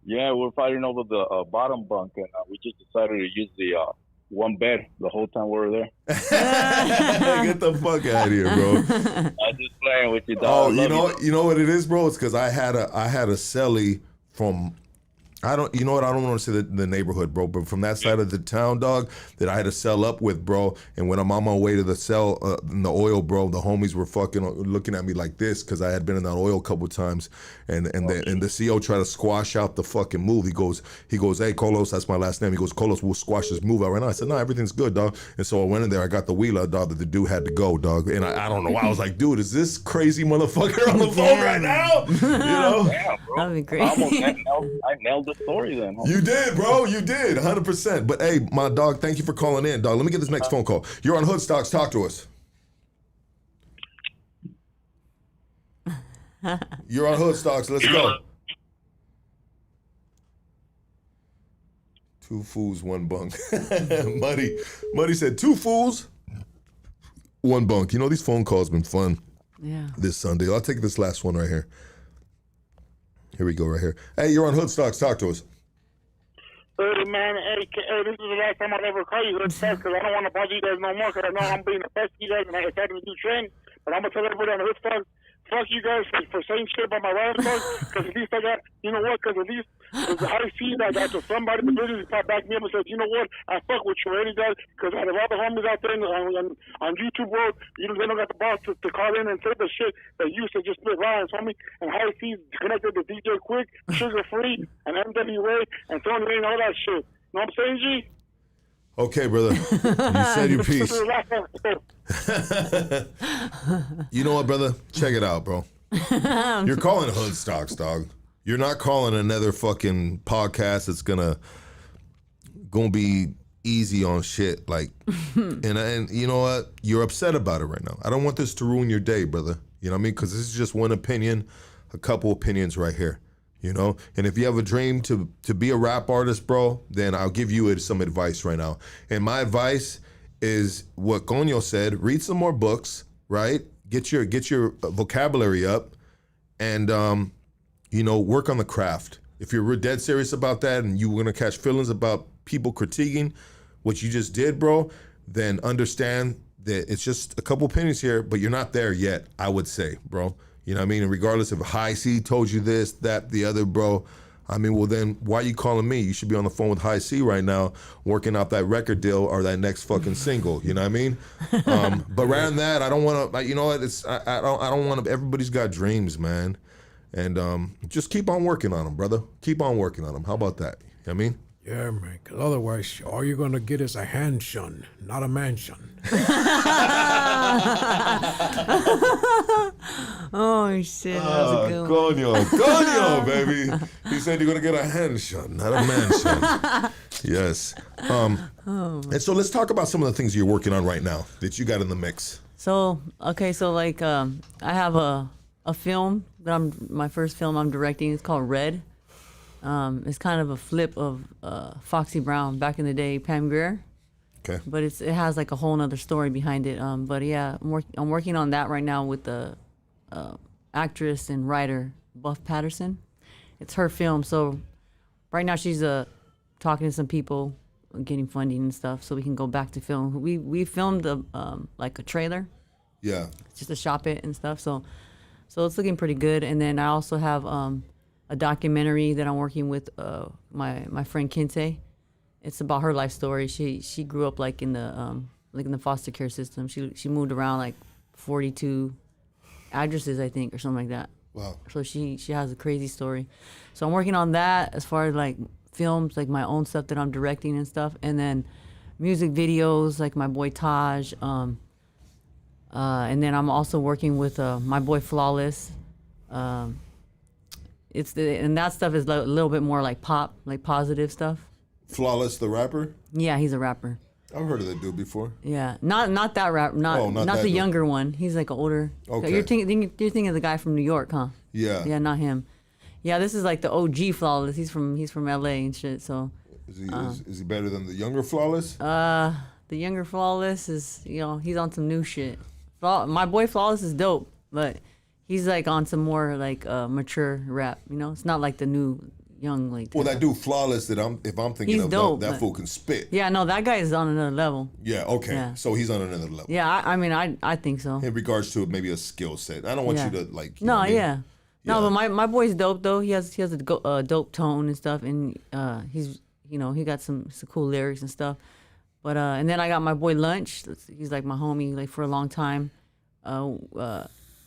Yeah, we were fighting over the bottom bunk, and we just decided to use the one bed the whole time we were there.
Get the fuck out of here, bro.
I'm just playing with you, dog.
Oh, you know what it is, bro? It's because I had a cellie from I don't, you know what? I don't want to say the neighborhood, bro, but from that side of the town, dog, that I had to sell up with, bro. And when I'm on my way to the cell in the oil, bro, the homies were fucking looking at me like this because I had been in that oil a couple times. And the CO tried to squash out the fucking move. He goes, hey, Colos, that's my last name. He goes, Colos, we'll squash this move out right now. I said, no, everything's good, dog. And so I went in there. I got the wheeler, dog, that the dude had to go, dog. And I don't know why. I was like, dude, is this crazy motherfucker on the phone right now? You know?
Yeah, bro.
That'd be great.
I nailed the story then.
You did, bro. You did, 100%. But hey, my dog, thank you for calling in, dog. Let me get this next phone call. You're on Hood Stocks. Talk to us. You're on Hood Stocks. Let's go. 2 fools, 1 bunk. Muddy said 2 fools, 1 bunk. You know, these phone calls been fun.
Yeah.
This Sunday. I'll take this last one right here. Here we go, right here. Hey, you're on Hood Stocks. Talk to us.
Hey, man, hey, this is the last time I'll ever call you Hood Stocks because I don't want to bother you guys no more because I know I'm being a pest to you guys and I started a new trend. But I'm going to tell everybody on Hood Stocks, fuck you guys for saying shit about my rider stocks because at least I got, you know what, because at least there's a high fee that I got to somebody in the business that back me up and said, you know what, I fuck with you already, guys, because out of all the homies out there on YouTube world, you know, they don't got the boss to call in and say the shit that you said just split lines, homie, and high fees connected to DJ Quick, Sugar Free, and MWA, and Tony Lane, all that shit. You know what I'm saying, G?
Okay, brother. You said your piece. You know what, brother? Check it out, bro. You're calling Hood Stocks, dog. You're not calling another fucking podcast that's gonna be easy on shit. Like, and you know what? You're upset about it right now. I don't want this to ruin your day, brother. You know what I mean? Because this is just one opinion, a couple opinions right here. You know, and if you have a dream to be a rap artist, bro, then I'll give you some advice right now. And my advice is what Cono said: read some more books, right? Get your vocabulary up, and you know, work on the craft. If you're dead serious about that, and you're gonna catch feelings about people critiquing what you just did, bro, then understand that it's just a couple pennies here, but you're not there yet. I would say, bro. You know what I mean? And regardless if High C told you this, that, the other, bro, I mean, well then, why are you calling me? You should be on the phone with High C right now, working out that record deal or that next fucking single. You know what I mean? But rather than that, I don't want to. You know what? I don't want to. Everybody's got dreams, man, and just keep on working on them, brother. Keep on working on them. How about that? You know what I mean?
Yeah, man, because otherwise, all you're going to get is a handshun, not a mansion.
Oh, shit. That was a good one.
Cono, baby. He said you're going to get a handshun, not a mansion. Yes. And so let's talk about some of the things you're working on right now that you got in the mix.
So, okay, so like I have a film that my first film I'm directing. It's called Red. It's kind of a flip of Foxy Brown back in the day, Pam Grier.
Okay.
But it has like a whole nother story behind it. But yeah, I'm working on that right now with the actress and writer Buff Patterson. It's her film, so right now she's talking to some people, getting funding and stuff, so we can go back to film. We filmed like a trailer.
Yeah.
Just to shop it and stuff. So it's looking pretty good. And then I also have a documentary that I'm working with my friend Kinte. It's about her life story. She grew up like in the foster care system. She moved around like 42 addresses, I think, or something like that.
Wow.
So she has a crazy story. So I'm working on that as far as like films, like my own stuff that I'm directing and stuff, and then music videos like my boy Taj. And then I'm also working with my boy Flawless. And that stuff is a little bit more like pop, like positive stuff.
Flawless, the rapper?
Yeah, he's a rapper.
I've heard of that dude before.
Yeah, not that rap, not the younger one. He's like an older.
Okay.
You're thinking of the guy from New York, huh?
Yeah.
Yeah, not him. Yeah, this is like the OG Flawless. He's from LA and shit. So.
Is he better than the younger Flawless?
The younger Flawless is, he's on some new shit. My boy Flawless is dope, but he's like on some more like mature rap. It's not like the new young like.
Well, that dude Flawless that if I'm thinking
he's
of
dope,
that fool can spit.
Yeah, no, that guy is on another level.
Yeah, okay.
Yeah.
So he's on another level.
Yeah, I mean I think so.
In regards to maybe a skill set, I don't want you to like.
No, yeah. No, but my boy's dope though. He has a dope tone and stuff, and he's he got some cool lyrics and stuff. But and then I got my boy Lunch. He's like my homie like for a long time.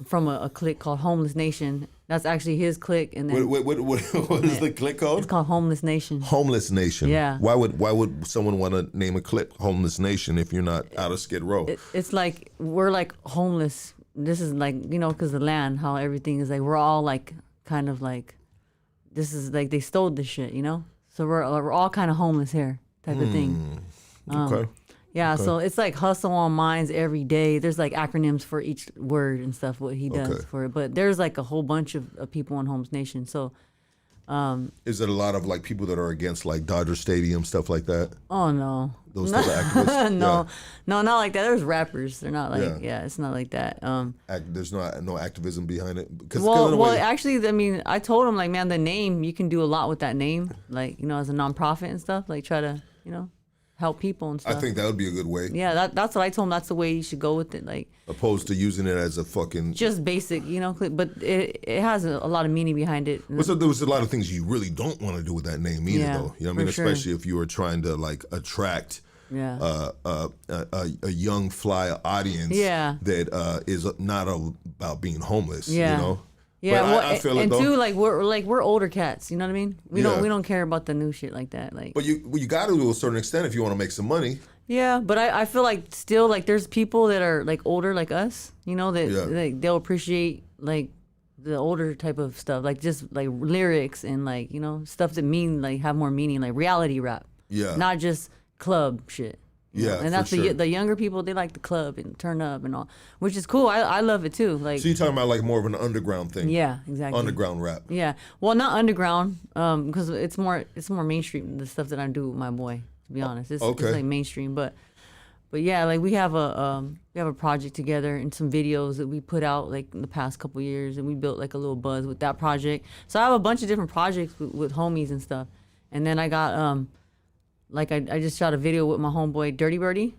From a clique called Homeless Nation. That's actually his clique. And then
what is the clique called?
It's called Homeless Nation.
Homeless Nation.
Yeah.
Why would someone want to name a clique Homeless Nation if you're not out of Skid Row?
It's like we're like homeless. This is like because the land, how everything is like we're all like kind of like this is like they stole this shit, So we're all kind of homeless here, type of thing.
Okay.
Yeah,
Okay.
so it's like hustle on minds every day. There's like acronyms for each word and stuff, what he does for it. But there's like a whole bunch of people in Homeless Nation. So
is it a lot of like people that are against like Dodger Stadium, stuff like that?
oh no.
Those type of activists?
No, not like that. There's rappers. They're not like it's not like that.
There's no activism behind it.
Actually, I mean, I told him like, man, the name you can do a lot with that name, like as a nonprofit and stuff. Like try to help people and stuff.
I think that would be a good way.
Yeah, that's what I told him. That's the way you should go with it. Like
opposed to using it as a fucking
just basic, but it has a lot of meaning behind it.
So there was a lot of things you really don't want to do with that name either, though. You know what I mean? Especially if you were trying to like attract a young fly audience that is not about being homeless.
Yeah,
but I feel
and
it,
too, like we're older cats. You know what I mean? We don't care about the new shit like that. Like,
but you got to a certain extent if you want to make some money.
Yeah, but I feel like still like there's people that are like older like us. That like, they'll appreciate like the older type of stuff, like just like lyrics and like stuff that have more meaning, like reality rap.
Yeah,
not just club shit.
Yeah,
and that's the younger people. They like the club and turn up and all, which is cool. I love it too. Like,
so you're talking about like more of an underground thing?
Yeah, exactly.
Underground rap.
Yeah, well, not underground, because it's more mainstream. The stuff that I do with my boy. To be honest, it's like mainstream, but yeah, like we have a project together and some videos that we put out like in the past couple years, and we built like a little buzz with that project. So I have a bunch of different projects with homies and stuff, and then I got like I just shot a video with my homeboy Dirty Birdie.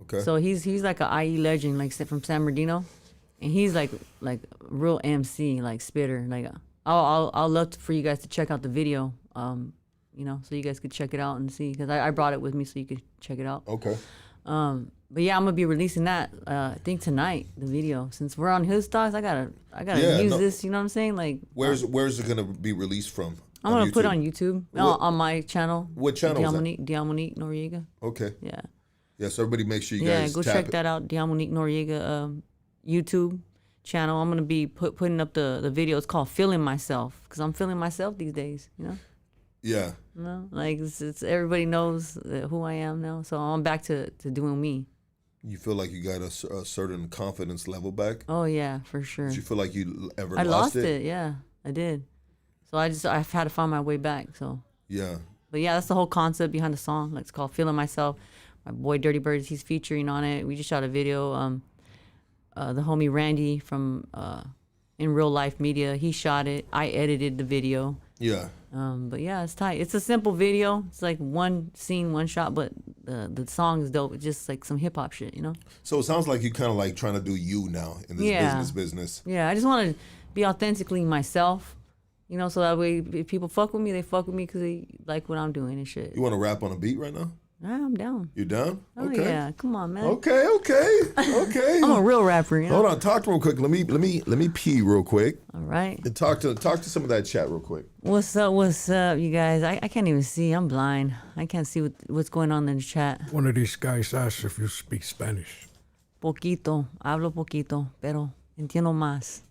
Okay.
So he's like an IE legend, like from San Bernardino, and he's like real MC, like spitter. Like I'll love for you guys to check out the video, so you guys could check it out and see, because I brought it with me so you could check it out.
Okay.
But yeah, I'm gonna be releasing that I think tonight, the video. Since we're on his stocks, I gotta use this. You know what I'm saying? Like
where's it gonna be released from?
I'm gonna put it on YouTube, on my channel.
What channel is that?
Diamonique Noriega.
Okay.
Yeah.
Yeah, so everybody make sure you guys
go check that out. Diamonique Noriega YouTube channel. I'm gonna be putting up the video. It's called "Feeling Myself" because I'm feeling myself these days.
Yeah.
Like it's everybody knows who I am now, so I'm back to doing me.
You feel like you got a certain confidence level back?
Oh yeah, for sure.
Did you feel like you ever
I
lost
it? Yeah, I did. So I've had to find my way back. So
yeah.
But yeah, that's the whole concept behind the song. Like, it's called "Feeling Myself." My boy Dirty Birds, he's featuring on it. We just shot a video. The homie Randy from In Real Life Media, he shot it. I edited the video.
Yeah.
But yeah, it's tight. It's a simple video. It's like one scene, one shot, but the song is dope. It's just like some hip hop shit,
So it sounds like you kind of like trying to do you now in this business.
Yeah, I just want to be authentically myself. So that way if people fuck with me, they fuck with me because they like what I'm doing and shit.
You want to rap on a beat right now?
Yeah, I'm down.
You down?
Oh,
okay.
Yeah, come on, man.
Okay.
I'm a real rapper.
Hold on, talk real quick. Let me pee real quick.
All right.
And talk to some of that chat real quick.
What's up, you guys? I can't even see. I'm blind. I can't see what's going on in the chat.
One of these guys asked if you speak Spanish.
Poquito. Hablo poquito, pero entiendo más.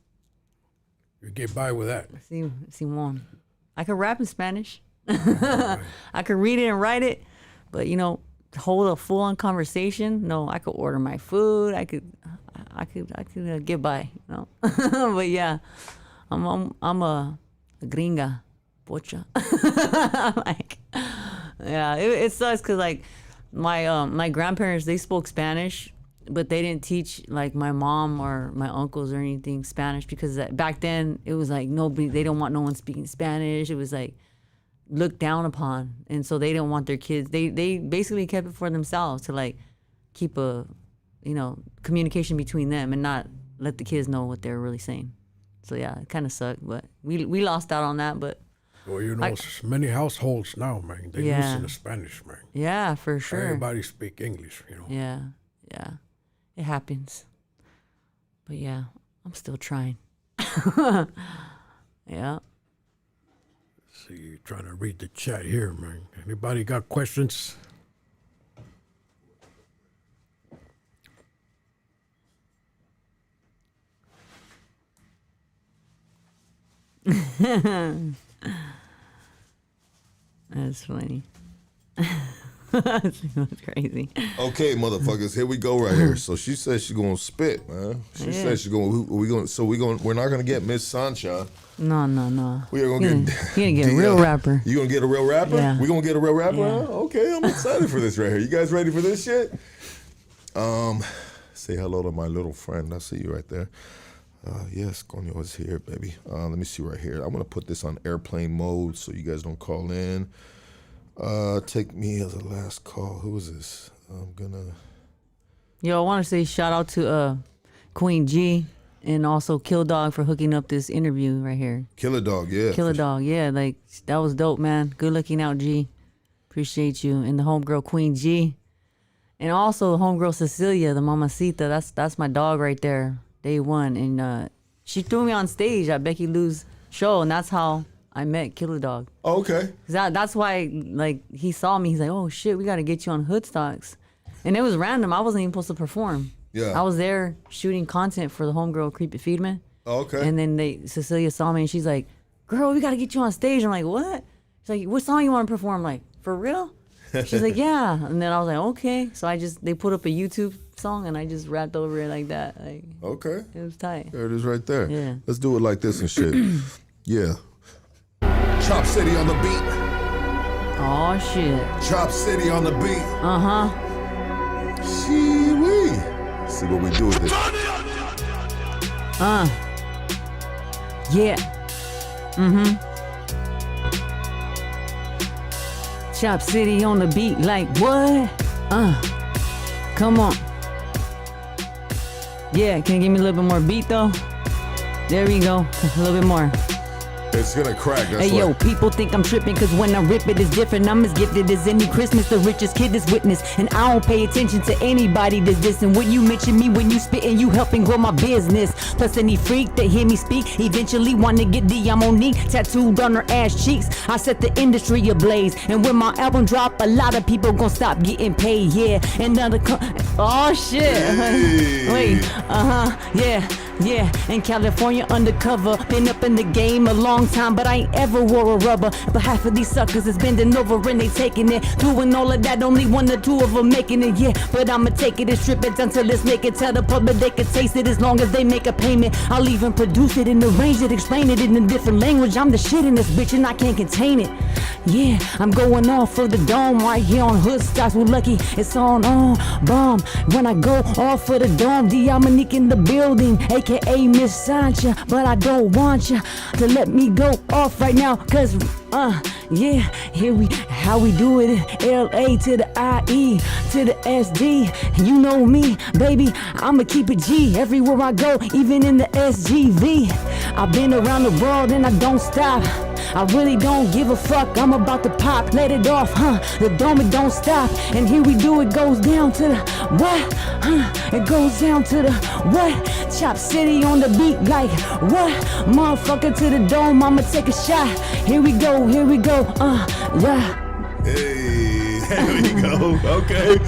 You get by with that.
Simón. I could rap in Spanish. I could read it and write it, but hold a full-on conversation. No, I could order my food. I could get by. But yeah, I'm a gringa, pocha. It sucks because like my grandparents, they spoke Spanish, but they didn't teach like my mom or my uncles or anything Spanish, because back then it was like they don't want no one speaking Spanish. It was like looked down upon, and so they didn't want their kids. They basically kept it for themselves to like keep a communication between them and not let the kids know what they're really saying. So yeah, it kind of sucked, but we lost out on that. But
well, you know, many households now, man, they listen to Spanish, man.
Yeah, for sure.
Everybody speak English, you know.
Yeah, it happens. But yeah, I'm still trying. Yeah.
See, trying to read the chat here, man. Anybody got questions?
That's funny. That's crazy.
Okay, motherfuckers, here we go right here. So she said she's gonna spit, man. She said she's gonna. We're not gonna get Miss Sancha.
No.
We are gonna
You're gonna get a real rapper.
You gonna get a real rapper?
Yeah.
We gonna get a real rapper?
Yeah.
Okay, I'm excited for this right here. You guys ready for this shit? Say hello to my little friend. I see you right there. Yes, Cono is here, baby. Let me see right here. I'm gonna put this on airplane mode so you guys don't call in. Take me as a last call. Who is this? I'm gonna.
Yo, I want to say shout out to Queen G and also Kill Dog for hooking up this interview right here.
Killer Dog, yeah.
Killer Dog, yeah. Like that was dope, man. Good looking out, G. Appreciate you. And the homegirl Queen G, and also the homegirl Cecilia, the mamacita. That's my dog right there. Day one, and she threw me on stage at Becky Lou's show, and that's how I met Killer Dog.
Oh, okay.
That's why, like, he saw me. He's like, "Oh shit, we got to get you on Hoodstocks," and it was random. I wasn't even supposed to perform.
Yeah.
I was there shooting content for the homegirl Creepy Feedman.
Oh, okay.
And then Cecilia saw me, and she's like, "Girl, we got to get you on stage." I'm like, "What?" She's like, "What song you want to perform?" I'm like, "For real?" She's like, "Yeah." And then I was like, "Okay." So they put up a YouTube song, and I just rapped over it like that. Like,
okay.
It was tight.
There it is right there.
Yeah.
Let's do it like this and shit. Yeah. Chop City on the beat.
Oh shit.
Chop City on the beat. Shee-wee. See what we do with it.
Yeah. Chop City on the beat, like what? Come on. Yeah, can you give me a little bit more beat though? There we go. A little bit more.
It's gonna crack. That's
Hey yo, people think I'm tripping cause when I rip it is different. I'm as gifted as any Christmas, the richest kid is witness. And I don't pay attention to anybody that's dissing. When you mention me, when you spitting, you helping grow my business. Plus any freak that hear me speak eventually wanna get Diamonique tattooed on her ass cheeks. I set the industry ablaze, and when my album drop, a lot of people gon' stop getting paid. Yeah, and oh shit.
Hey.
Wait, yeah. In California undercover, been up in the game a long time, but I ain't ever wore a rubber. But half of these suckers is bending over and they taking it. Doing all of that, only one or two of them making it, yeah. But I'ma take it and strip it until it's make it. Tell the public they can taste it as long as they make a payment. I'll even produce it and arrange it, explain it in a different language. I'm the shit in this bitch and I can't contain it. Yeah, I'm going off for the dome right here on Hoodstocks with Lucky. It's on bomb. When I go off for the dome, Diamonique in the building, aka Miss Sancha. But I don't want ya to let me go off right now, cause yeah, how we do it. LA to the IE to the SD. You know me, baby, I'ma keep it G everywhere I go, even in the SGV. I've been around the world and I don't stop. I really don't give a fuck, I'm about to pop, let it off, the dome, it don't stop. And here we do, it goes down to the what, it goes down to the what. Chop City on the beat, like what, motherfucker to the dome, I'ma take a shot. Here we go, yeah.
Hey, there we go. Okay.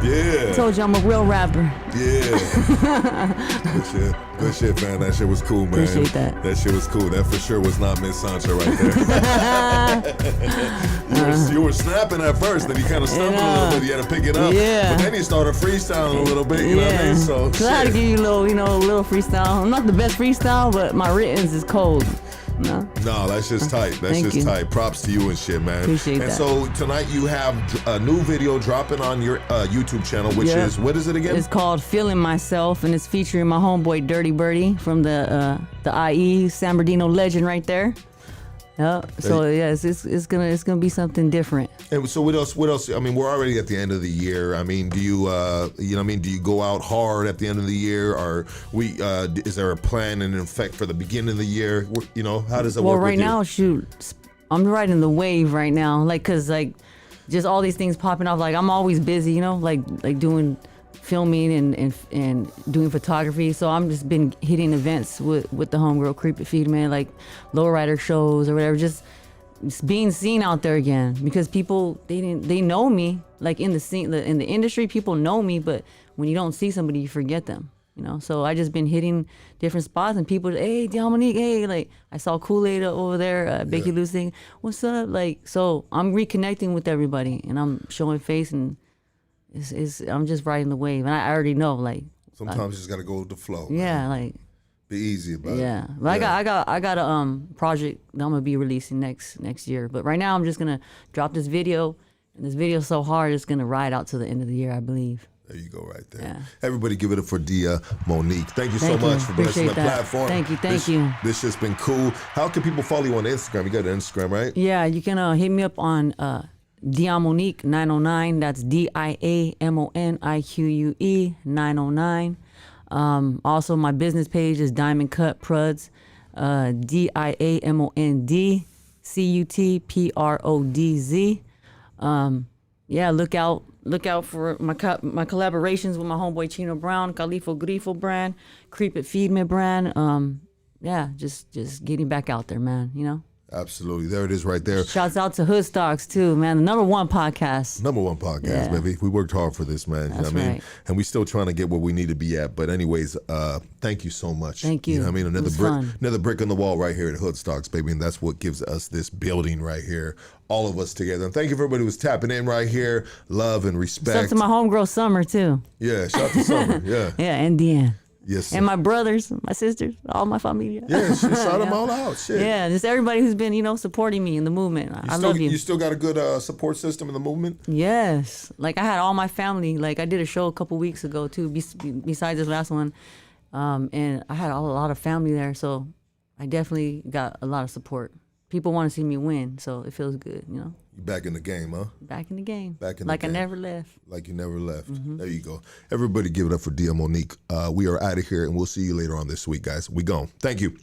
Yeah.
Told you I'm a real rapper.
Yeah. Good shit, man. That shit was cool, man.
Appreciate that.
That shit was cool. That for sure was not Miss Sancha right there. you were snapping at first, then you kind of stumbled a little bit. You had to pick it up.
Yeah.
But then you started freestyling a little bit, you know what I mean? So,
I had to give you a little freestyle. I'm not the best freestyle, but my writtens is cold. No,
that's just tight. That's
Thank
just
you.
tight. Props to you and shit, man.
Appreciate
and
that.
so tonight you have a new video dropping on your YouTube channel, which is, what is it again?
It's called Feeling Myself, and it's featuring my homeboy Dirty Birdie from the IE San Bernardino legend right there. Yep. So it's gonna be something different.
And so what else? I mean, we're already at the end of the year. I mean, do you do you go out hard at the end of the year, or is there a plan in effect for the beginning of the year? You know, how does that work? Well,
right now, shoot, I'm riding the wave right now, like, cause like just all these things popping off. Like I'm always busy, you know, like doing filming and doing photography. So I'm just been hitting events with the homegirl Creep It Feed Man, like lowrider shows or whatever, just being seen out there again, because people they know me, like in the scene, in the industry, people know me, but when you don't see somebody, you forget them, you know. So I just been hitting different spots and people, hey Diamonique, hey, like I saw Kool-Aid over there, Becky Lou's thing, what's up, like, so I'm reconnecting with everybody and I'm showing face, and I'm just riding the wave, and I already know, like
sometimes you just gotta go with the flow.
Yeah, man. Like
be easy about it.
Yeah, but I got a project that I'm gonna be releasing next year. But right now I'm just gonna drop this video, and this video's so hard it's gonna ride out to the end of the year, I believe.
There you go, right there.
Yeah.
Everybody give it up for Diamonique. Thank you so much for blessing the platform.
Thank you.
This just been cool. How can people follow you on Instagram? You got an Instagram, right?
Yeah, you can hit me up on Diamonique 909. That's DIAMONIQUE 909. Also, my business page is Diamond Cut Pruds, DIAMONDCUTPRODZ. Yeah, look out for my collaborations with my homeboy Chino Brown, Califo Grifo brand, Creep It Feed Me brand. Yeah, just getting back out there, man. You know.
Absolutely. There it is right there.
Shouts out to Hood Stocks too, man. The number one podcast,
baby. We worked hard for this, man.
That's
you know what I mean?
right.
And we still trying to get where we need to be at. But anyways, thank you so much.
Thank you.
You know what I mean?
It was fun.
Another brick on the wall right here at Hood Stocks, baby. And that's what gives us this building right here. All of us together. And thank you for everybody who's tapping in right here. Love and respect.
Shout out to my homegirl Summer too.
Yeah, shout out to Summer. Yeah.
Yeah, and Deanne.
Yes, sir.
And my brothers, my sisters, all my familia.
Yeah, shout them all out. Shit.
Yeah, just everybody who's been, supporting me in the movement. I love you.
You still got a good support system in the movement?
Yes. Like I had all my family. Like I did a show a couple weeks ago too, besides this last one. And I had a lot of family there. So I definitely got a lot of support. People want to see me win, so it feels good, you know.
You back in the game, huh?
Back in the game.
Back in
like
the game.
I never left.
Like you never left.
Mm-hmm.
There you go. Everybody give it up for Diamonique. We are out of here, and we'll see you later on this week, guys. We gone. Thank you.